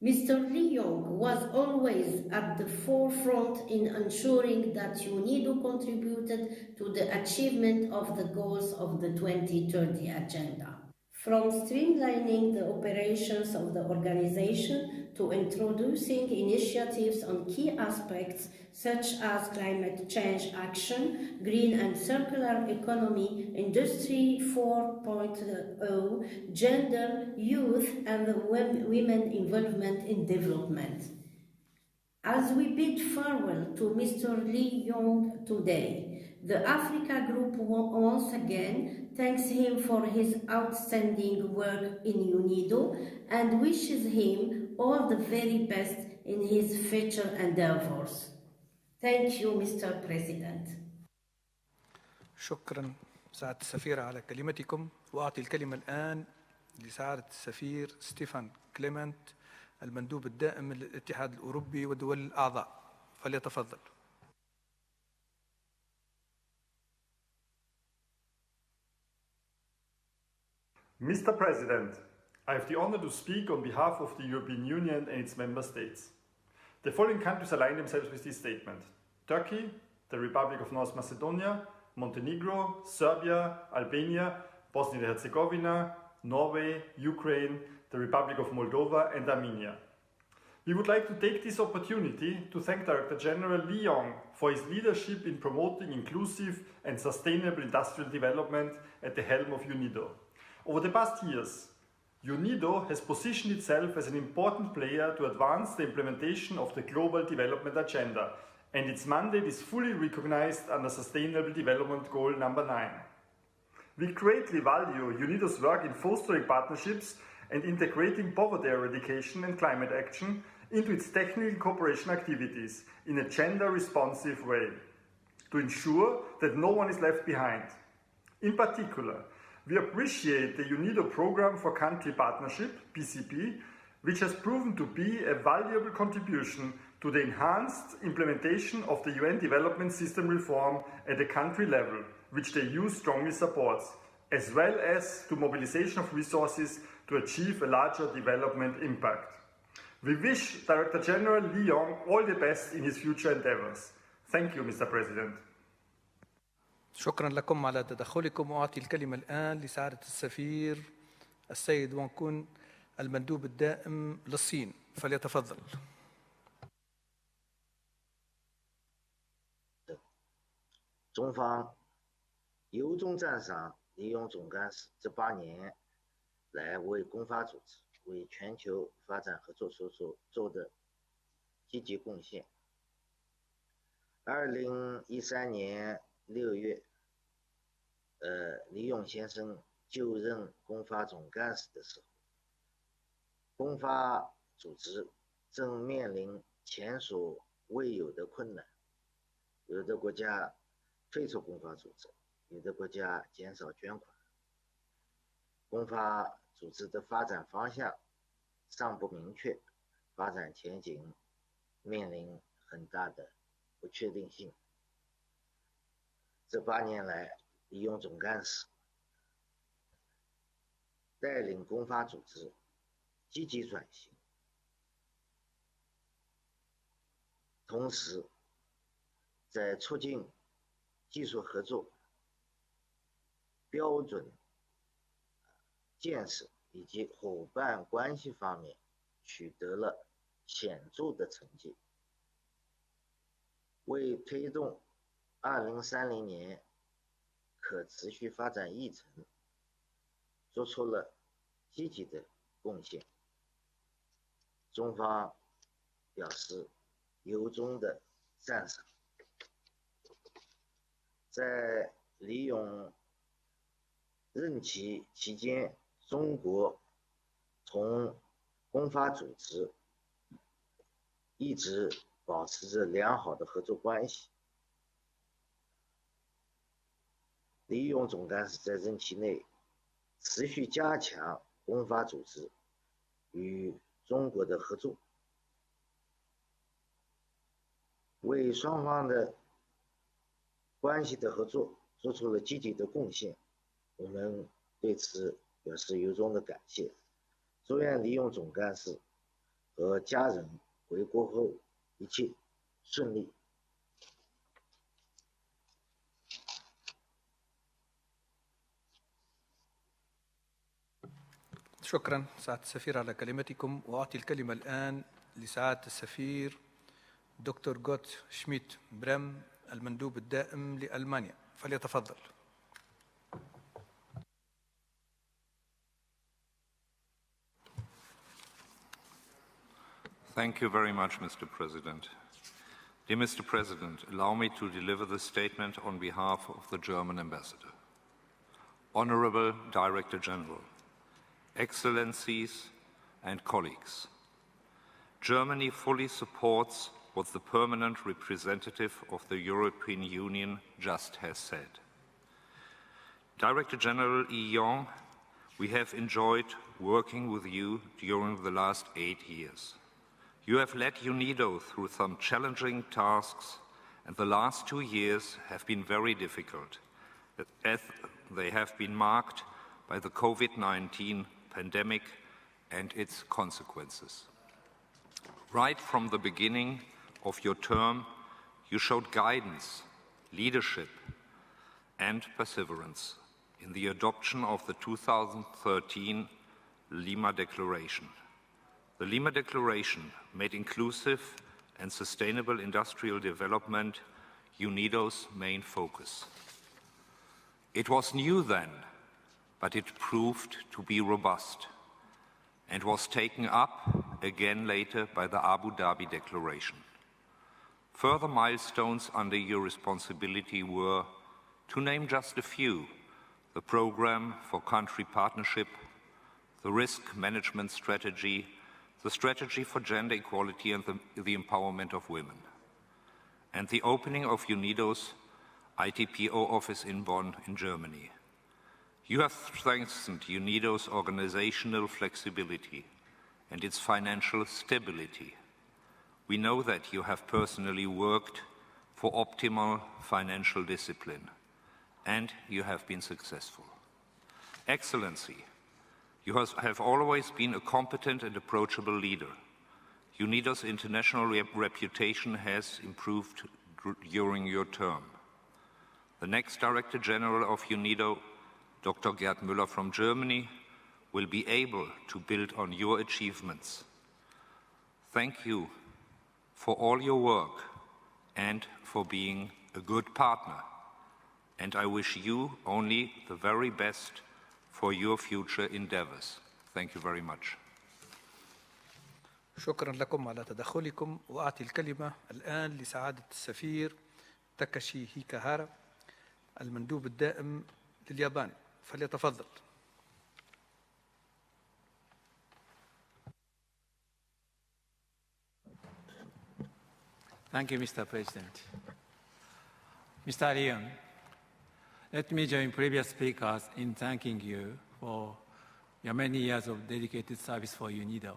Mr. Lee Yong was always at the forefront in ensuring that UNIDO contributed to the achievement of the goals of the 2030 Agenda. From streamlining the operations of the organization to introducing initiatives on key aspects such as climate change action, green and circular economy, Industry 4.0, gender, youth, and women involvement in development. As we bid farewell to Mr. Lee Yong today, the Africa Group once again thanks him for his outstanding work in UNIDO and wishes him all the very best in his future endeavors. Thank you, Mr. President. شكرا سعادة السفيرة على كلمتكم، وأعطي الكلمة الآن لسعادة السفير ستيفان كليمنت المندوب الدائم للاتحاد الأوروبي والدول الأعضاء، فليتفضل. Mr. President, I have the honor to speak on behalf of the European Union and its member states. The following countries align themselves with this statement: Turkey, the Republic of North Macedonia, Montenegro, Serbia, Albania, Bosnia and Herzegovina, Norway, Ukraine, the Republic of Moldova, and Armenia. We would like to take this opportunity to thank Director General Lee Yong for his leadership in promoting inclusive and sustainable industrial development at the helm of UNIDO. Over the past years, UNIDO has positioned itself as an important player to advance the implementation of the Global Development Agenda, and its mandate is fully recognized under Sustainable Development Goal number 9. We greatly value UNIDO's work in fostering partnerships and integrating poverty eradication and climate action into its technical cooperation activities in a gender-responsive way, to ensure that no one is left behind. In particular, we appreciate the UNIDO Programme for Country Partnership, PCP, which has proven to be a valuable contribution to the enhanced implementation of the UN Development System reform at the country level, which the EU strongly supports, as well as to mobilization of resources to achieve a larger development impact. We wish Director General Lee Yong all the best in his future endeavors. Thank you, Mr. President. شكرا لكم على تدخلكم، وأعطي الكلمة الآن لسعادة السفير السيد وان كون المندوب الدائم للصين، فليتفضل. 中方由衷赞赏李勇总干事这8年来为公发组织、为全球发展合作所做的积极贡献。2013年6月，李勇先生就任公发总干事的时候，公发组织正面临前所未有的困难，有的国家退出公发组织，有的国家减少捐款，公发组织的发展方向尚不明确，发展前景面临很大的不确定性。这8年来，李勇总干事带领公发组织积极转型，同时在促进技术合作、标准建设以及伙伴关系方面取得了显著的成绩，为推动2030年可持续发展议程做出了积极的贡献。中方表示由衷的赞赏。在李勇任期期间，中国同公发组织一直保持着良好的合作关系。李勇总干事在任期内持续加强公发组织与中国的合作，为双方的关系的合作做出了积极的贡献，我们对此表示由衷的感谢。祝愿李勇总干事和家人回国后一切顺利。شكرا سعادة السفير على كلمتكم، وأعطي الكلمة الآن لسعادة السفير دكتور جوت شميت بريم المندوب الدائم لألمانيا، فليتفضل. Thank you very much, Mr. President. Dear Mr. President, allow me to deliver this statement on behalf of the German ambassador. Honorable Director General, Excellencies and colleagues, Germany fully supports what the permanent representative of the European Union just has said. Director General Young, we have enjoyed working with you during the last 8 years. You have led UNIDO through some challenging tasks, and the last 2 years have been very difficult, as they have been marked by the COVID-19 pandemic and its consequences. Right from the beginning of your term, you showed guidance, leadership, and perseverance in the adoption of the 2013 Lima Declaration. The Lima Declaration made inclusive and sustainable industrial development UNIDO's main focus. It was new then, but it proved to be robust and was taken up again later by the Abu Dhabi Declaration. Further milestones under your responsibility were, to name just a few, the Programme for Country Partnership, the Risk Management Strategy, the Strategy for Gender Equality and the Empowerment of Women, and the opening of UNIDO's ITPO office in Bonn in Germany. You have strengthened UNIDO's organizational flexibility and its financial stability. We know that you have personally worked for optimal financial discipline, and you have been successful. Excellency, you have always been a competent and approachable leader. UNIDO's international reputation has improved during your term. The next Director General of UNIDO, Dr. Gerd Müller from Germany, will be able to build on your achievements. Thank you for all your work and for being a good partner. And I wish you only the very best for your future endeavors. Thank you very much. شكرا لكم على تدخلكم، وأعطي الكلمة الآن لسعادة السفير تاكاشي هيكاهارا المندوب الدائم لليابان، فليتفضل. Thank you, Mr. President. Mr. Leon, let me join previous speakers in thanking you for your many years of dedicated service for UNIDO.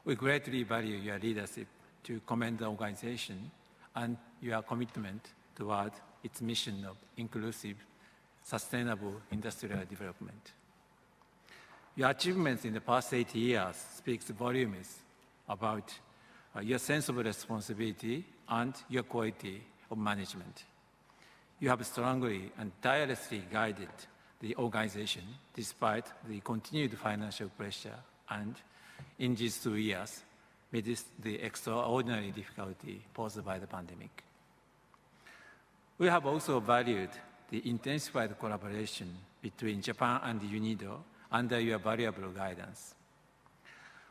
We greatly value your leadership to commend the organization and your commitment toward its mission of inclusive, sustainable industrial development. Your achievements in the past 8 years speaks volumes about your sense of responsibility and your quality of management. You have strongly and tirelessly guided the organization despite the continued financial pressure and, in these 2 years, amidst the extraordinary difficulty posed by the pandemic. We have also valued the intensified collaboration between Japan and UNIDO under your valuable guidance.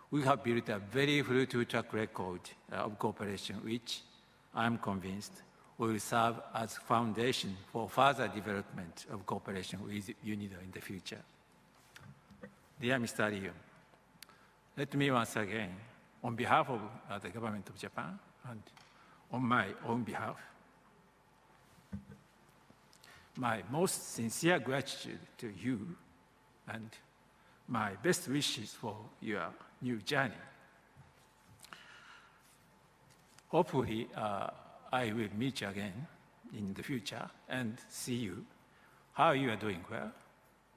We have built a very fruitful track record of cooperation, which I am convinced will serve as foundation for further development of cooperation with UNIDO in the future. Dear Mr. Liu, let me once again, on behalf of the government of Japan and on my own behalf, my most sincere gratitude to you and my best wishes for your new journey. Hopefully, I will meet you again in the future and see you, how you are doing well,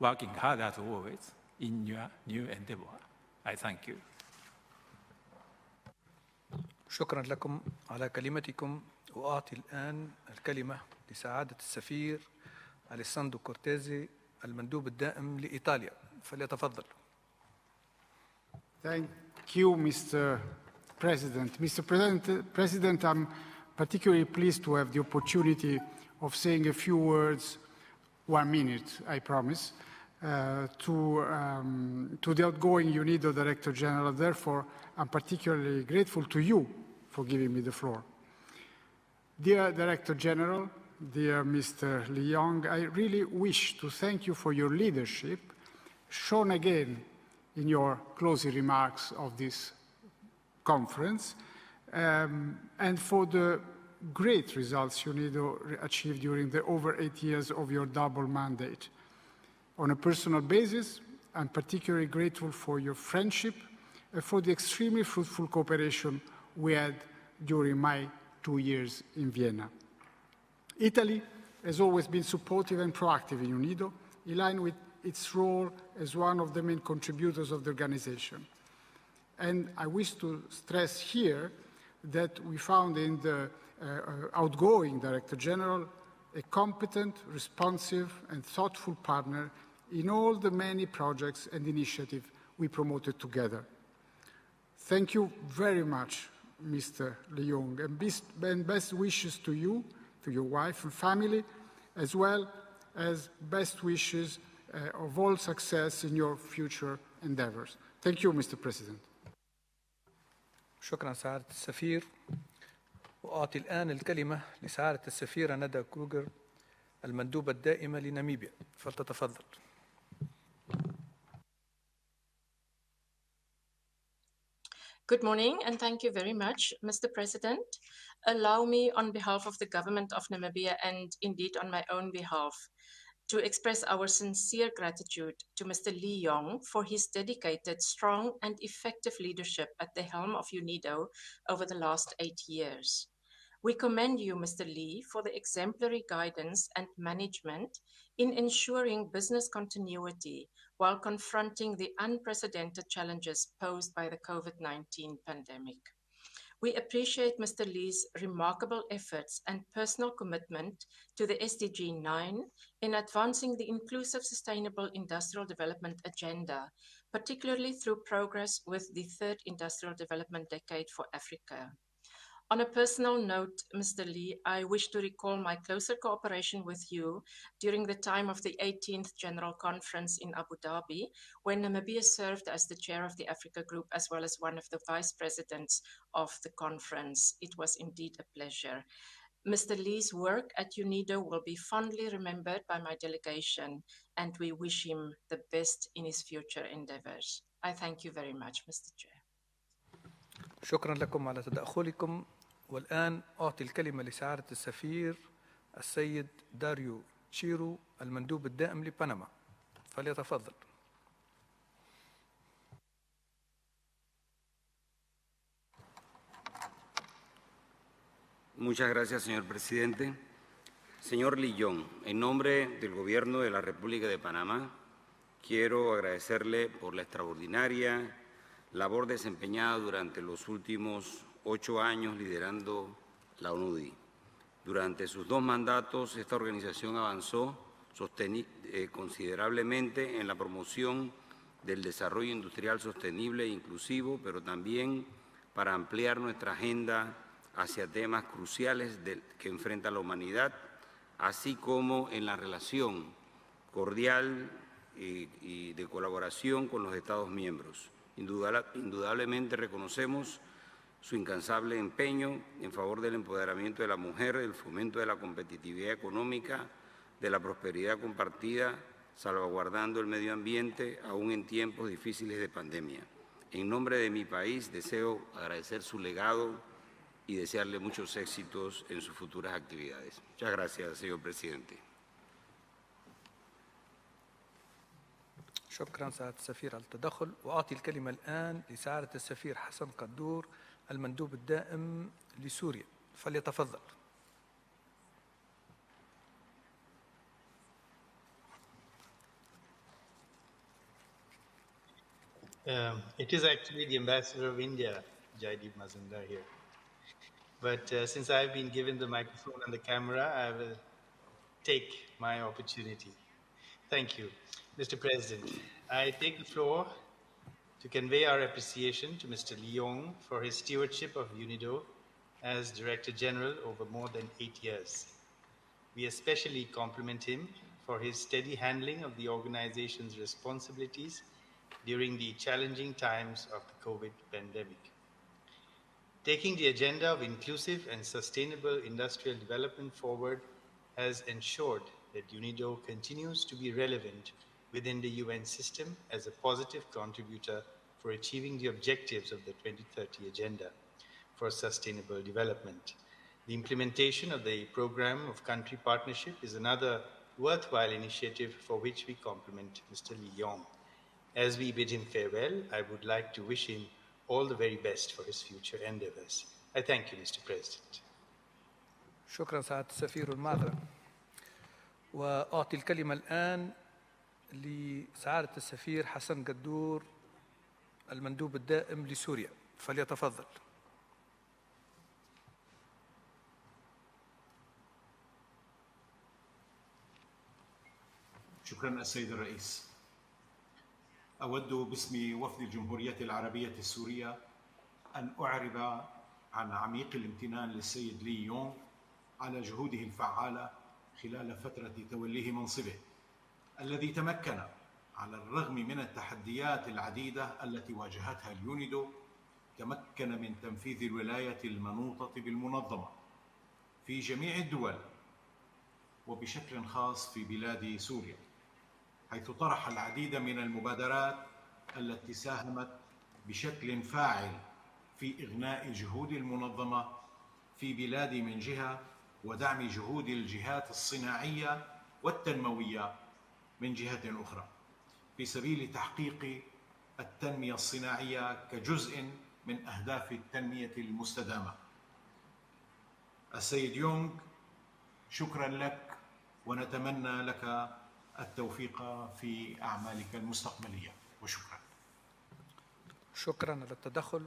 working hard as always in your new endeavor. I thank you. شكرا لكم على كلمتكم. وأعطي الآن الكلمة لسعادة السفير أليساندرو كورتيزي المندوب الدائم لإيطاليا، فليتفضل. Thank you, Mr. President. Mr. President, I'm particularly pleased to have the opportunity of saying a few words, 1 minute, I promise, to the outgoing UNIDO Director General. Therefore, I'm particularly grateful to you for giving me the floor. Dear Director General, dear Mr. Leong, I really wish to thank you for your leadership, shown again in your closing remarks of this conference, and for the great results UNIDO achieved during the over 8 years of your double mandate. On a personal basis, I'm particularly grateful for your friendship and for the extremely fruitful cooperation we had during my 2 years in Vienna. Italy has always been supportive and proactive in UNIDO, in line with its role as one of the main contributors of the organization. And I wish to stress here that we found in the outgoing Director General a competent, responsive, and thoughtful partner in all the many projects and initiatives we promoted together. Thank you very much, Mr. Leong, and best wishes to you, to your wife and family, as well as best wishes of all success in your future endeavors. Thank you, Mr. President. شكرا سعادة السفير. وأعطي الآن الكلمة لسعادة السفيرة ندى كروجر المندوبة الدائمة لناميبيا، فلتتفضل. Good morning, and thank you very much, Mr. President. Allow me, on behalf of the government of Namibia and indeed on my own behalf, to express our sincere gratitude to Mr. Lee Yong for his dedicated, strong, and effective leadership at the helm of UNIDO over the last 8 years. We commend you, Mr. Lee, for the exemplary guidance and management in ensuring business continuity while confronting the unprecedented challenges posed by the COVID-19 pandemic. We appreciate Mr. Lee's remarkable efforts and personal commitment to the SDG 9 in advancing the inclusive sustainable industrial development agenda, particularly through progress with the third industrial development decade for Africa. On a personal note, Mr. Lee, I wish to recall my closer cooperation with you during the time of the 18th General Conference in Abu Dhabi, when Namibia served as the chair of the Africa Group as well as one of the vice presidents of the conference. It was indeed a pleasure. Mr. Lee's work at UNIDO will be fondly remembered by my delegation, and we wish him the best in his future endeavors. I thank you very much, Mr. Chair. شكرا لكم على تدخلكم. والآن أعطي الكلمة لسعادة السفير السيد داريو تشيرو المندوب الدائم لبنما، فليتفضل. Muchas gracias, señor presidente. Señor Lillón, en nombre del Gobierno de la República de Panamá, quiero agradecerle por la extraordinaria labor desempeñada durante los últimos 8 años liderando la UNIDO. Durante sus 2 mandatos, esta organización avanzó considerablemente en la promoción del desarrollo industrial sostenible e inclusivo, pero también para ampliar nuestra agenda hacia temas cruciales que enfrenta la humanidad, así como en la relación cordial y de colaboración con los Estados miembros. Indudablemente reconocemos su incansable empeño en favor del empoderamiento de la mujer, del fomento de la competitividad económica, de la prosperidad compartida, salvaguardando el medio ambiente, aún en tiempos difíciles de pandemia. En nombre de mi país, deseo agradecer su legado y desearle muchos éxitos en sus futuras actividades. Muchas gracias, señor presidente. شكرا سعادة السفير على التدخل، وأعطي الكلمة الآن لسعادة السفير حسن قدور المندوب الدائم لسوريا، فليتفضل. It is actually the ambassador of India, Jaideep Mazumdar, here. But since I've been given the microphone and the camera, I will take my opportunity. Thank you. Mr. President, I take the floor to convey our appreciation to Mr. Leong for his stewardship of UNIDO as Director General over more than 8 years. We especially compliment him for his steady handling of the organization's responsibilities during the challenging times of the COVID pandemic. Taking the agenda of inclusive and sustainable industrial development forward has ensured that UNIDO continues to be relevant within the UN system as a positive contributor for achieving the objectives of the 2030 Agenda for Sustainable Development. The implementation of the Program of Country Partnership is another worthwhile initiative for which we compliment Mr. Leong. As we bid him farewell, I would like to wish him all the very best for his future endeavors. I thank you, Mr. President. شكرا سعادة السفير والمعذرة. وأعطي الكلمة الآن لسعادة السفير حسن قدور المندوب الدائم لسوريا، فليتفضل. شكرا السيد الرئيس. أود باسم وفد الجمهورية العربية السورية أن أعرب عن عميق الامتنان للسيد لي يونغ على جهوده الفعالة خلال فترة توليه منصبه، الذي تمكن على الرغم من التحديات العديدة التي واجهتها اليونيدو، تمكن من تنفيذ الولاية المنوطة بالمنظمة في جميع الدول وبشكل خاص في بلاد سوريا، حيث طرح العديد من المبادرات التي ساهمت بشكل فاعل في إغناء جهود المنظمة في بلاد من جهة، ودعم جهود الجهات الصناعية والتنموية من جهة أخرى، في سبيل تحقيق التنمية الصناعية كجزء من أهداف التنمية المستدامة. السيد يونغ، شكرا لك ونتمنى لك التوفيق في أعمالك المستقبلية، وشكرا. شكرا على التدخل،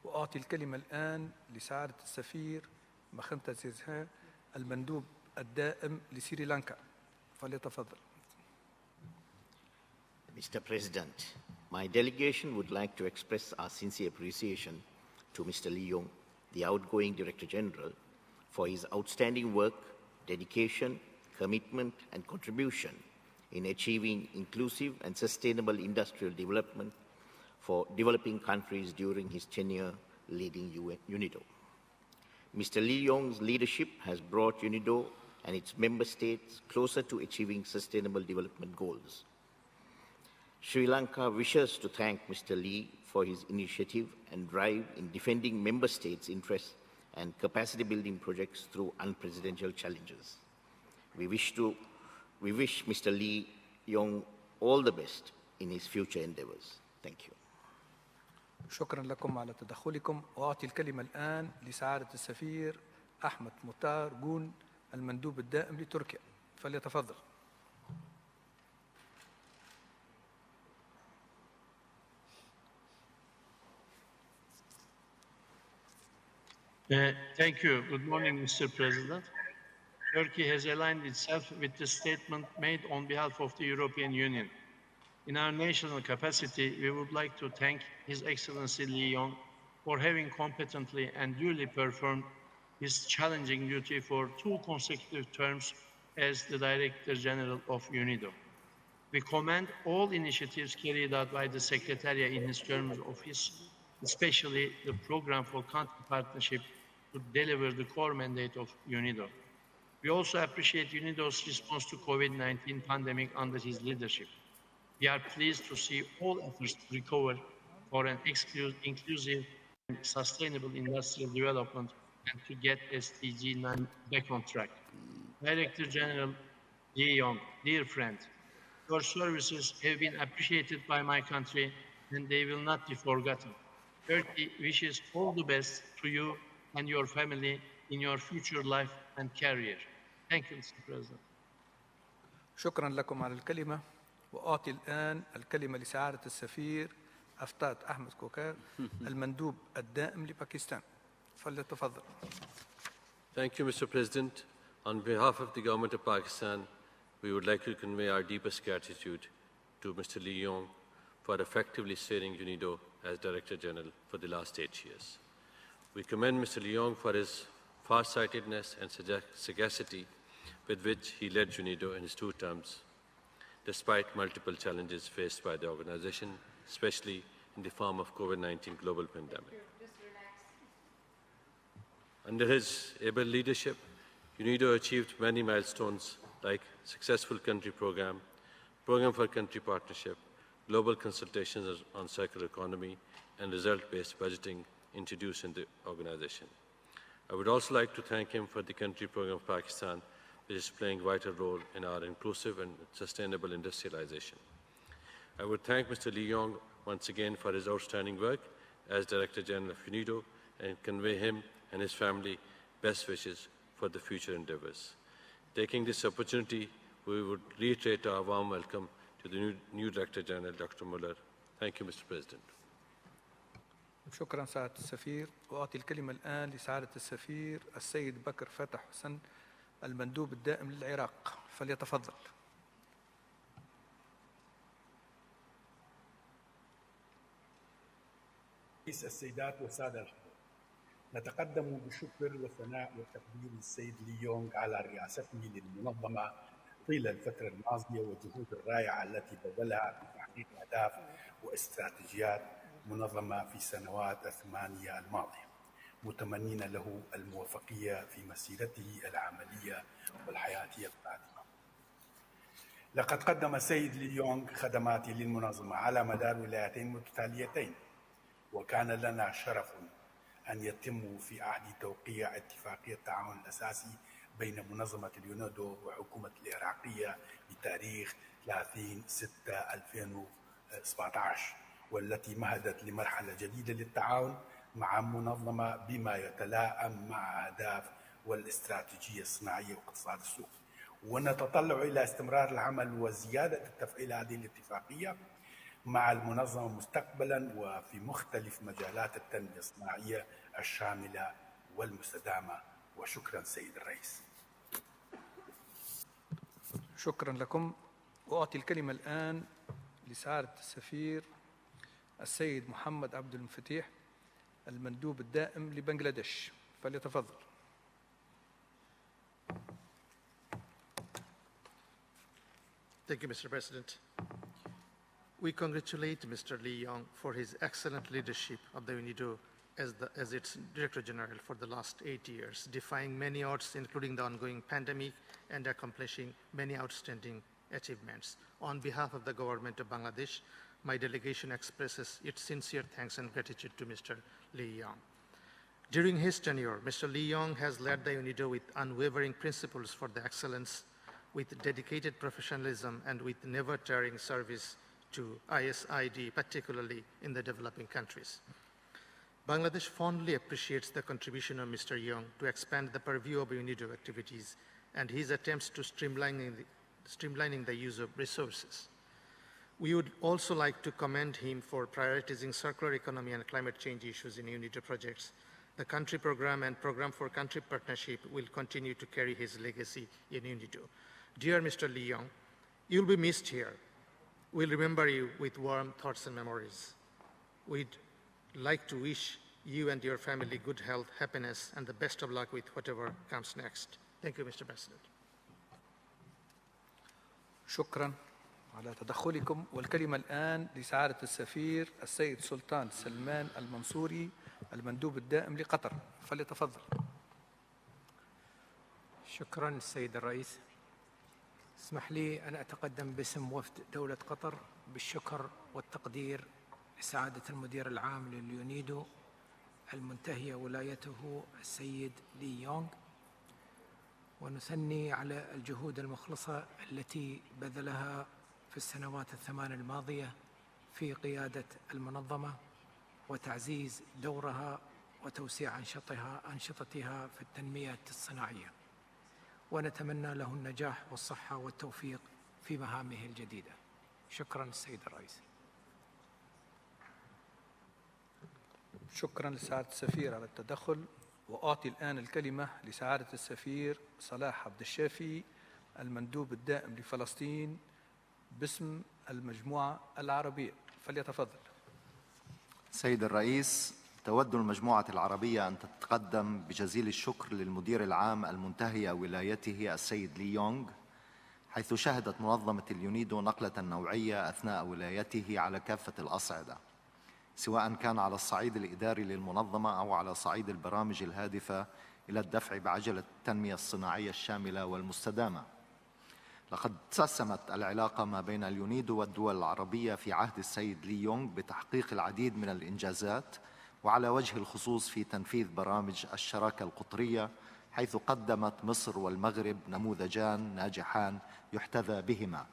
وأعطي الكلمة الآن لسعادة السفير مخنتا زيزها المندوب الدائم لسريلانكا، فليتفضل. Mr. President, my delegation would like to express our sincere appreciation to Mr. Lee Yong, the outgoing Director General, for his outstanding work, dedication, commitment, and contribution in achieving inclusive and sustainable industrial development for developing countries during his tenure leading UNIDO. Mr. Lee Yong's leadership has brought UNIDO and its member states closer to achieving sustainable development goals. Sri Lanka wishes to thank Mr. Lee for his initiative and drive in defending member states' interests and capacity building projects through unprecedented challenges. We wish Mr. Lee Yong all the best in his future endeavors. Thank you. شكرا لكم على تدخلكم، وأعطي الكلمة الآن لسعادة السفير أحمد مختار جون المندوب الدائم لتركيا، فليتفضل. Thank you. Good morning, Mr. President. Turkey has aligned itself with the statement made on behalf of the European Union. In our national capacity, we would like to thank His Excellency Lee Yong for having competently and duly performed his challenging duty for 2 consecutive terms as the Director General of UNIDO. We commend all initiatives carried out by the Secretariat in his terms of office, especially the Program for Country Partnership to deliver the core mandate of UNIDO. We also appreciate UNIDO's response to COVID-19 pandemic under his leadership. We are pleased to see all efforts to recover for an inclusive and sustainable industrial development and to get SDG 9 back on track. Director General Lee Yong, dear friend, your services have been appreciated by my country and they will not be forgotten. Turkey wishes all the best to you and your family in your future life and career. Thank you, Mr. President. شكرا لكم على الكلمة. وأعطي الآن الكلمة لسعادة السفير أفتات أحمد كوكار المندوب الدائم لباكستان. فليتفضل. Thank you, Mr. President. On behalf of the Government of Pakistan, we would like to convey our deepest gratitude to Mr. Lee Yong for effectively steering UNIDO as Director General for the last 8 years. We commend Mr. Lee Yong for his farsightedness and sagacity with which he led UNIDO in his 2 terms, despite multiple challenges faced by the organization, especially in the form of COVID-19 global pandemic. Under his able leadership, UNIDO achieved many milestones like successful country program, program for country partnership, global consultations on circular economy, and result-based budgeting introduced in the organization. I would also like to thank him for the country program of Pakistan, which is playing a vital role in our inclusive and sustainable industrialization. I would thank Mr. Lee Yong once again for his outstanding work as Director General of UNIDO and convey him and his family best wishes for the future endeavors. Taking this opportunity, we would reiterate our warm welcome to the new Director General, Dr. Muller. Thank you, Mr. President. شكرا سعادة السفير. وأعطي الكلمة الآن لسعادة السفير السيد بكر فتح حسن المندوب الدائم للعراق. فليتفضل. السيدات والسادة الحضور، نتقدم بالشكر والثناء والتقدير للسيد لي يونغ على رئاسته للمنظمة طيل الفترة الماضية والجهود الرائعة التي بذلها في تحقيق أهداف واستراتيجيات منظمة في السنوات 8 الماضية، متمنين له الموفقية في مسيرته العملية والحياتية القادمة. لقد قدم السيد لي يونغ خدمات للمنظمة على مدار ولايتين متتاليتين، وكان لنا شرف أن يتم في عهد توقيع اتفاقية التعاون الأساسي بين منظمة اليونيدو وحكومة العراقية بتاريخ 30/6/2017، والتي مهدت لمرحلة جديدة للتعاون مع منظمة بما يتلائم مع أهداف والاستراتيجية الصناعية واقتصاد السوق. ونتطلع إلى استمرار العمل وزيادة تفعيل هذه الاتفاقية مع المنظمة مستقبلا وفي مختلف مجالات التنمية الصناعية الشاملة والمستدامة. وشكرا سيد الرئيس. شكرا لكم. وأعطي الكلمة الآن لسعادة السفير السيد محمد عبد المفتيح المندوب الدائم لبنغلاديش. فليتفضل. Thank you, Mr. President. We congratulate Mr. Lee Yong for his excellent leadership of the UNIDO as its Director General for the last 8 years, defying many odds, including the ongoing pandemic, and accomplishing many outstanding achievements. On behalf of the government of Bangladesh, my delegation expresses its sincere thanks and gratitude to Mr. Lee Yong. During his tenure, Mr. Lee Yong has led the UNIDO with unwavering principles for the excellence, with dedicated professionalism, and with never-tiring service to ISID, particularly in the developing countries. Bangladesh fondly appreciates the contribution of Mr. Yong to expand the purview of UNIDO activities and his attempts to streamlining the use of resources. We would also like to commend him for prioritizing circular economy and climate change issues in UNIDO projects The country program and program for country partnership will continue to carry his legacy in UNIDO. Dear Mr. Lee Young, you'll be missed here. We'll remember you with warm thoughts and memories. We'd like to wish you and your family good health, happiness, and the best of luck with whatever comes next. Thank you, Mr. President. شكرا على تدخلكم، والكلمة الآن لسعادة السفير السيد سلطان سلمان المنصوري المندوب الدائم لقطر، فليتفضل. شكرا السيد الرئيس. اسمح لي أن أتقدم باسم وفد دولة قطر بالشكر والتقدير لسعادة المدير العام لليونيدو المنتهية ولايته السيد لي يونغ، ونثني على الجهود المخلصة التي بذلها في السنوات الثمان الماضية في قيادة المنظمة وتعزيز دورها وتوسيع أنشطتها في التنمية الصناعية، ونتمنى له النجاح والصحة والتوفيق في مهامه الجديدة. شكرا السيد الرئيس. شكرا لسعادة السفير على التدخل، وأعطي الآن الكلمة لسعادة السفير صلاح عبد الشافي المندوب الدائم لفلسطين باسم المجموعة العربية، فليتفضل. سيد الرئيس، تود المجموعة العربية أن تتقدم بجزيل الشكر للمدير العام المنتهي ولايته السيد لي يونغ، حيث شهدت منظمة اليونيدو نقلة نوعية أثناء ولايته على كافة الأصعدة، سواء كان على الصعيد الإداري للمنظمة أو على صعيد البرامج الهادفة إلى الدفع بعجلة التنمية الصناعية الشاملة والمستدامة. لقد تسمت العلاقة ما بين اليونيدو والدول العربية في عهد السيد لي يونغ بتحقيق العديد من الإنجازات، وعلى وجه الخصوص في تنفيذ برامج الشراكة القطرية، حيث قدمت مصر والمغرب نموذجان ناجحان يحتذى بهما.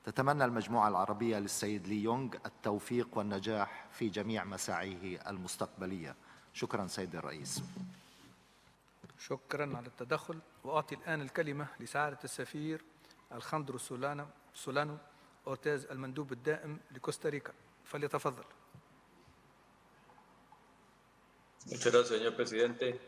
تتمنى المجموعة العربية للسيد لي يونغ التوفيق والنجاح في جميع مساعيه المستقبلية. شكرا سيد الرئيس. شكرا على التدخل، وأعطي الآن الكلمة لسعادة السفير الخندرو سولانو أورتيز المندوب الدائم لكوستاريكا، فليتفضل. Muchas gracias, señor presidente.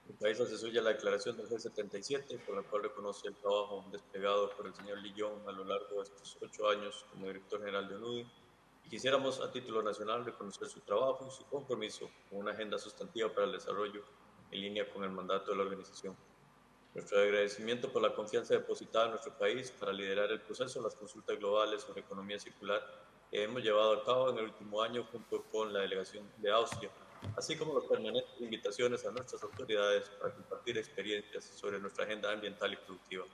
El país hace suya la declaración del G77, por la cual reconoce el trabajo desplegado por el señor Lee Young a lo largo de estos 8 años como director general de UNIDO. Y quisiéramos, a título nacional, reconocer su trabajo y su compromiso con una agenda sustantiva para el desarrollo en línea con el mandato de la organización. Nuestro agradecimiento por la confianza depositada en nuestro país para liderar el proceso de las consultas globales sobre economía circular que hemos llevado a cabo en el último año junto con la delegación de Austria, así como las permanentes invitaciones a nuestras autoridades para compartir experiencias sobre nuestra agenda ambiental y productiva.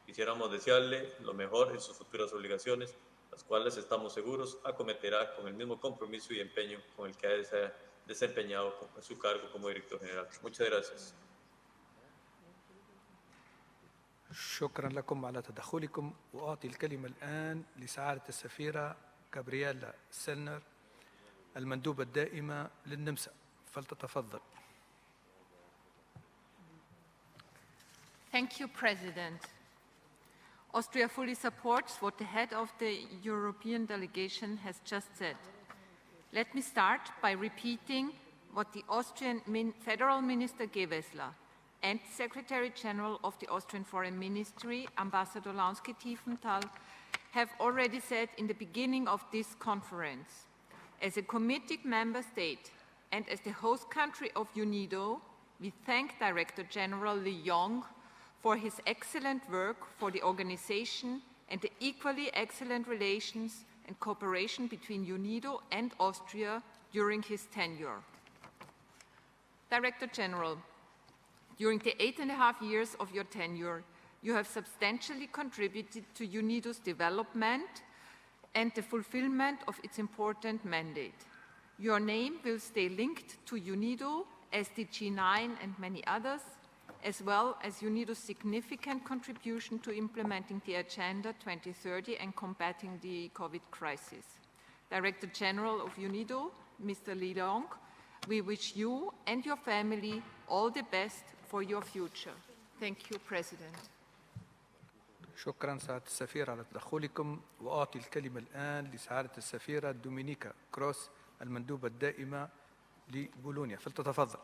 Quisiéramos desearle lo mejor en sus futuras obligaciones, las cuales estamos seguros acometerá con el mismo compromiso y empeño con el que ha desempeñado su cargo como director general. Muchas gracias. شكرا لكم على تدخلكم، وأعطي الكلمة الآن لسعادة السفيرة غابرييلا سيلنر المندوبة الدائمة للنمسا، فلتتفضل. Thank you, President. Austria fully supports what the head of the European delegation has just said. Let me start by repeating what the Austrian Federal Minister Gewessler and Secretary General of the Austrian Foreign Ministry, Ambassador Launsky-Tiefenthal, have already said in the beginning of this conference. As a committed member state and as the host country of UNIDO, we thank Director General Lee Young for his excellent work for the organization and the equally excellent relations and cooperation between UNIDO and Austria during his tenure. Director General, during the 8.5 years of your tenure, you have substantially contributed to UNIDO's development and the fulfillment of its important mandate. Your name will stay linked to UNIDO, SDG 9 and many others, as well as UNIDO's significant contribution to implementing the Agenda 2030 and combating the COVID crisis. Director General of UNIDO, Mr. Lee Young, we wish you and your family all the best for your future. Thank you, President. شكرا سعادة السفير على تدخلكم، وأعطي الكلمة الآن لسعادة السفيرة دومينيكا كروس المندوبة الدائمة لبولونيا، فلتتفضل.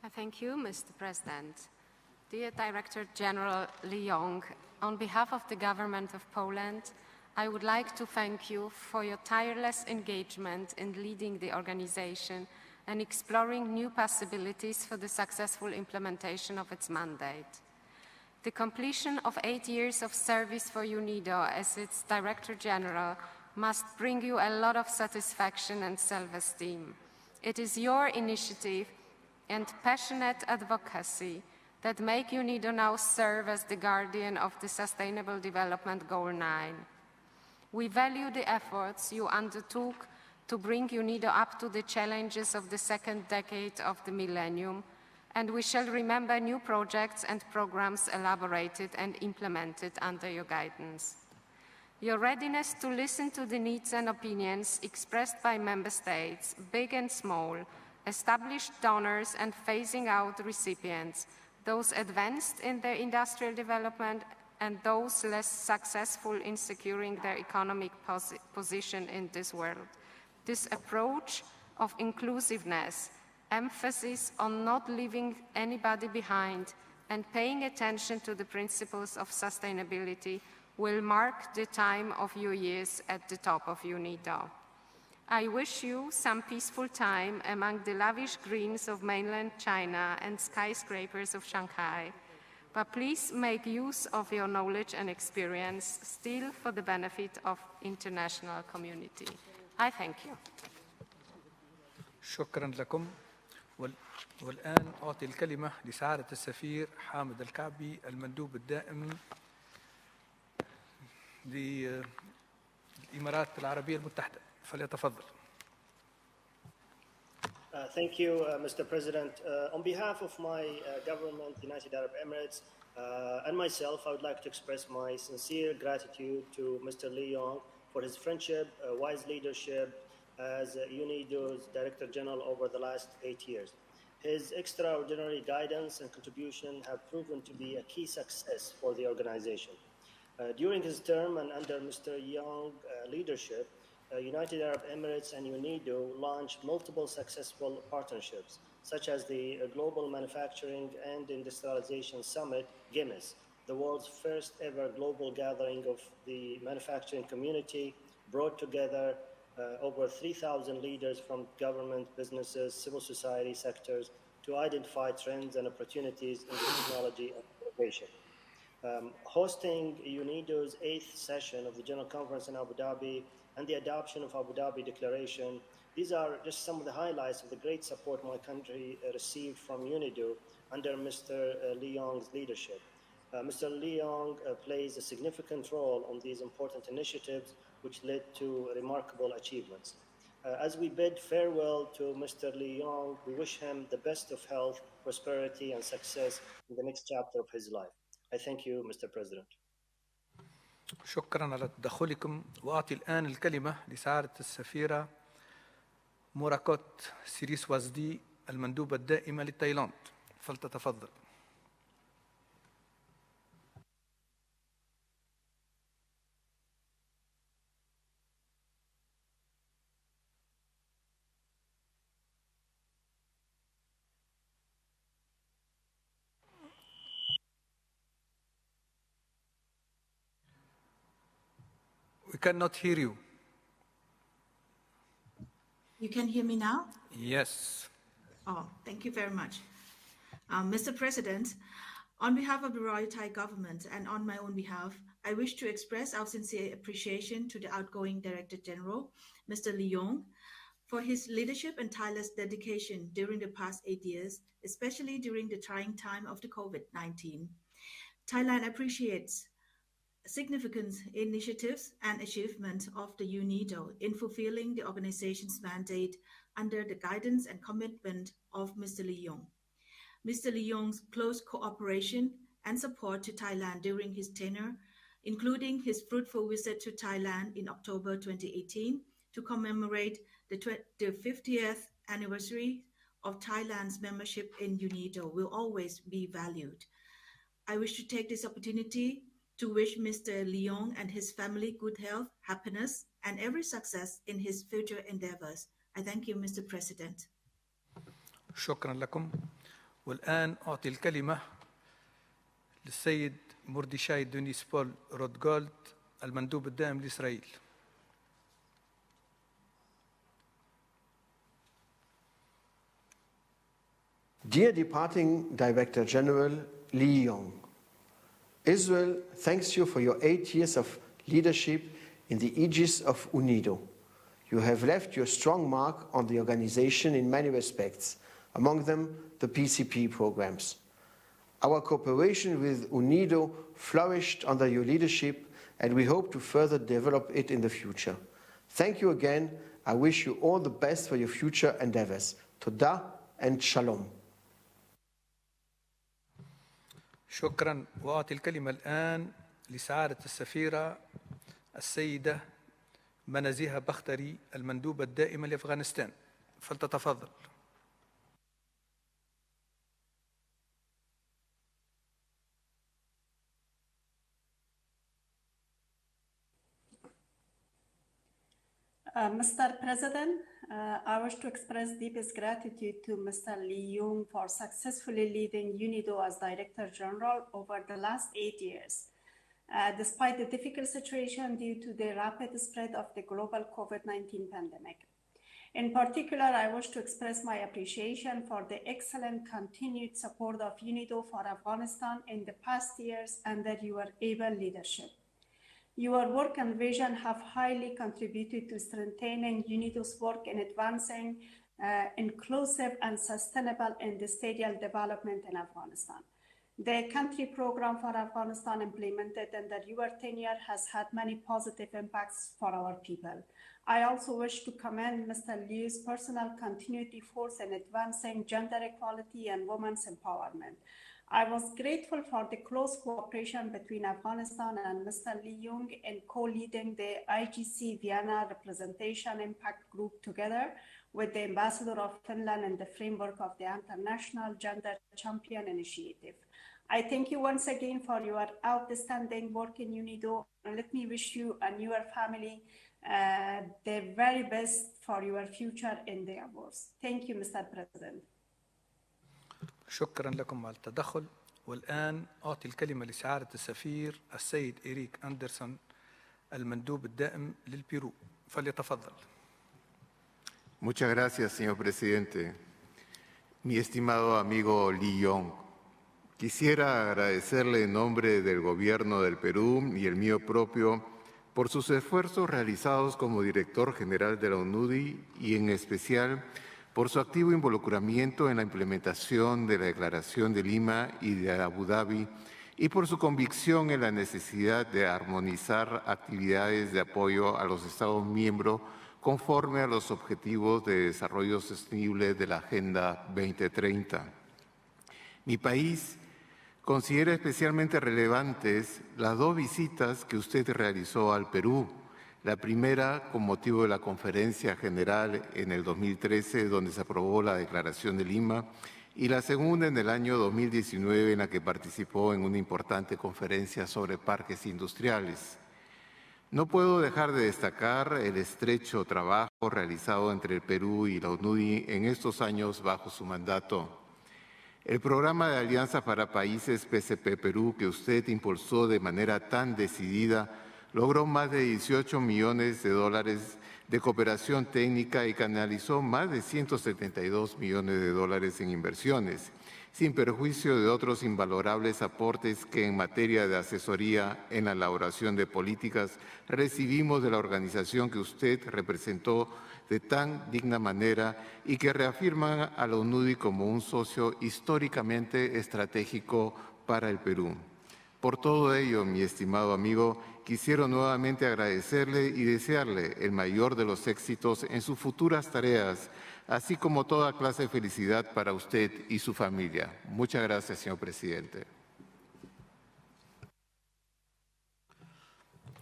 Thank you, Mr. President. Dear Director General Leong, on behalf of the government of Poland, I would like to thank you for your tireless engagement in leading the organization and exploring new possibilities for the successful implementation of its mandate. The completion of 8 years of service for UNIDO as its Director General must bring you a lot of satisfaction and self-esteem. It is your initiative and passionate advocacy that make UNIDO now serve as the guardian of the Sustainable Development Goal 9. We value the efforts you undertook to bring UNIDO up to the challenges of the second decade of the millennium, and we shall remember new projects and programs elaborated and implemented under your guidance. Your readiness to listen to the needs and opinions expressed by member states, big and small, established donors and phasing out recipients, those advanced in their industrial development and those less successful in securing their economic position in this world. This approach of inclusiveness, emphasis on not leaving anybody behind, and paying attention to the principles of sustainability will mark the time of your years at the top of UNIDO. I wish you some peaceful time among the lavish greens of mainland China and skyscrapers of Shanghai, but please make use of your knowledge and experience still for the benefit of international community. I thank you. شكرا لكم. والآن أعطي الكلمة لسعادة السفير حامد الكعبي المندوب الدائم للإمارات العربية المتحدة. فليتفضل. Thank you, Mr. President. On behalf of my government, United Arab Emirates, and myself, I would like to express my sincere gratitude to Mr. Leong for his friendship, wise leadership as UNIDO's Director General over the last 8 years. His extraordinary guidance and contribution have proven to be a key success for the organization. During his term and under Mr. Leong's leadership, United Arab Emirates and UNIDO launched multiple successful partnerships, such as the Global Manufacturing and Industrialization Summit, GIMIS, the world's first ever global gathering of the manufacturing community, brought together over 3,000 leaders from government, businesses, civil society sectors to identify trends and opportunities in technology and innovation. Hosting UNIDO's 8th session of the General Conference in Abu Dhabi and the adoption of Abu Dhabi Declaration, these are just some of the highlights of the great support my country received from UNIDO under Mr. Leong's leadership. Mr. Leong plays a significant role on these important initiatives, which led to remarkable achievements. As we bid farewell to Mr. Leong, we wish him the best of health, prosperity, and success in the next chapter of his life. I thank you, Mr. President. شكرا على تدخلكم. وأعطي الآن الكلمة لسعادة السفيرة موراكوت سيريسوازدي المندوبة الدائمة لتايلاند. فلتتفضل. We cannot hear you. You can hear me now? Yes. Oh, thank you very much. Mr. President, on behalf of the Royal Thai government and on my own behalf, I wish to express our sincere appreciation to the outgoing Director General, Mr. Leong, for his leadership and tireless dedication during the past 8 years, especially during the trying time of the COVID-19. Thailand appreciates significant initiatives and achievements of the UNIDO in fulfilling the organization's mandate under the guidance and commitment of Mr. Leong. Mr. Leong's close cooperation and support to Thailand during his tenure, including his fruitful visit to Thailand in October 2018 to commemorate the 50th anniversary of Thailand's membership in UNIDO, will always be valued. I wish to take this opportunity to wish Mr. Leong and his family good health, happiness, and every success in his future endeavors. I thank you, Mr. President. شكرا لكم. والآن أعطي الكلمة للسيد مردشاي دونيس بول رودغولد المندوب الدائم لإسرائيل. Dear departing Director General Lee Yong, Israel thanks you for your 8 years of leadership in the aegis of UNIDO. You have left your strong mark on the organization in many respects, among them the PCP programs. Our cooperation with UNIDO flourished under your leadership, and we hope to further develop it in the future. Thank you again. I wish you all the best for your future endeavors. Toda and Shalom. شكرا. وأعطي الكلمة الآن لسعادة السفيرة السيدة منازيها بختري المندوبة الدائمة لأفغانستان، فلتتفضل. Mr. President, I wish to express deepest gratitude to Mr. Lee Young for successfully leading UNIDO as Director General over the last 8 years. Despite the difficult situation due to the rapid spread of the global COVID-19 pandemic. In particular, I wish to express my appreciation for the excellent continued support of UNIDO for Afghanistan in the past years under your able leadership. Your work and vision have highly contributed to strengthening UNIDO's work in advancing inclusive and sustainable industrial development in Afghanistan. The country program for Afghanistan implemented under your tenure has had many positive impacts for our people. I also wish to commend Mr. Liu's personal continued efforts in advancing gender equality and women's empowerment. I was grateful for the close cooperation between Afghanistan and Mr. Lee Young in co-leading the IGC Vienna Representation Impact Group together with the Ambassador of Finland in the framework of the International Gender Champion Initiative. I thank you once again for your outstanding work in UNIDO, and let me wish you and your family the very best for your future endeavors. Thank you, Mr. President. شكرا لكم على التدخل. والآن أعطي الكلمة لسعادة السفير السيد إريك أندرسون المندوب الدائم للبيرو، فليتفضل. Muchas gracias, señor presidente. Mi estimado amigo Lee Young, quisiera agradecerle en nombre del Gobierno del Perú y el mío propio por sus esfuerzos realizados como director general de la UNUDI y en especial por su activo involucramiento en la implementación de la Declaración de Lima y de Abu Dhabi y por su convicción en la necesidad de armonizar actividades de apoyo a los Estados miembros conforme a los Objetivos de Desarrollo Sostenible de la Agenda 2030. Mi país considera especialmente relevantes las dos visitas que usted realizó al Perú. La primera con motivo de la Conferencia General en el 2013, donde se aprobó la Declaración de Lima, y la segunda en el año 2019, en la que participó en una importante conferencia sobre parques industriales. No puedo dejar de destacar el estrecho trabajo realizado entre el Perú y la UNUDI en estos años bajo su mandato. El programa de Alianza para Países PCP Perú, que usted impulsó de manera tan decidida, logró más de 18 millones de dólares de cooperación técnica y canalizó más de 172 millones de dólares en inversiones, sin perjuicio de otros invalorables aportes que en materia de asesoría en la elaboración de políticas recibimos de la organización que usted representó de tan digna manera y que reafirman a la UNUDI como un socio históricamente estratégico para el Perú. Por todo ello, mi estimado amigo, quisiera nuevamente agradecerle y desearle el mayor de los éxitos en sus futuras tareas, así como toda clase de felicidad para usted y su familia. Muchas gracias, señor presidente.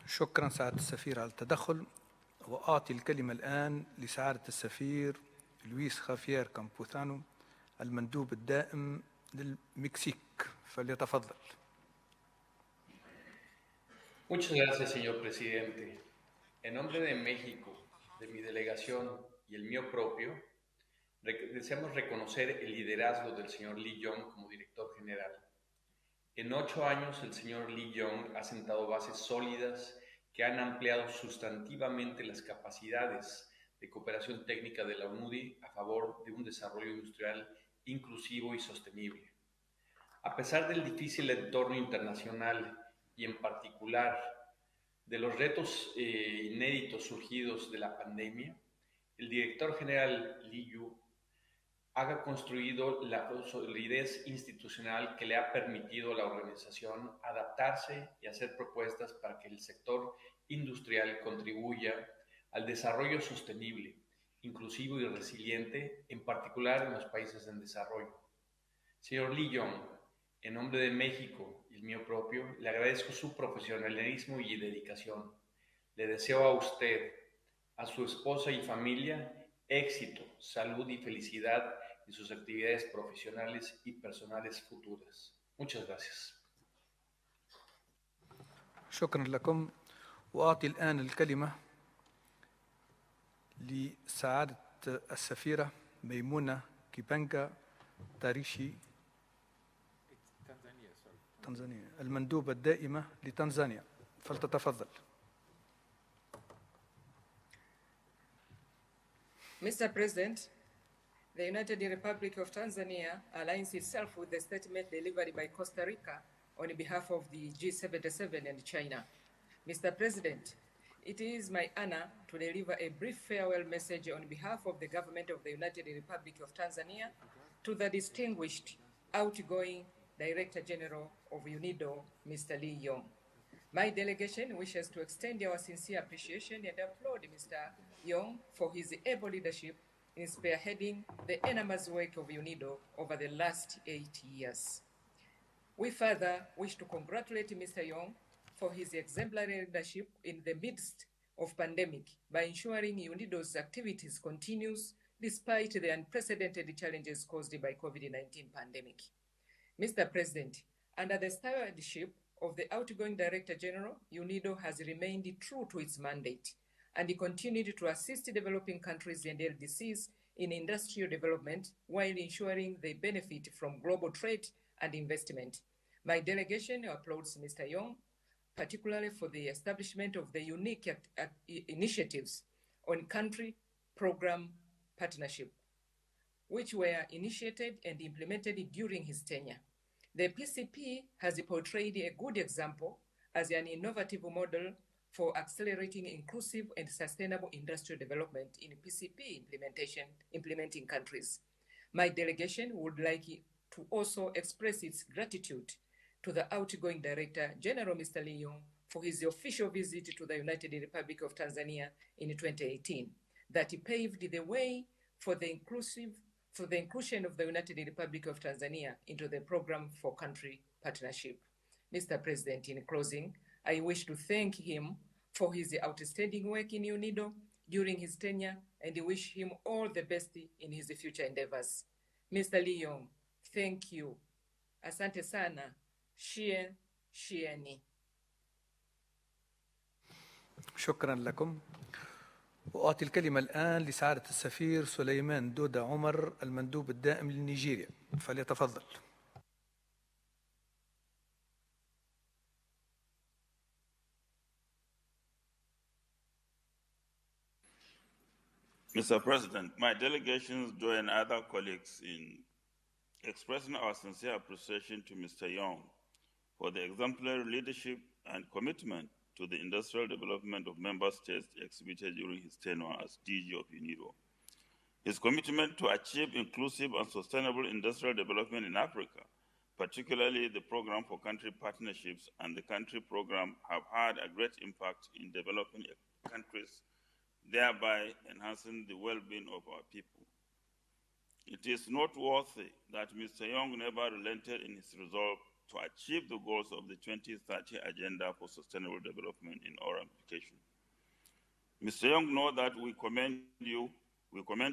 شكرا سعادة السفير على التدخل. وأعطي الكلمة الآن لسعادة السفير لويس خافير كامبوثانو المندوب الدائم للمكسيك، فليتفضل. Muchas gracias, señor presidente. En nombre de México, de mi delegación y el mío propio, Deseamos reconocer el liderazgo del señor Lee Yong como director general. En 8 años, el señor Lee Yong ha sentado bases sólidas que han ampliado sustantivamente las capacidades de cooperación técnica de la UNIDO a favor de un desarrollo industrial inclusivo y sostenible. A pesar del difícil entorno internacional y en particular de los retos inéditos surgidos de la pandemia, el director general Lee Yong ha construido la solidez institucional que le ha permitido a la organización adaptarse y hacer propuestas para que el sector industrial contribuya al desarrollo sostenible, inclusivo y resiliente, en particular en los países en desarrollo. Señor Lee Yong, en nombre de México y el mío propio, le agradezco su profesionalismo y dedicación. Le deseo a usted, a su esposa y familia, éxito, salud y felicidad en sus actividades profesionales y personales futuras. Muchas gracias. شكرا لكم. وأعطي الآن الكلمة لسعادة السفيرة ميمونة كيبانجا تاريشي تنزانيا المندوبة الدائمة لتنزانيا، فلتتفضل. Mr. President, the United Republic of Tanzania aligns itself with the statement delivered by Costa Rica on behalf of the G77 and China. Mr. President, it is my honor to deliver a brief farewell message on behalf of the government of the United Republic of Tanzania to the distinguished outgoing Director General of UNIDO, Mr. Lee Yong. My delegation wishes to extend our sincere appreciation and applaud Mr. Yong for his able leadership in spearheading the enormous work of UNIDO over the last 8 years. We further wish to congratulate Mr. Yong for his exemplary leadership in the midst of pandemic by ensuring UNIDO's activities continues despite the unprecedented challenges caused by COVID-19 pandemic. Mr. President, under the stewardship of the outgoing Director General, UNIDO has remained true to its mandate and continued to assist developing countries and LDCs in industrial development while ensuring they benefit from global trade and investment. My delegation applauds Mr. Yong, particularly for the establishment of the unique initiatives on country program partnership, which were initiated and implemented during his tenure. The PCP has portrayed a good example as an innovative model for accelerating inclusive and sustainable industrial development in PCP implementing countries. My delegation would like to also express its gratitude to the outgoing Director General, Mr. Lee Yong, for his official visit to the United Republic of Tanzania in 2018, that he paved the way for the inclusion of the United Republic of Tanzania into the Program for Country Partnership. Mr. President, in closing, I wish to thank him for his outstanding work in UNIDO during his tenure and wish him all the best in his future endeavors. Mr. Lee Yong, thank you. Asante sana. Shieni. شكرا لكم. وأعطي الكلمة الآن لسعادة السفير سليمان دودة عمر المندوب الدائم لنيجيريا، فليتفضل. Mr. President, my delegations join other colleagues in expressing our sincere appreciation to Mr. Yong for the exemplary leadership and commitment to the industrial development of member states exhibited during his tenure as DG of UNIDO. His commitment to achieve inclusive and sustainable industrial development in Africa, particularly the Program for Country Partnerships and the Country Program, have had a great impact in developing countries, thereby enhancing the well-being of our people. It is noteworthy that Mr. Yong never relented in his resolve to achieve the goals of the 2030 Agenda for Sustainable Development in our application. Mr. Yong, know that we commend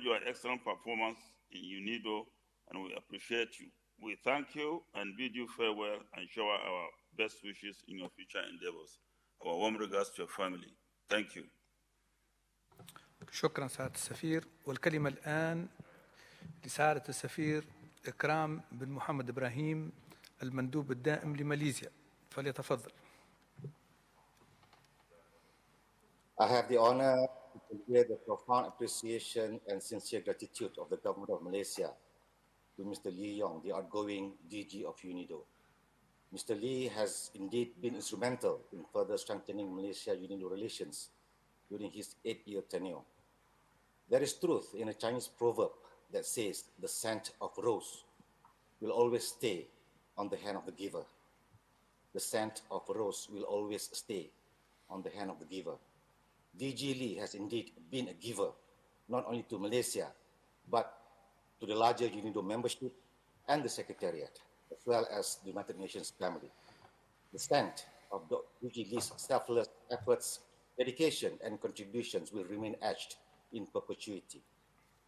your excellent performance in UNIDO, and we appreciate you. We thank you and bid you farewell and shower our best wishes in your future endeavors. Our warm regards to your family. Thank you. شكرا سعادة السفير. والكلمة الآن لسعادة السفير إكرام بن محمد إبراهيم المندوب الدائم لماليزيا، فليتفضل. I have the honor to convey the profound appreciation and sincere gratitude of the government of Malaysia to Mr. Lee Yong, the outgoing DG of UNIDO. Mr. Lee has indeed been instrumental in further strengthening Malaysia-UNIDO relations during his 8-year tenure. There is truth in a Chinese proverb that says the scent of rose will always stay on the hand of the giver. The scent of rose will always stay on the hand of the giver. DG Lee has indeed been a giver, not only to Malaysia, but to the larger UNIDO membership and the Secretariat, as well as the United Nations family. The scent of DG Lee's selfless efforts, dedication, and contributions will remain etched in perpetuity.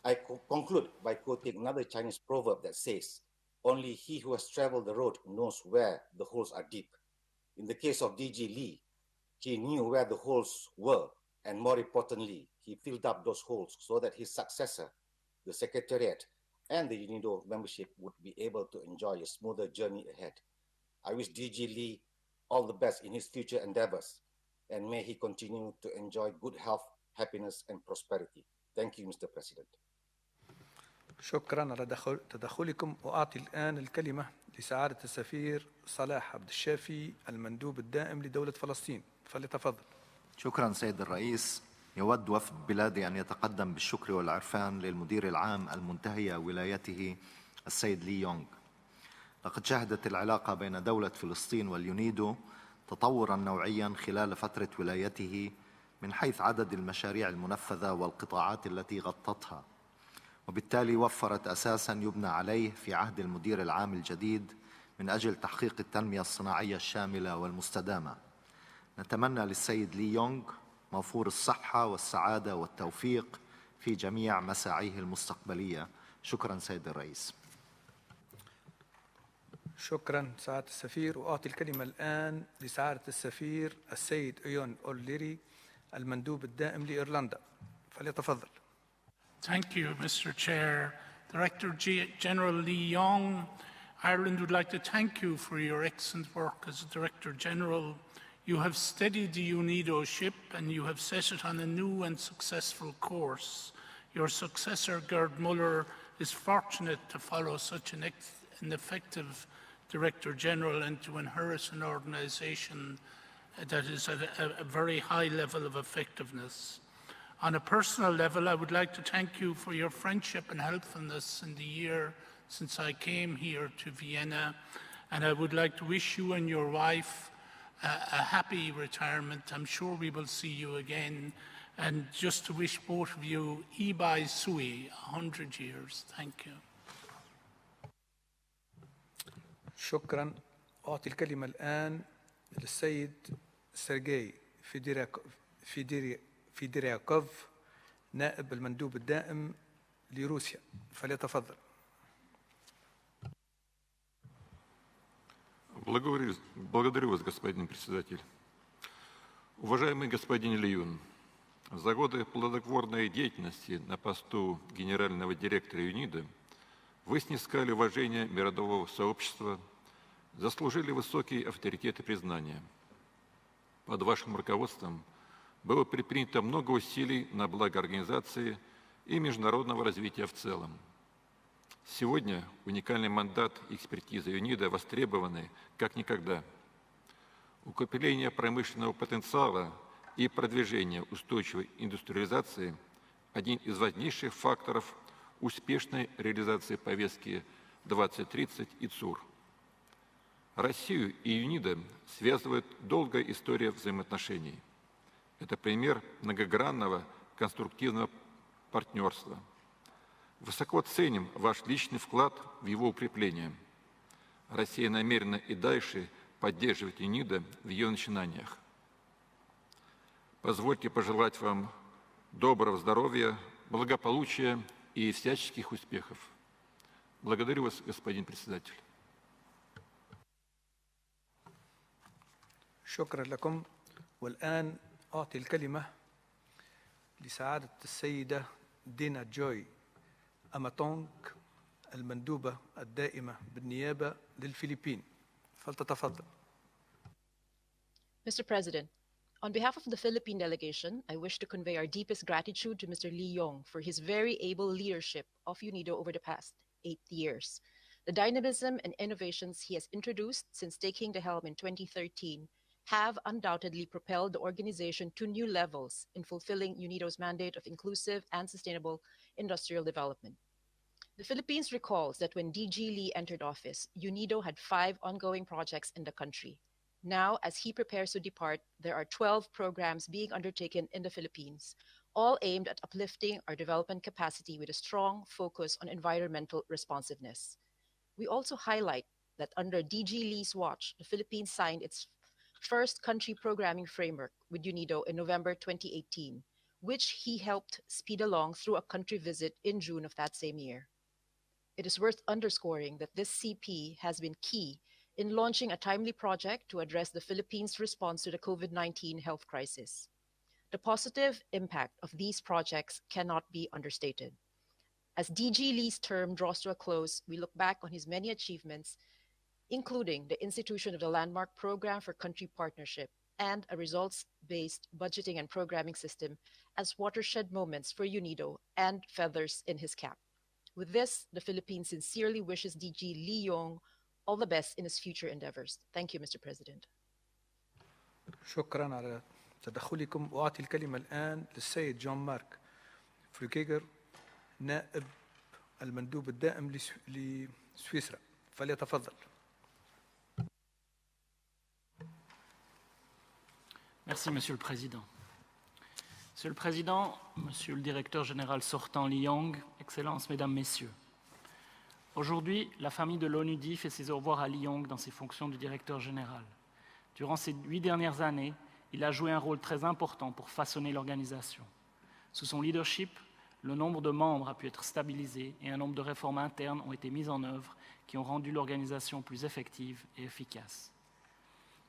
I conclude by quoting another Chinese proverb that says, "Only he who has traveled the road knows where the holes are deep." In the case of DG Lee, he knew where the holes were, and more importantly, he filled up those holes so that his successor, the Secretariat, and the UNIDO membership would be able to enjoy a smoother journey ahead. I wish DG Lee all the best in his future endeavors, and may he continue to enjoy good health, happiness, and prosperity. Thank you, Mr. President. شكرا على تدخلكم. وأعطي الآن الكلمة لسعادة السفير صلاح عبد الشافي المندوب الدائم لدولة فلسطين، فليتفضل. شكرا سيد الرئيس. يود وفد بلادي أن يتقدم بالشكر والعرفان للمدير العام المنتهي ولايته السيد لي يونغ. لقد شهدت العلاقة بين دولة فلسطين واليونيدو تطورا نوعيا خلال فترة ولايته من حيث عدد المشاريع المنفذة والقطاعات التي غطتها، وبالتالي وفرت أساسا يبنى عليه في عهد المدير العام الجديد من أجل تحقيق التنمية الصناعية الشاملة والمستدامة. نتمنى للسيد لي يونغ موفور الصحة والسعادة والتوفيق في جميع مساعيه المستقبلية. شكرا سيد الرئيس. شكرا سعادة السفير. وأعطي الكلمة الآن لسعادة السفير السيد إيون أوليري المندوب الدائم لإيرلندا، فليتفضل. Thank you, Mr. Chair. Director General Lee Yong, Ireland would like to thank you for your excellent work as Director General. You have steadied the UNIDO ship and you have set it on a new and successful course. Your successor, Gerd Muller, is fortunate to follow such an effective Director General and to inherit an organisation that is at a very high level of effectiveness. On a personal level, I would like to thank you for your friendship and helpfulness in the year since I came here to Vienna, and I would like to wish you and your wife a happy retirement. I'm sure we will see you again, and just to wish both of you Ibai Sui, 100 years. Thank you. شكرا. أعطي الكلمة الآن للسيد سيرجي فيدرياكوف نائب المندوب الدائم لروسيا، فليتفضل. Благодарю вас, господин председатель. Уважаемый господин Ли Юн, за годы плодотворной деятельности на посту генерального директора ЮНИДО вы снискали уважение мирового сообщества, заслужили высокий авторитет и признание. Под вашим руководством было предпринято много усилий на благо организации и международного развития в целом. Сегодня уникальный мандат и экспертиза ЮНИДО востребованы как никогда. Укрепление промышленного потенциала и продвижение устойчивой индустриализации – один из важнейших факторов успешной реализации повестки 2030 и ЦУР. Россию и ЮНИДО связывает долгая история взаимоотношений. Это пример многогранного конструктивного партнерства. Высоко ценим ваш личный вклад в его укрепление. Россия намерена и дальше поддерживать ЮНИДО в ее начинаниях. Позвольте пожелать вам доброго здоровья, благополучия и всяческих успехов. Благодарю вас, господин председатель. شكرا لكم. والآن أعطي الكلمة لسعادة السيدة دينا جوي أماتونغ المندوبة الدائمة بالنيابة للفلبين. فلتتفضل. Mr. President, on behalf of the Philippine delegation, I wish to convey our deepest gratitude to Mr. Lee Yong for his very able leadership of UNIDO over the past 8 years. The dynamism and innovations he has introduced since taking the helm in 2013 have undoubtedly propelled the organization to new levels in fulfilling UNIDO's mandate of inclusive and sustainable industrial development. The Philippines recalls that when DG Lee entered office, UNIDO had 5 ongoing projects in the country. Now, as he prepares to depart, there are 12 programs being undertaken in the Philippines, all aimed at uplifting our development capacity with a strong focus on environmental responsiveness. We also highlight that under DG Lee's watch, the Philippines signed its first country programming framework with UNIDO in November 2018, which he helped speed along through a country visit in June of that same year. It is worth underscoring that this CP has been key in launching a timely project to address the Philippines' response to the COVID-19 health crisis. The positive impact of these projects cannot be understated. As DG Lee's term draws to a close, we look back on his many achievements, including the institution of the landmark program for country partnership and a results-based budgeting and programming system as watershed moments for UNIDO and feathers in his cap. With this, the Philippines sincerely wishes DG Lee Yong all the best in his future endeavors. Thank you, Mr. President. شكرا على تدخلكم. وأعطي الكلمة الآن للسيد جون مارك فريكيغر نائب المندوب الدائم لسويسرا. فليتفضل. Merci, Monsieur le Président. Monsieur le Président, Monsieur le Directeur général sortant Lee Yong, Excellences, Mesdames, Messieurs. Aujourd'hui, la famille de l'ONUDI fait ses au revoir à Lee Yong dans ses fonctions de directeur général. Durant ces 8 dernières années, il a joué un rôle très important pour façonner l'organisation. Sous son leadership, le nombre de membres a pu être stabilisé et un nombre de réformes internes ont été mises en œuvre qui ont rendu l'organisation plus effective et efficace.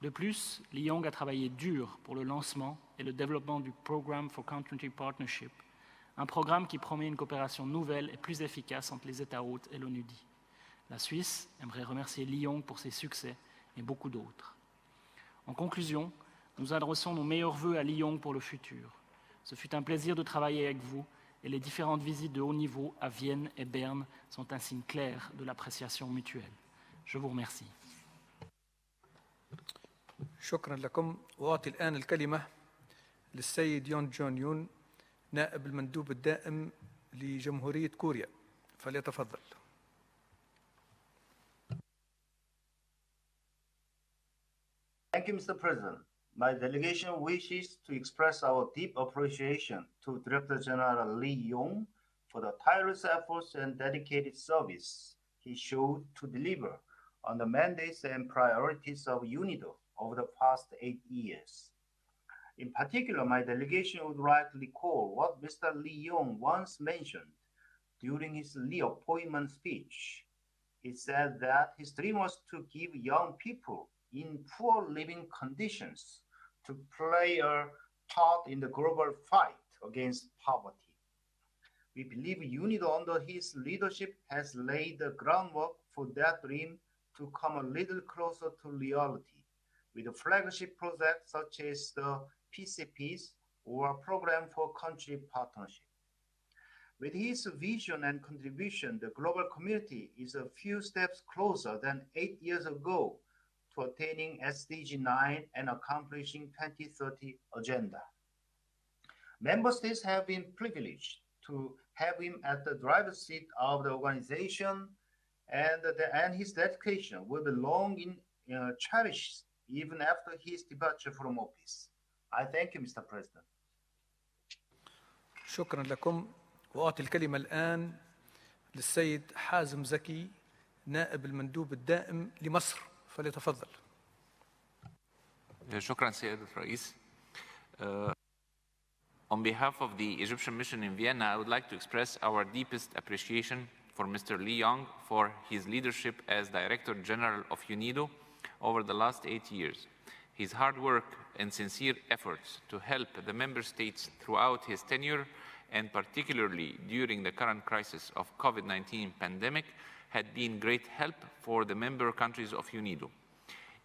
De plus, Lee Yong a travaillé dur pour le lancement et le développement du Programme for Country Partnership, un programme qui promet une coopération nouvelle et plus efficace entre les États hôtes et l'ONUDI. La Suisse aimerait remercier Lee Yong pour ses succès et beaucoup d'autres. En conclusion, nous adressons nos meilleurs vœux à Lee Yong pour le futur. Ce fut un plaisir de travailler avec vous et les différentes visites de haut niveau à Vienne et Berne sont un signe clair de l'appréciation mutuelle. Je vous remercie. شكرا لكم. وأعطي الآن الكلمة للسيد يون جون يون نائب المندوب الدائم لجمهورية كوريا. فليتفضل. Thank you, Mr. President. My delegation wishes to express our deep appreciation to Director General Lee Yong for the tireless efforts and dedicated service he showed to deliver on the mandates and priorities of UNIDO over the past 8 years. In particular, my delegation would like to recall what Mr. Lee Yong once mentioned during his reappointment speech. He said that his dream was to give young people in poor living conditions to play a part in the global fight against poverty. We believe UNIDO under his leadership has laid the groundwork for that dream to come a little closer to reality, with a flagship project such as the PCPs or Program for Country Partnership. With his vision and contribution, the global community is a few steps closer than 8 years ago to attaining SDG 9 and accomplishing 2030 agenda. Member states have been privileged to have him at the driver's seat of the organization, and his dedication will be long cherished even after his departure from office. I thank you, Mr. President. شكرا لكم. وأعطي الكلمة الآن للسيد حازم زكي نائب المندوب الدائم لمصر. فليتفضل. شكرا سيادة الرئيس. On behalf of the Egyptian mission in Vienna, I would like to express our deepest appreciation for Mr. Lee Yong for his leadership as Director General of UNIDO over the last 8 years. His hard work and sincere efforts to help the member states throughout his tenure, and particularly during the current crisis of COVID-19 pandemic, had been great help for the member countries of UNIDO.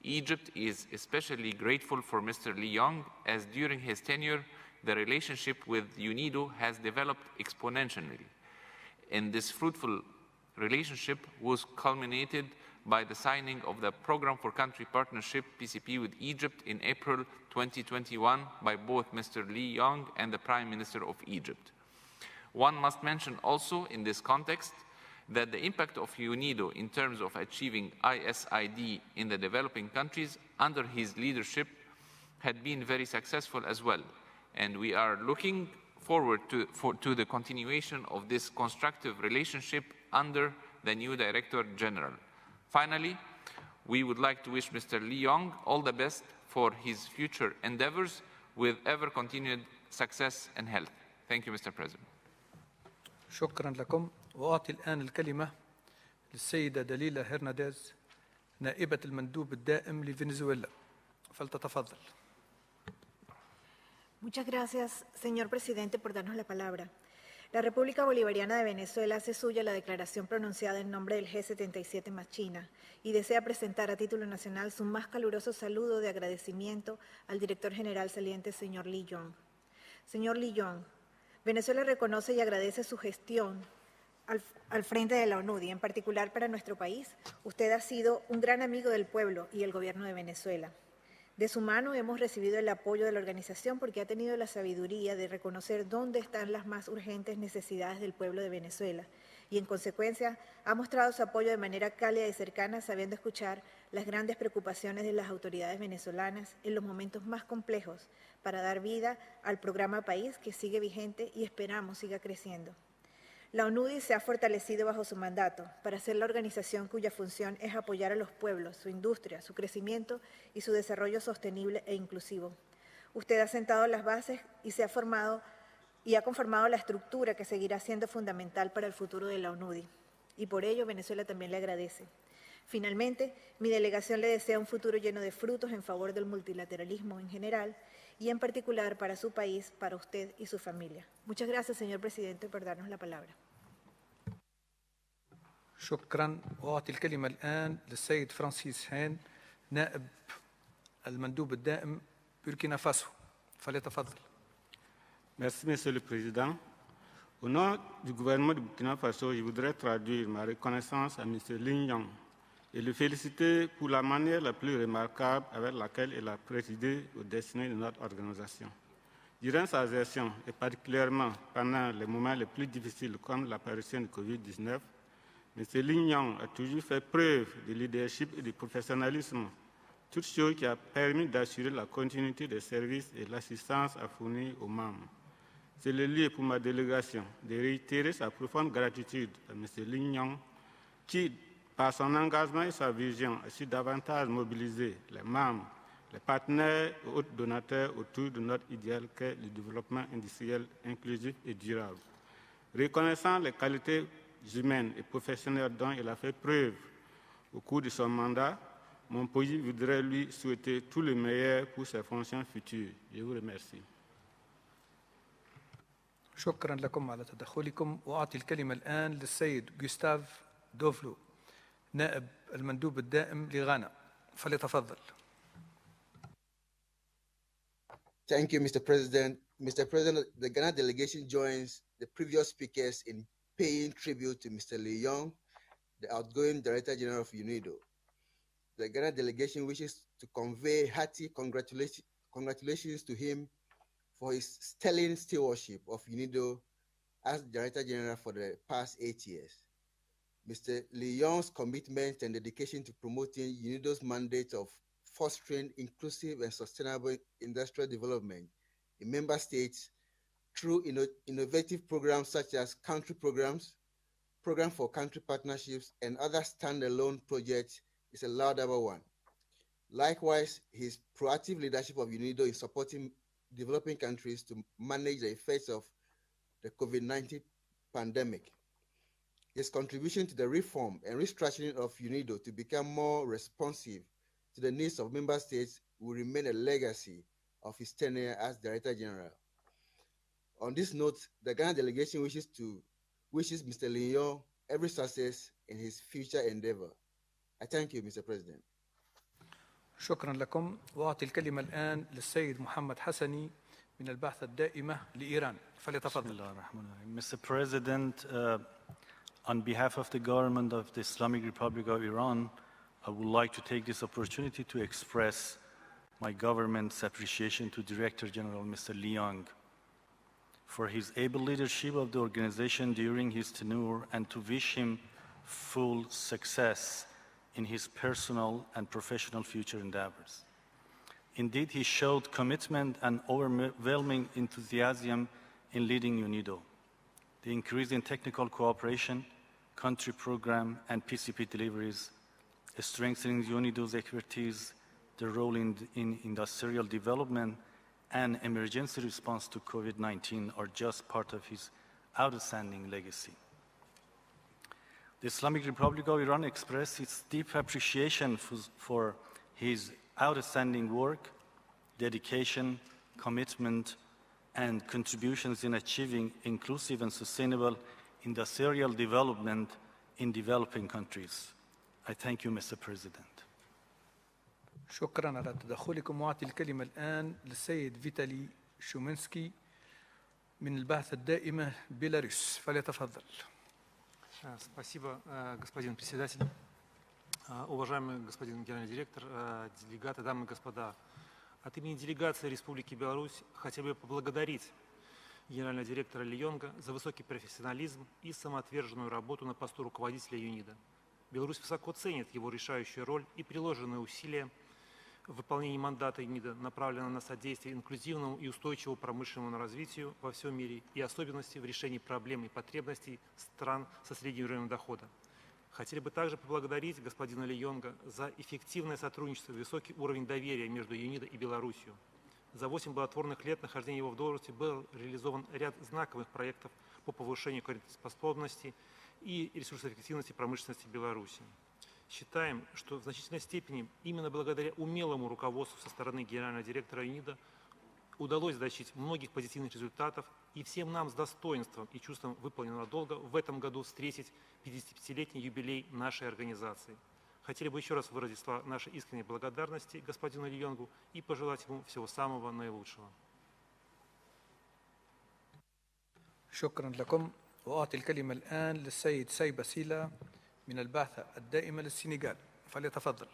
Egypt is especially grateful for Mr. Lee Young, as during his tenure, the relationship with UNIDO has developed exponentially. And this fruitful relationship was culminated by the signing of the Program for Country Partnership, PCP, with Egypt in April 2021 by both Mr. Lee Young and the Prime Minister of Egypt. One must mention also in this context that the impact of UNIDO in terms of achieving ISID in the developing countries under his leadership had been very successful as well. And we are looking forward to the continuation of this constructive relationship under the new Director General. Finally, we would like to wish Mr. Lee Young all the best for his future endeavors with ever-continued success and health. Thank you, Mr. President. شكرا لكم. وأعطي الآن الكلمة للسيدة دليلا هرنانديز نائبة المندوب الدائم لفنزويلا. فلتتفضل. Muchas gracias, señor presidente, por darnos la palabra. La República Bolivariana de Venezuela hace suya la declaración pronunciada en nombre del G77 más China y desea presentar a título nacional su más caluroso saludo de agradecimiento al director general saliente, señor Lee Young. Señor Lee Young, Venezuela reconoce y agradece su gestión al frente de la UNIDO y en particular para nuestro país. Usted ha sido un gran amigo del pueblo y el gobierno de Venezuela. De su mano hemos recibido el apoyo de la organización porque ha tenido la sabiduría de reconocer dónde están las más urgentes necesidades del pueblo de Venezuela y, en consecuencia, ha mostrado su apoyo de manera cálida y cercana, sabiendo escuchar las grandes preocupaciones de las autoridades venezolanas en los momentos más complejos para dar vida al programa País, que sigue vigente y esperamos siga creciendo. La UNIDO se ha fortalecido bajo su mandato para ser la organización cuya función es apoyar a los pueblos, su industria, su crecimiento y su desarrollo sostenible e inclusivo. Usted ha sentado las bases y ha conformado la estructura que seguirá siendo fundamental para el futuro de la UNIDO. Y por ello Venezuela también le agradece. Finalmente, mi delegación le desea un futuro lleno de frutos en favor del multilateralismo en general y en particular para su país, para usted y su familia. Muchas gracias, señor presidente, por darnos la palabra. شكرا. وأعطي الكلمة الآن للسيد فرانسيس هين نائب المندوب الدائم بوركينا فاسو. فليتفضل. Merci, Monsieur le Président. Au nom du gouvernement du Burkina Faso, je voudrais traduire ma reconnaissance à M. Lee Young et le féliciter pour la manière la plus remarquable avec laquelle il a présidé aux destinées de notre organisation. Durant sa gestion, et particulièrement pendant les moments les plus difficiles comme l'apparition du Covid-19, M. Lee Young a toujours fait preuve de leadership et de professionnalisme, toute chose qui a permis d'assurer la continuité des services et l'assistance à fournir aux membres. C'est le lieu pour ma délégation de réitérer sa profonde gratitude à M. Lee Young, qui, par son engagement et sa vision, a su davantage mobiliser les membres, les partenaires et autres donateurs autour de notre idéal qu'est le développement industriel inclusif et durable. Reconnaissant les qualités humaines et professionnelles dont il a fait preuve au cours de son mandat, mon pays voudrait lui souhaiter tout le meilleur pour ses fonctions futures. Je vous remercie. شكرا لكم على تدخلكم. وأعطي الكلمة الآن للسيد غوستاف دوفلو نائب المندوب الدائم لغانا. فليتفضل. Thank you, Mr. President. Mr. President, the Ghana delegation joins the previous speakers in paying tribute to Mr. Lee Young, the outgoing Director General of UNIDO. The Ghana delegation wishes to convey hearty congratulations to him for his sterling stewardship of UNIDO as Director General for the past 8 years. Mr. Lee Young's commitment and dedication to promoting UNIDO's mandate of fostering inclusive and sustainable industrial development in member states through innovative programs such as country programs, program for country partnerships, and other standalone projects is a laudable one. Likewise, his proactive leadership of UNIDO in supporting developing countries to manage the effects of the COVID-19 pandemic. His contribution to the reform and restructuring of UNIDO to become more responsive to the needs of member states will remain a legacy of his tenure as Director General. On this note, the Ghana delegation wishes Mr. Lee Young every success in his future endeavor. I thank you, Mr. President. شكرا لكم. وأعطي الكلمة الآن للسيد محمد حسني من البعثة الدائمة لإيران. فليتفضل. Mr. President, on behalf of the government of the Islamic Republic of Iran, I would like to take this opportunity to express my government's appreciation to Director General Mr. Li Yong for his able leadership of the organization during his tenure and to wish him full success in his personal and professional future endeavors. Indeed, he showed commitment and overwhelming enthusiasm in leading UNIDO. The increase in technical cooperation, country program, and PCP deliveries, strengthening UNIDO's expertise, the role in industrial development, and emergency response to COVID-19 are just part of his outstanding legacy. The Islamic Republic of Iran expressed its deep appreciation for his outstanding work, dedication, commitment, and contributions in achieving inclusive and sustainable industrial development in developing countries. I thank you, Mr. President. شكرا على تدخلكم. وأعطي الكلمة الآن للسيد فيتالي شومنسكي من البعثة الدائمة بيلاروس. فليتفضل. Спасибо, господин председатель. Уважаемый господин генеральный директор, делегаты, дамы и господа, от имени делегации Республики Беларусь хотел бы поблагодарить генерального директора Ли Йонга за высокий профессионализм и самоотверженную работу на посту руководителя ЮНИДО. Беларусь высоко ценит его решающую роль и приложенные усилия в выполнении мандата ЮНИДО, направленного на содействие инклюзивному и устойчивому промышленному развитию во всем мире и особенности в решении проблем и потребностей стран со средним уровнем дохода. Хотели бы также поблагодарить господина Ли Йонга за эффективное сотрудничество и высокий уровень доверия между ЮНИДО и Беларусью. За 8 плодотворных лет нахождения его в должности был реализован ряд знаковых проектов по повышению конкурентоспособности и ресурсоэффективности промышленности Беларуси. Считаем, что в значительной степени именно благодаря умелому руководству со стороны генерального директора ЮНИДО удалось достичь многих позитивных результатов, и всем нам с достоинством и чувством выполненного долга в этом году встретить 55-летний юбилей нашей организации. Хотели бы еще раз выразить слова нашей искренней благодарности господину Ли Йонгу и пожелать ему всего самого наилучшего. شكرا لكم. وأعطي الكلمة الآن للسيد سايبا سيلا من البعثة الدائمة للسنغال. فليتفضل.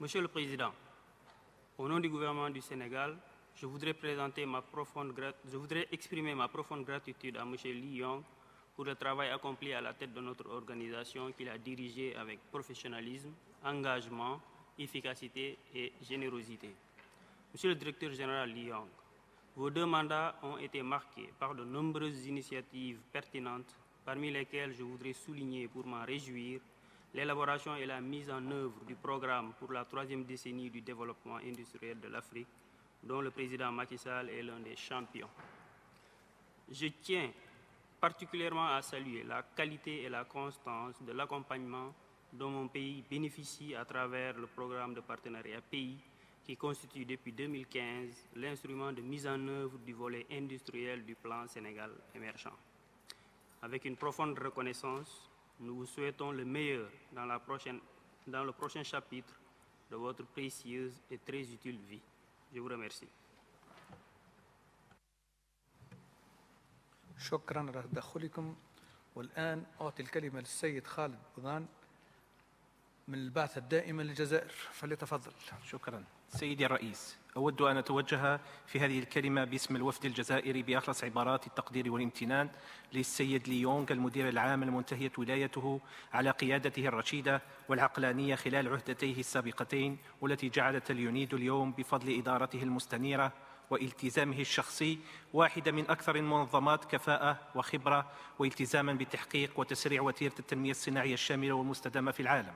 Monsieur le Président, au nom du gouvernement du Sénégal, je voudrais exprimer ma profonde gratitude à M. Li Yong pour le travail accompli à la tête de notre organisation qu'il a dirigée avec professionnalisme, engagement, efficacité et générosité. Monsieur le Directeur général Li Yong, vos 2 mandats ont été marqués par de nombreuses initiatives pertinentes, parmi lesquelles je voudrais souligner pour m'en réjouir l'élaboration et la mise en œuvre du programme pour la 3e décennie du développement industriel de l'Afrique, dont le président Macky Sall est l'un des champions. Je tiens particulièrement à saluer la qualité et la constance de l'accompagnement dont mon pays bénéficie à travers le programme de partenariat pays qui constitue depuis 2015 l'instrument de mise en œuvre du volet industriel du plan Sénégal émergent. Avec une profonde reconnaissance, nous vous souhaitons le meilleur dans le prochain chapitre de votre précieuse et très utile vie. Je vous remercie. شكرا على تدخلكم. والآن أعطي الكلمة للسيد خالد بوذان من البعثة الدائمة للجزائر. فليتفضل. شكرا. سيدي الرئيس، أود أن أتوجه في هذه الكلمة باسم الوفد الجزائري بأخلص عبارات التقدير والامتنان للسيد لي يونغ المدير العام المنتهية ولايته على قيادته الرشيدة والعقلانية خلال عهدتيه السابقتين، والتي جعلت اليونيدو اليوم بفضل إدارته المستنيرة والتزامه الشخصي واحدة من أكثر المنظمات كفاءة وخبرة والتزاما بتحقيق وتسريع وتيرة التنمية الصناعية الشاملة والمستدامة في العالم.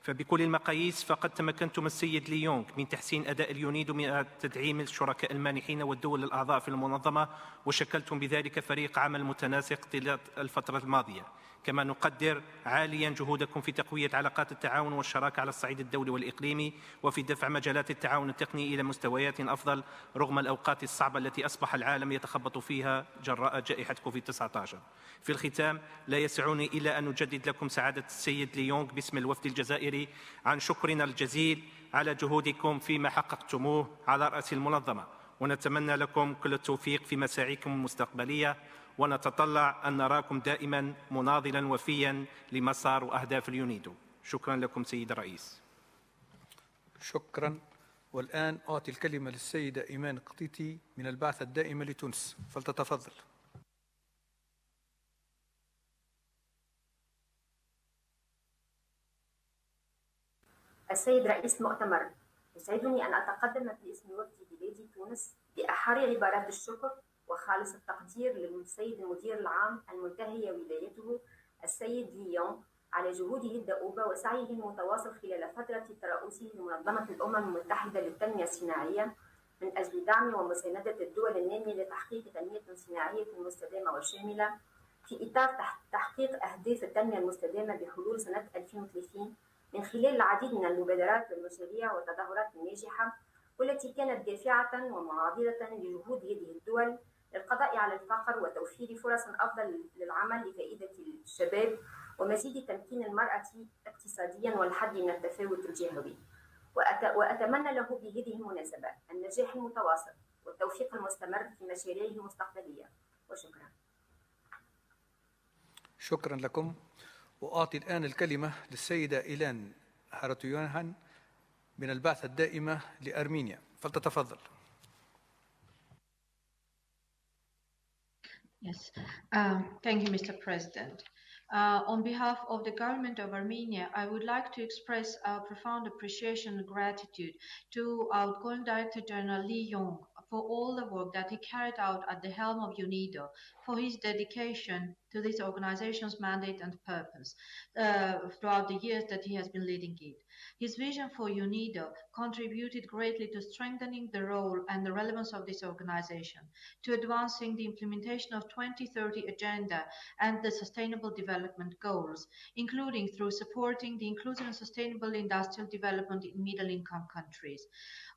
فبكل المقاييس فقد تمكنتم السيد لي يونغ من تحسين أداء اليونيدو من تدعيم الشركاء المانحين والدول الأعضاء في المنظمة، وشكلتم بذلك فريق عمل متناسق طيلة الفترة الماضية. كما نقدر عاليا جهودكم في تقوية علاقات التعاون والشراكة على الصعيد الدولي والإقليمي، وفي دفع مجالات التعاون التقني إلى مستويات أفضل رغم الأوقات الصعبة التي أصبح العالم يتخبط فيها جراء جائحة كوفيد-19. في الختام لا يسعني إلا أن نجدد لكم سعادة السيد لي يونغ باسم الوفد الجزائري عن شكرنا الجزيل على جهودكم فيما حققتموه على رأس المنظمة، ونتمنى لكم كل التوفيق في مساعيكم المستقبلية، ونتطلع أن نراكم دائما مناضلا وفيا لمسار وأهداف اليونيدو. شكرا لكم سيد الرئيس. شكرا. والآن أعطي الكلمة للسيدة إيمان قطيتي من البعثة الدائمة لتونس، فلتتفضل. السيد رئيس المؤتمر، يسعدني أن أتقدم باسم وفد بلاد تونس بأحر عبارات الشكر وخالص التقدير للسيد المدير العام المنتهي ولايته السيد لي يونغ على جهوده الدؤوبة وسعيه المتواصل خلال فترة ترأسه لمنظمة الأمم المتحدة للتنمية الصناعية من أجل دعم ومساندة الدول النامية لتحقيق تنمية صناعية مستدامة وشاملة في إطار تحقيق أهداف التنمية المستدامة بحلول سنة 2030 من خلال العديد من المبادرات والمشاريع والتظاهرات الناجحة، والتي كانت دافعة ومعاضدة لجهود هذه الدول للقضاء على الفقر وتوفير فرص أفضل للعمل لفائدة الشباب ومزيد تمكين المرأة اقتصاديا والحد من التفاوت الجهوي. وأتمنى له بهذه المناسبة النجاح المتواصل والتوفيق المستمر في مشاريعه المستقبلية، وشكرا. شكرا لكم. وأعطي الآن الكلمة للسيدة إيلان هارتويانهان من البعثة الدائمة لأرمينيا، فلتتفضل. Yes, thank you, Mr. President. On behalf of the government of Armenia, I would like to express our profound appreciation and gratitude to outgoing Director General Li Yong for all the work that he carried out at the helm of UNIDO, for his dedication to this organization's mandate and purpose throughout the years that he has been leading it. His vision for UNIDO contributed greatly to strengthening the role and the relevance of this organization, to advancing the implementation of 2030 Agenda and the Sustainable Development Goals, including through supporting the inclusive and sustainable industrial development in middle-income countries.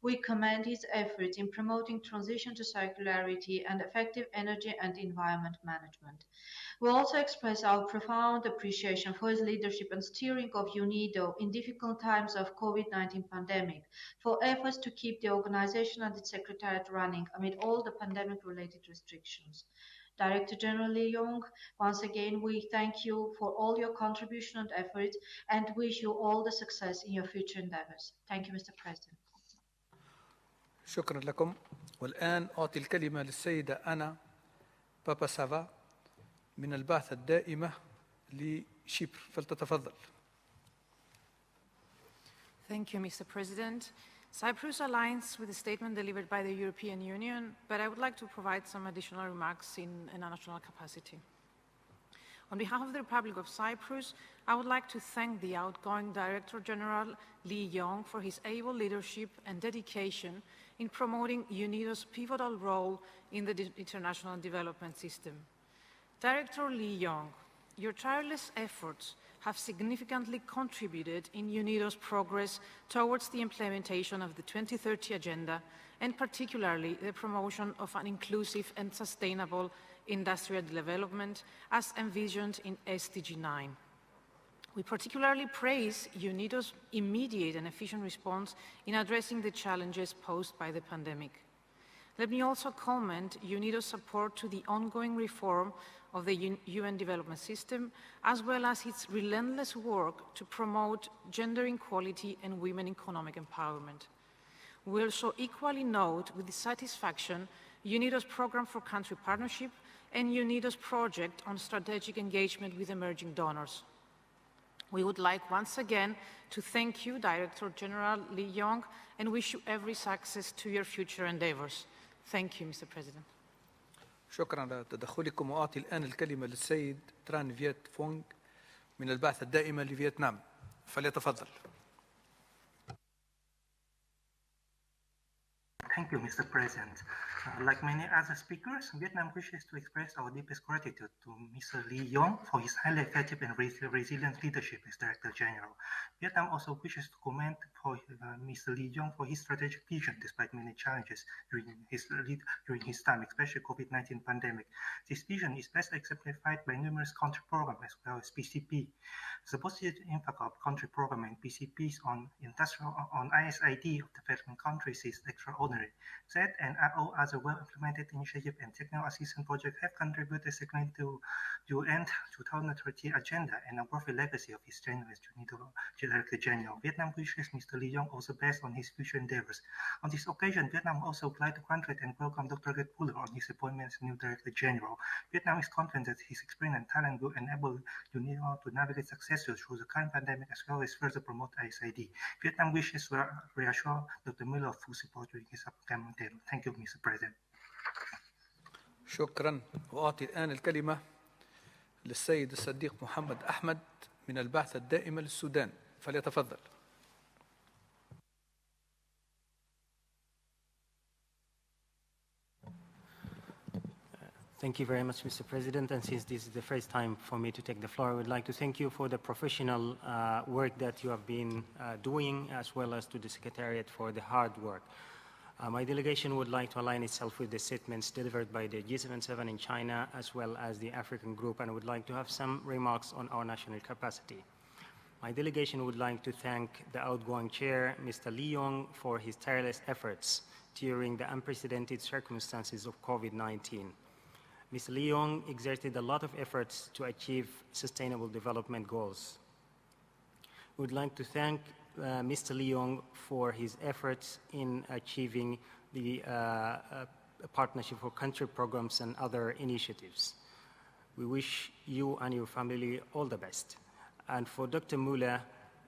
We commend his efforts in promoting transition to circularity and effective energy and environment management. We also express our profound appreciation for his leadership and steering of UNIDO in difficult times of COVID-19 pandemic, for efforts to keep the organization and its secretariat running amid all the pandemic-related restrictions. Director General Li Yong, once again, we thank you for all your contribution and efforts and wish you all the success in your future endeavors. Thank you, Mr. President. شكرا لكم. والآن أعطي الكلمة للسيدة أنا بابا سافا من البعثة الدائمة لشبر، فلتتفضل. Thank you, Mr. President. Cyprus aligns with the statement delivered by the European Union, but I would like to provide some additional remarks in a national capacity. On behalf of the Republic of Cyprus, I would like to thank the outgoing Director General Li Yong for his able leadership and dedication in promoting UNIDO's pivotal role in the international development system. Director Li Yong, your tireless efforts have significantly contributed in UNIDO's progress towards the implementation of the 2030 Agenda, and particularly the promotion of an inclusive and sustainable industrial development as envisioned in SDG 9. We particularly praise UNIDO's immediate and efficient response in addressing the challenges posed by the pandemic. Let me also comment UNIDO's support to the ongoing reform of the UN development system, as well as its relentless work to promote gender equality and women economic empowerment. We also equally note with satisfaction UNIDO's program for country partnership and UNIDO's project on strategic engagement with emerging donors. We would like once again to thank you, Director General Li Yong, and wish you every success to your future endeavors. Thank you, Mr. President. شكرا لتدخلكم. وأعطي الآن الكلمة للسيد تران فيت فونغ من البعثة الدائمة لفيتنام، فليتفضل. Thank you, Mr. President. Like many other speakers, Vietnam wishes to express our deepest gratitude to Mr. Lee Yong for his highly effective and resilient leadership as Director General. Vietnam also wishes to commend Mr. Lee Yong for his strategic vision despite many challenges during his time, especially COVID-19 pandemic. This vision is best exemplified by numerous country programs as well as PCP. The positive impact of country program and PCPs on ISID of developing countries is extraordinary. That and all other well-implemented initiatives and technical assistance projects have contributed significantly to UN 2030 agenda and a worthy legacy of his tenure as Director General. Vietnam wishes Mr. Lee Yong all the best on his future endeavors. On this occasion, Vietnam also would like to congratulate and welcome Dr. Red Puller on his appointment as new Director General. Vietnam is confident that his experience and talent will enable UNIDO to navigate successfully through the current pandemic as well as further promote ISID. Vietnam wishes to reassure Dr. Miller of full support during his upcoming term. Thank you, Mr. President. شكرا. وأعطي الآن الكلمة للسيد الصديق محمد أحمد من البعثة الدائمة للسودان فليتفضل. Thank you very much, Mr. President. And since this is the first time for me to take the floor, I would like to thank you for the professional work that you have been doing, as well as to the Secretariat for the hard work. My delegation would like to align itself with the statements delivered by the G77 in China, as well as the African group, and would like to have some remarks on our national capacity. My delegation would like to thank the outgoing chair, Mr. Lee Yong, for his tireless efforts during the unprecedented circumstances of COVID-19. Mr. Lee Yong exerted a lot of efforts to achieve sustainable development goals. We would like to thank Mr. Lee Yong for his efforts in achieving the Partnership for Country programs and other initiatives. We wish you and your family all the best. And for Dr. Muller,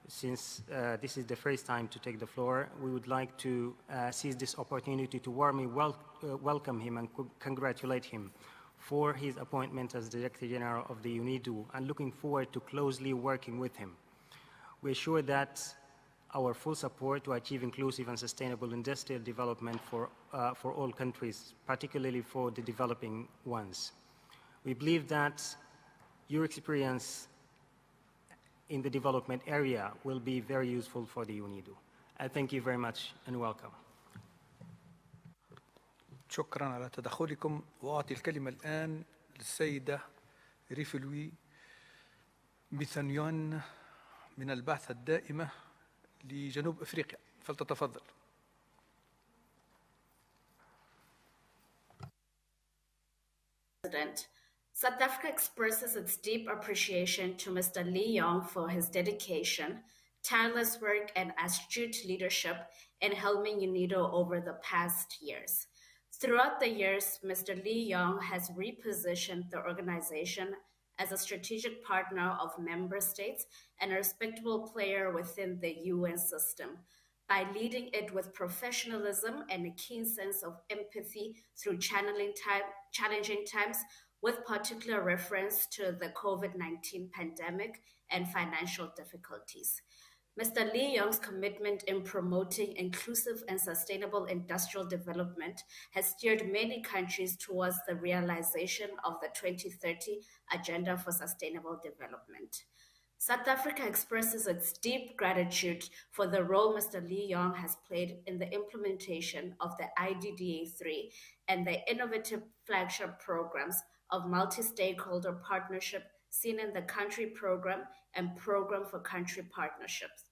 since this is the first time to take the floor, we would like to seize this opportunity to warmly welcome him and congratulate him for his appointment as Director General of the UNIDO, and looking forward to closely working with him. We assure that our full support to achieve inclusive and sustainable industrial development for all countries, particularly for the developing ones. We believe that your experience in the development area will be very useful for the UNIDO. I thank you very much and welcome. شكرا على تدخلكم. وأعطي الكلمة الآن للسيدة ريفلوي ميثانيون من البعثة الدائمة لجنوب أفريقيا فلتتفضل. President, South Africa expresses its deep appreciation to Mr. Lee Yong for his dedication, tireless work, and astute leadership in helming UNIDO over the past years. Throughout the years, Mr. Lee Yong has repositioned the organization as a strategic partner of member states and a respectable player within the UN system by leading it with professionalism and a keen sense of empathy through challenging times, with particular reference to the COVID-19 pandemic and financial difficulties. Mr. Lee Yong's commitment in promoting inclusive and sustainable industrial development has steered many countries towards the realization of the 2030 Agenda for Sustainable Development. South Africa expresses its deep gratitude for the role Mr. Lee Yong has played in the implementation of the IDDA3 and the innovative flagship programs of multi-stakeholder partnership seen in the Country Program and Program for Country Partnerships.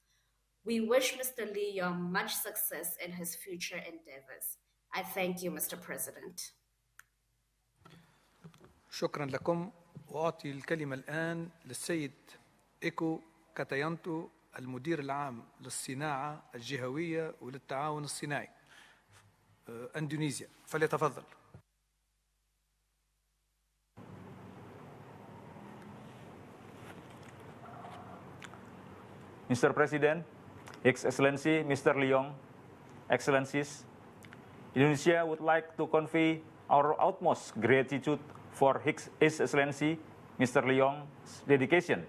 We wish Mr. Lee Yong much success in his future endeavors. I thank you, Mr. President. شكرا لكم. وأعطي الكلمة الآن للسيد إيكو كاتايانتو المدير العام للصناعة الجهوية وللتعاون الصناعي أندونيسيا فليتفضل. Mr. President, His Excellency Mr. Lee Yong, Excellencies, Indonesia would like to convey our utmost gratitude for His Excellency Mr. Lee Yong's dedication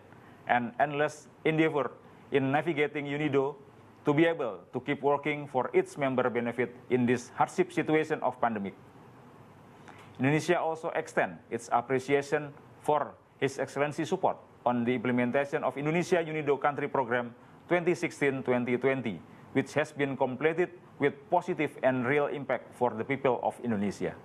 and endless endeavor in navigating UNIDO to be able to keep working for its member benefit in this hardship situation of pandemic. Indonesia also extends its appreciation for His Excellency support on the implementation of Indonesia UNIDO Country Program 2016-2020, which has been completed with positive and real impact for the people of Indonesia.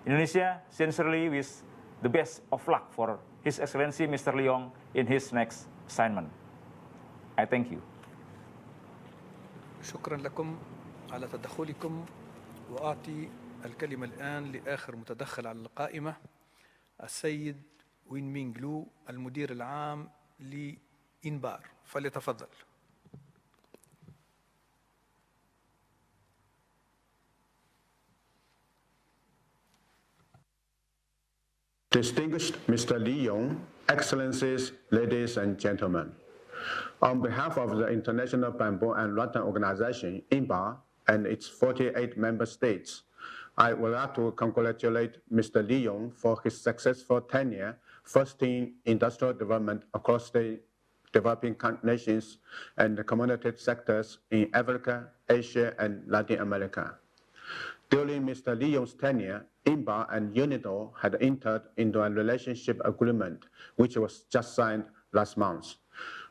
Indonesia sincerely wishes the best of luck for His Excellency Mr. Lee Yong in his next assignment. I thank you. شكرا لكم على تدخلكم، وآتي الكلمة الآن لآخر متدخل على القائمة السيد وين مينغ لو المدير العام لإنبار، فليتفضل. Distinguished Mr. Lee Yong, Excellencies, ladies and gentlemen, on behalf of the International Bamboo and Rattan Organization, INBAR, and its 48 member states, I would like to congratulate Mr. Lee Yong for his successful tenure fostering industrial development across the developing nations and the community sectors in Africa, Asia, and Latin America. During Mr. Lee Yong's tenure, INBAR and UNIDO had entered into a relationship agreement, which was just signed last month.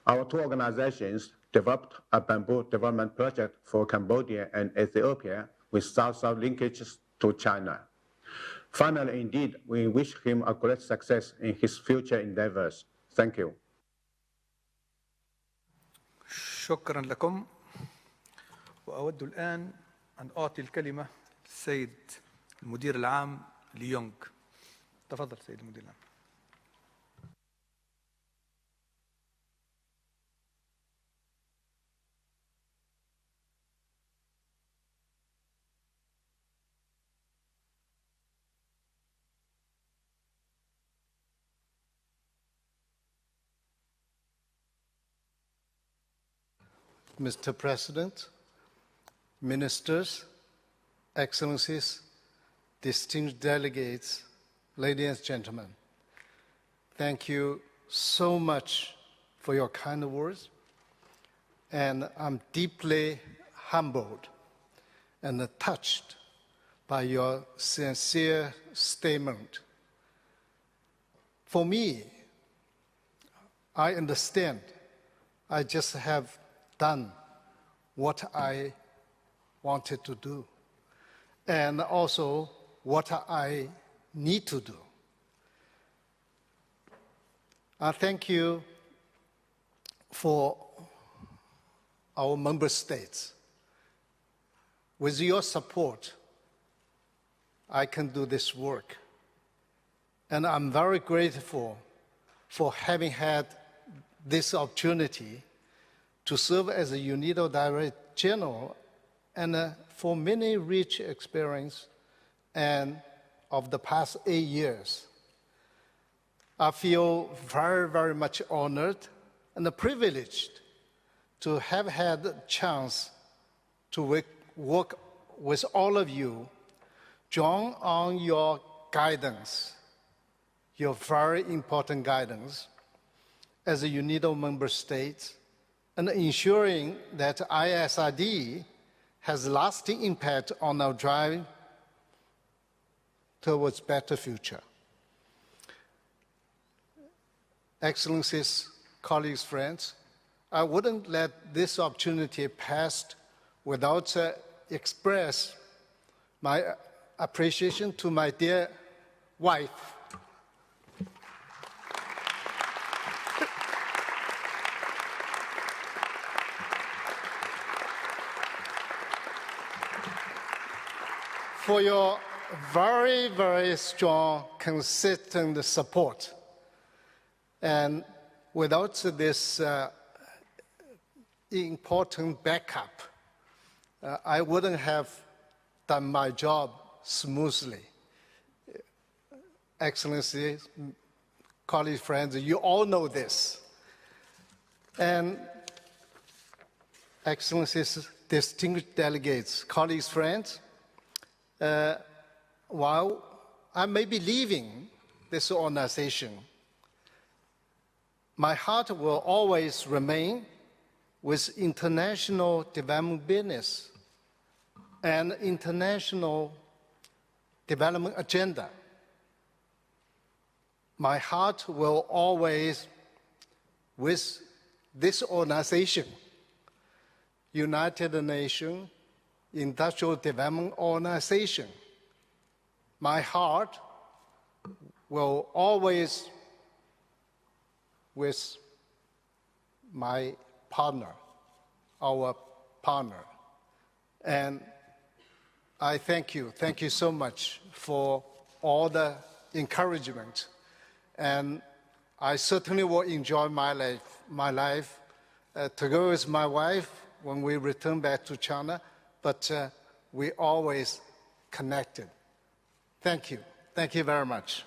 Our two organizations developed a bamboo development project for Cambodia and Ethiopia with South-South linkages to China. Finally, indeed, we wish him a great success in his future endeavors. Thank you. شكرا لكم، وأود الآن أن أعطي الكلمة للسيد المدير العام ليونغ. تفضل سيد المدير العام. Mr. President, Ministers, Excellencies, distinguished delegates, ladies and gentlemen, thank you so much for your kind words, and I'm deeply humbled and touched by your sincere statement. For me, I understand I just have done what I wanted to do, and also what I need to do. I thank you for our member states. With your support, I can do this work. And I'm very grateful for having had this opportunity to serve as a UNIDO Director General and for many rich experience and of the past 8 years. I feel very, very much honored and privileged to have had the chance to work with all of you, drawing on your guidance, your very important guidance as a UNIDO member state, and ensuring that ISRD has lasting impact on our drive towards better future. Excellencies, colleagues, friends, I wouldn't let this opportunity pass without express my appreciation to my dear wife, for your very, very strong, consistent support. And without this important backup, I wouldn't have done my job smoothly. Excellencies, colleagues, friends, you all know this. And Excellencies, distinguished delegates, colleagues, friends, while I may be leaving this organization, My heart will always remain with international development business and international development agenda. My heart will always with this organization, United Nations Industrial Development Organization. My heart will always with my partner, our partner. And I thank you so much for all the encouragement. And I certainly will enjoy my life together with my wife when we return back to China, but we always connected. Thank you. Thank you very much.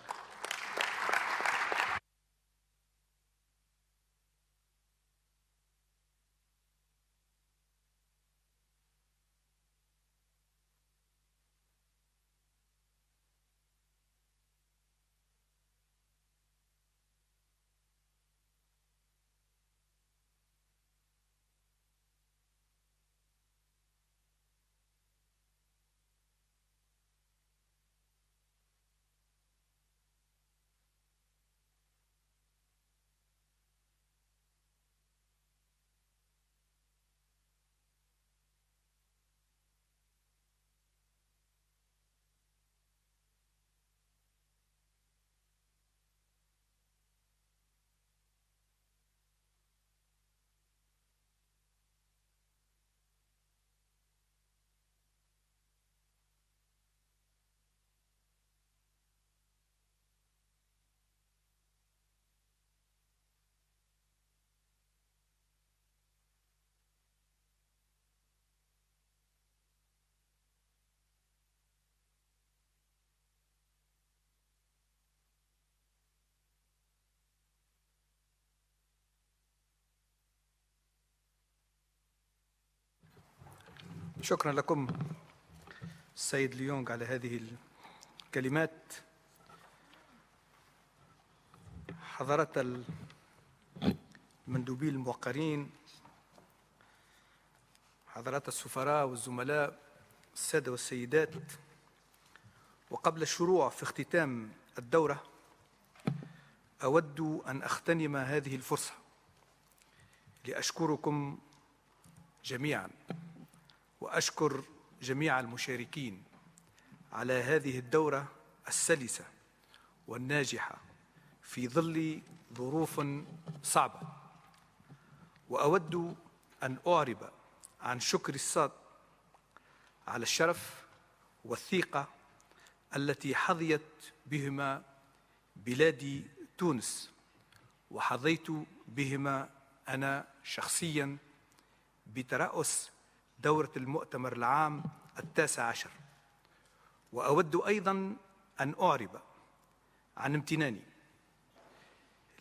شكرا لكم السيد ليونغ على هذه الكلمات. حضرات المندوبين الموقرين، حضرات السفراء والزملاء، السادة والسيدات، وقبل الشروع في اختتام الدورة أود أن أغتنم هذه الفرصة لأشكركم جميعا وأشكر جميع المشاركين على هذه الدورة السلسة والناجحة في ظل ظروف صعبة. وأود أن أعرب عن شكر الصادق على الشرف والثقة التي حظيت بهما بلادي تونس، وحظيت بهما أنا شخصياً بترأس دورة المؤتمر العام 19. وأود أيضاً أن أعرب عن امتناني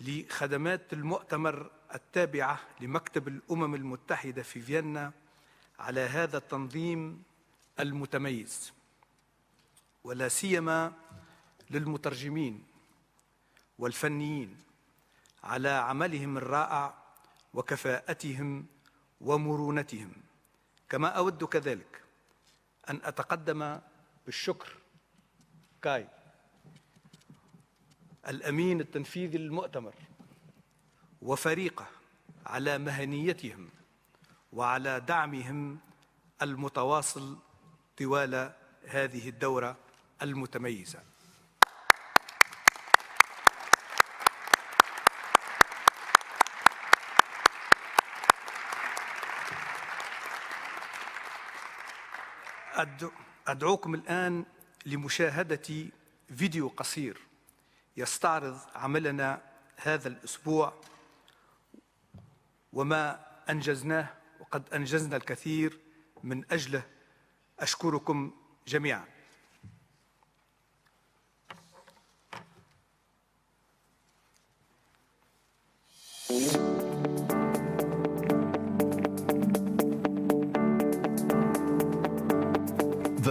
لخدمات المؤتمر التابعة لمكتب الأمم المتحدة في فيينا على هذا التنظيم المتميز، ولا سيما للمترجمين والفنيين على عملهم الرائع وكفاءتهم ومرونتهم. كما أود كذلك أن أتقدم بالشكر كاي الأمين التنفيذي للمؤتمر وفريقه على مهنيتهم وعلى دعمهم المتواصل طوال هذه الدورة المتميزة. أدعوكم الآن لمشاهدة فيديو قصير يستعرض عملنا هذا الأسبوع وما أنجزناه، وقد أنجزنا الكثير من أجله. أشكركم جميعاً.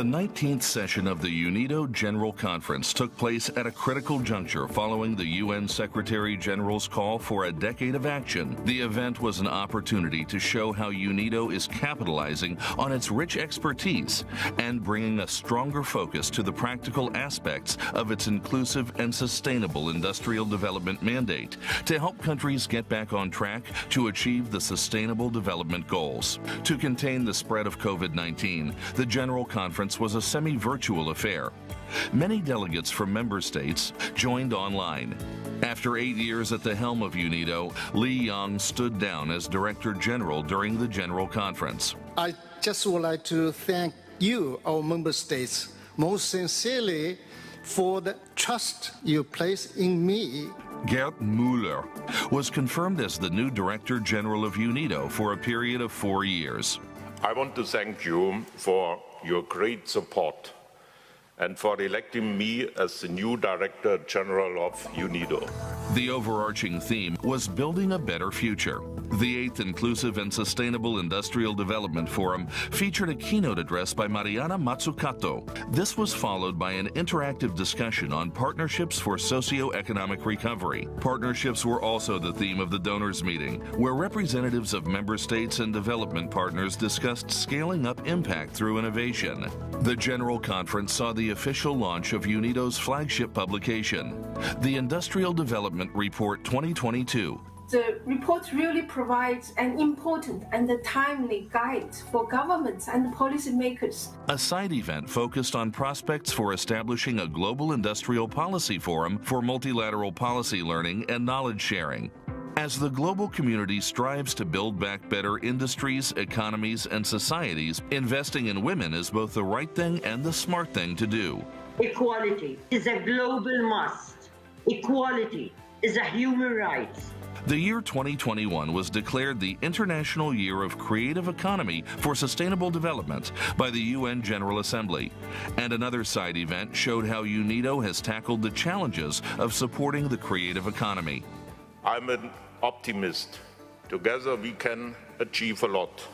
The 19th session of the UNIDO General Conference took place at a critical juncture following the UN Secretary-General's call for a decade of action. The event was an opportunity to show how UNIDO is capitalizing on its rich expertise and bringing a stronger focus to the practical aspects of its inclusive and sustainable industrial development mandate to help countries get back on track to achieve the Sustainable Development Goals. To contain the spread of COVID-19, the General Conference was a semi-virtual affair. Many delegates from member states joined online. After 8 years at the helm of UNIDO, Lee Young stood down as Director General during the General Conference. I just would like to thank you, our member states, most sincerely for the trust you place in me. Gerd Müller was confirmed as the new Director General of UNIDO for a period of 4 years. I want to thank you for your great support and for electing me as the new Director General of UNIDO. The overarching theme was building a better future. The 8th Inclusive and Sustainable Industrial Development Forum featured a keynote address by Mariana Mazzucato. This was followed by an interactive discussion on partnerships for socio-economic recovery. Partnerships were also the theme of the donors meeting, where representatives of member states and development partners discussed scaling up impact through innovation. The General Conference saw the official launch of UNIDO's flagship publication, the Industrial Development Report 2022. The report really provides an important and a timely guide for governments and policymakers. A side event focused on prospects for establishing a global industrial policy forum for multilateral policy learning and knowledge sharing. As the global community strives to build back better industries, economies, and societies, investing in women is both the right thing and the smart thing to do. Equality is a global must. Equality is a human right. The year 2021 was declared the International Year of Creative Economy for Sustainable Development by the UN General Assembly. And another side event showed how UNIDO has tackled the challenges of supporting the creative economy. I'm an optimist. Together we can achieve a lot.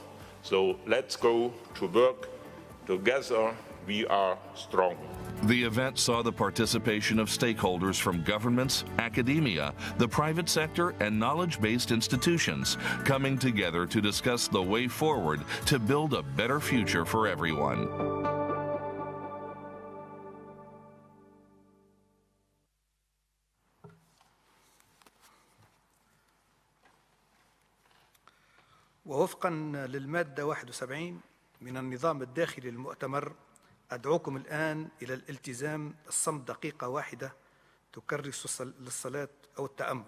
So let's go to work. Together we are strong. The event saw the participation of stakeholders from governments, academia, the private sector, and knowledge-based institutions coming together to discuss the way forward to build a better future for everyone. ووفقا للمادة 71 من النظام الداخلي للمؤتمر أدعوكم الآن إلى الالتزام الصمت دقيقة واحدة تكرس للصلاة أو التأمل.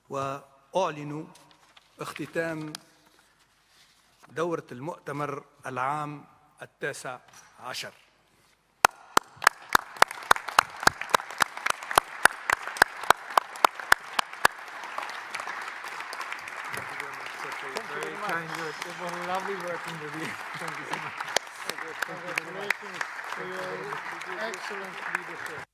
وأعلن اختتام دورة المؤتمر العام 19. Very kind words. It was lovely working with you. Thank you so much. Congratulations for your excellent leadership.